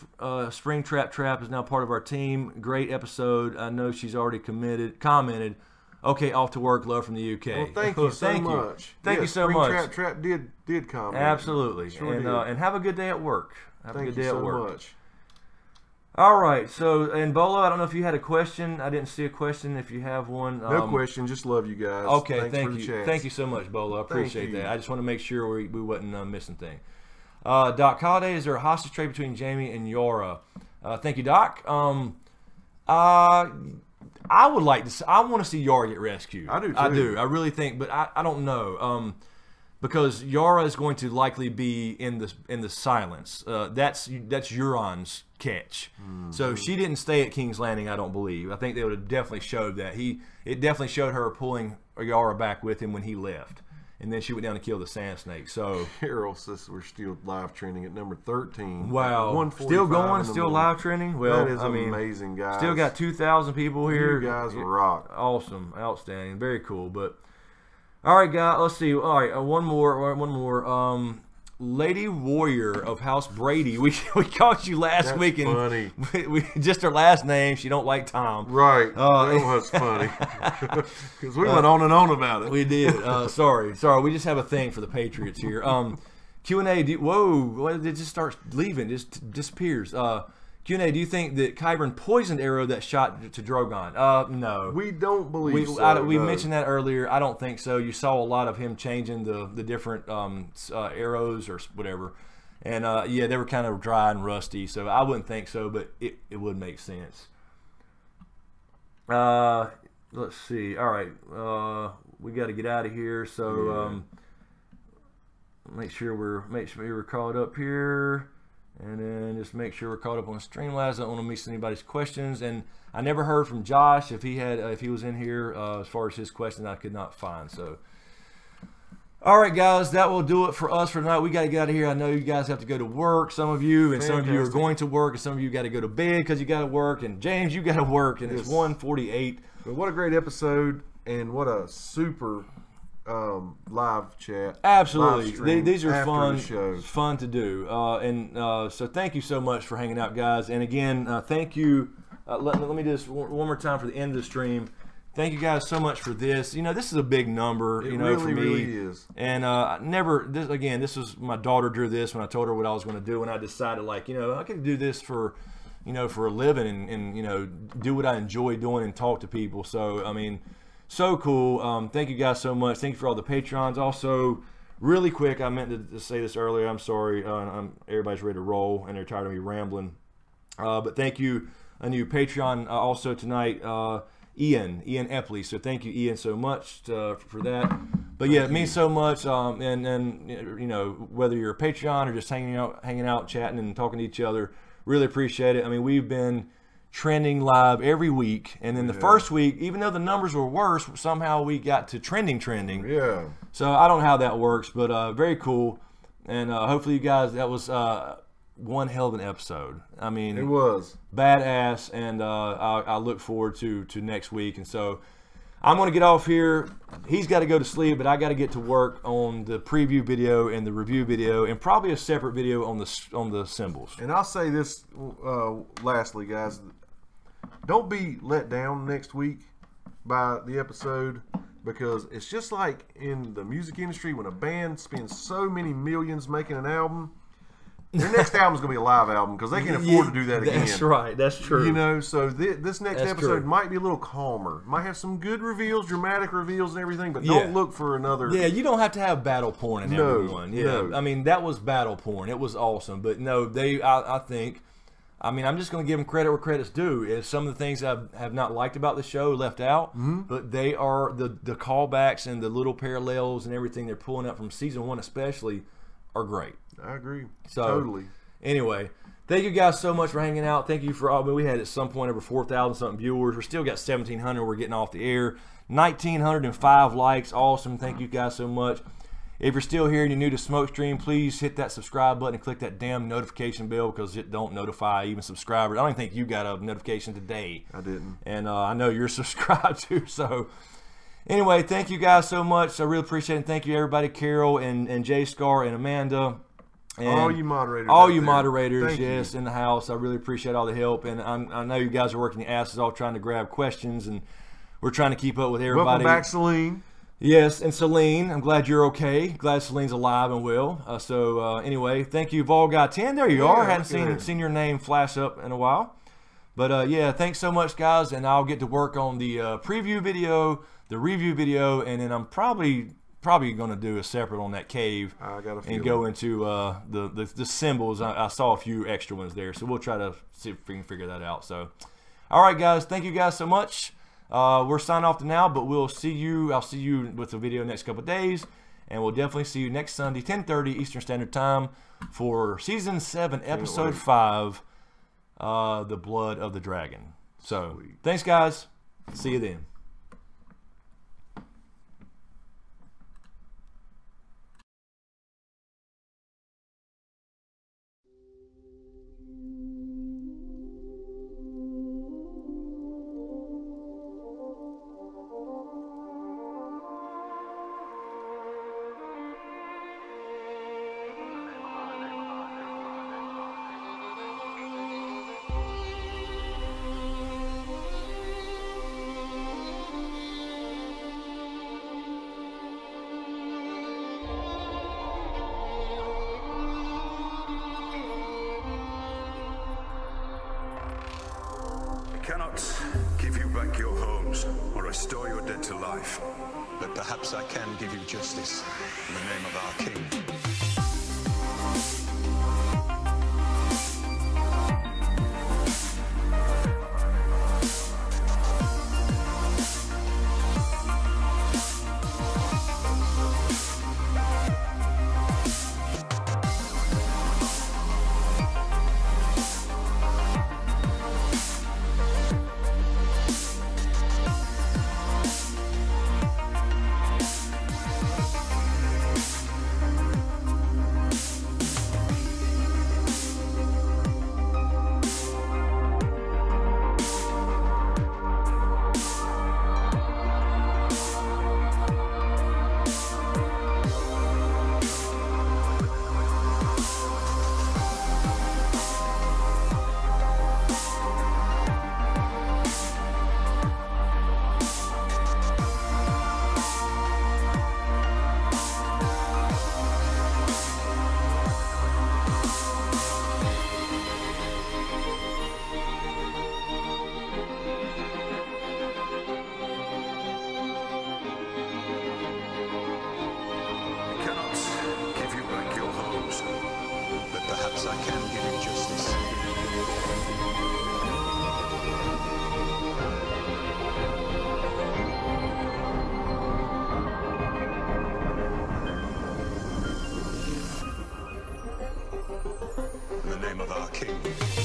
Spring Trap is now part of our team. Great episode. I know she's already commented. Okay, off to work. Love from the UK. Well, thank you so much. Thank you so much. Spring Trap did comment. Absolutely. Sure and have a good day at work. Have a good day at work. Much. All right, so, and Bolo, I don't know if you had a question. I didn't see a question. If you have one. No question, just love you guys. Okay, Thanks thank for you. the chats. Thank you so much, Bolo. I appreciate that. I just want to make sure we wasn't missing thing. Doc Holiday, is there a hostage trade between Jaime and Yara? Thank you, Doc. I would like to. I want to see Yara get rescued. I do, too. I do. I really think, but I don't know. Because Yara is going to likely be in the silence. That's Euron's catch. So she didn't stay at King's Landing, I don't believe. I think they would have definitely showed that. It definitely showed her pulling Yara back with him when he left. And then she went down to kill the Sand Snake. So Carol says we're still live trending at number 13. Wow. Still going, still live trending? Well, that is amazing, guys. Still got 2,000 people here. You guys rock. Awesome. Outstanding. Very cool. But all right, guys, let's see. All right, one more. Lady Warrior of House Brady. We caught you last week. Funny. We just her last name. She don't like Tom. Right. That was funny. Because we went on and on about it. We did. Sorry. We just have a thing for the Patriots here. Q&A. Whoa! It just starts leaving. Just disappears. Q&A, do you think that Qyburn poisoned arrow that shot to Drogon? No. We don't believe so. We mentioned that earlier. I don't think so. You saw a lot of him changing the different arrows or whatever. And, yeah, they were kind of dry and rusty, so I wouldn't think so, but it would make sense. Let's see. All right. We got to get out of here, so make sure we're caught up here. And then just make sure we're caught up on Streamlabs. I don't want to miss anybody's questions. And I never heard from Josh if he was in here. As far as his question, I could not find. So, all right, guys, that will do it for us for tonight. We got to get out of here. I know you guys have to go to work. Some of you, and some of you are going to work, and some of you got to go to bed because you got to work. And James, you got to work, and it's 1:48. But what a great episode, and what a super live chat. Absolutely. These are fun to do. So thank you so much for hanging out, guys. And again, thank you. Let me just one more time for the end of the stream. Thank you guys so much for this. You know, this is a big number, it really, for me. Really is. And this was my daughter drew this when I told her what I was going to do, and I decided, like, you know, I could do this for a living and you know, do what I enjoy doing and talk to people. So, I mean, so cool. Thank you guys so much. Thank you for all the Patreons. Also, really quick, I meant to say this earlier. I'm sorry. Everybody's ready to roll, and they're tired of me rambling. But thank you, a new Patreon also tonight, Ian Epley. So thank you, Ian, so much for that. But yeah, it means so much. And you know, whether you're a Patreon or just hanging out, chatting and talking to each other, really appreciate it. I mean, we've been trending live every week, and then the first week, even though the numbers were worse, somehow we got to trending. Yeah. So I don't know how that works, but very cool. And hopefully you guys, that was one hell of an episode. I mean, it was badass, and I look forward to next week. And so I'm going to get off here. He's got to go to sleep, but I got to get to work on the preview video and the review video, and probably a separate video on the symbols. And I'll say this lastly, guys. Don't be let down next week by the episode, because it's just like in the music industry when a band spends so many millions making an album. Their next album is going to be a live album because they can afford to do that again. That's right. That's true. You know, so this next episode true. might be a little calmer. Might have some good reveals, dramatic reveals and everything, but don't look for another. Yeah, you don't have to have battle porn in everyone. Yeah, no. I mean, that was battle porn. It was awesome. But no, I think, I mean, I'm just going to give them credit where credit's due. Is some of the things I have not liked about the show left out, but they are the callbacks and the little parallels and everything they're pulling up from season 1 especially are great. I agree. So, totally. Anyway, thank you guys so much for hanging out. Thank you for all. We had at some point over 4,000 something viewers. We're still got 1,700. We're getting off the air. 1,905 likes. Awesome. Thank you guys so much. If you're still here and you're new to Smokescreen, please hit that subscribe button and click that damn notification bell, because it don't notify even subscribers. I don't even think you got a notification today. I didn't. And I know you're subscribed too. So anyway, thank you guys so much. I really appreciate it. Thank you everybody, Carol and Jay Scar and Amanda. And all you moderators. All you moderators, yes, in the house. I really appreciate all the help. And I know you guys are working your asses off trying to grab questions, and we're trying to keep up with everybody. Welcome back, Celine. Yes, and Celine, I'm glad you're okay. Glad Celine's alive and well. Anyway, thank you, Volguy10. There you are. Hadn't seen your name flash up in a while. But yeah, thanks so much, guys. And I'll get to work on the preview video, the review video, and then I'm probably going to do a separate on that cave. I got a feeling. And go into the symbols. I saw a few extra ones there, so we'll try to see if we can figure that out. So, all right, guys, thank you guys so much. We're signing off to now, but we'll see you. I'll see you with the video next couple of days, and we'll definitely see you next Sunday, 10:30 Eastern Standard Time, for season 7, episode 5, The Blood of the Dragon. So, thanks, guys. See you then. I cannot give you back your homes or restore your dead to life. But perhaps I can give you justice in the name of our king. Perhaps I can give you justice. name of our king.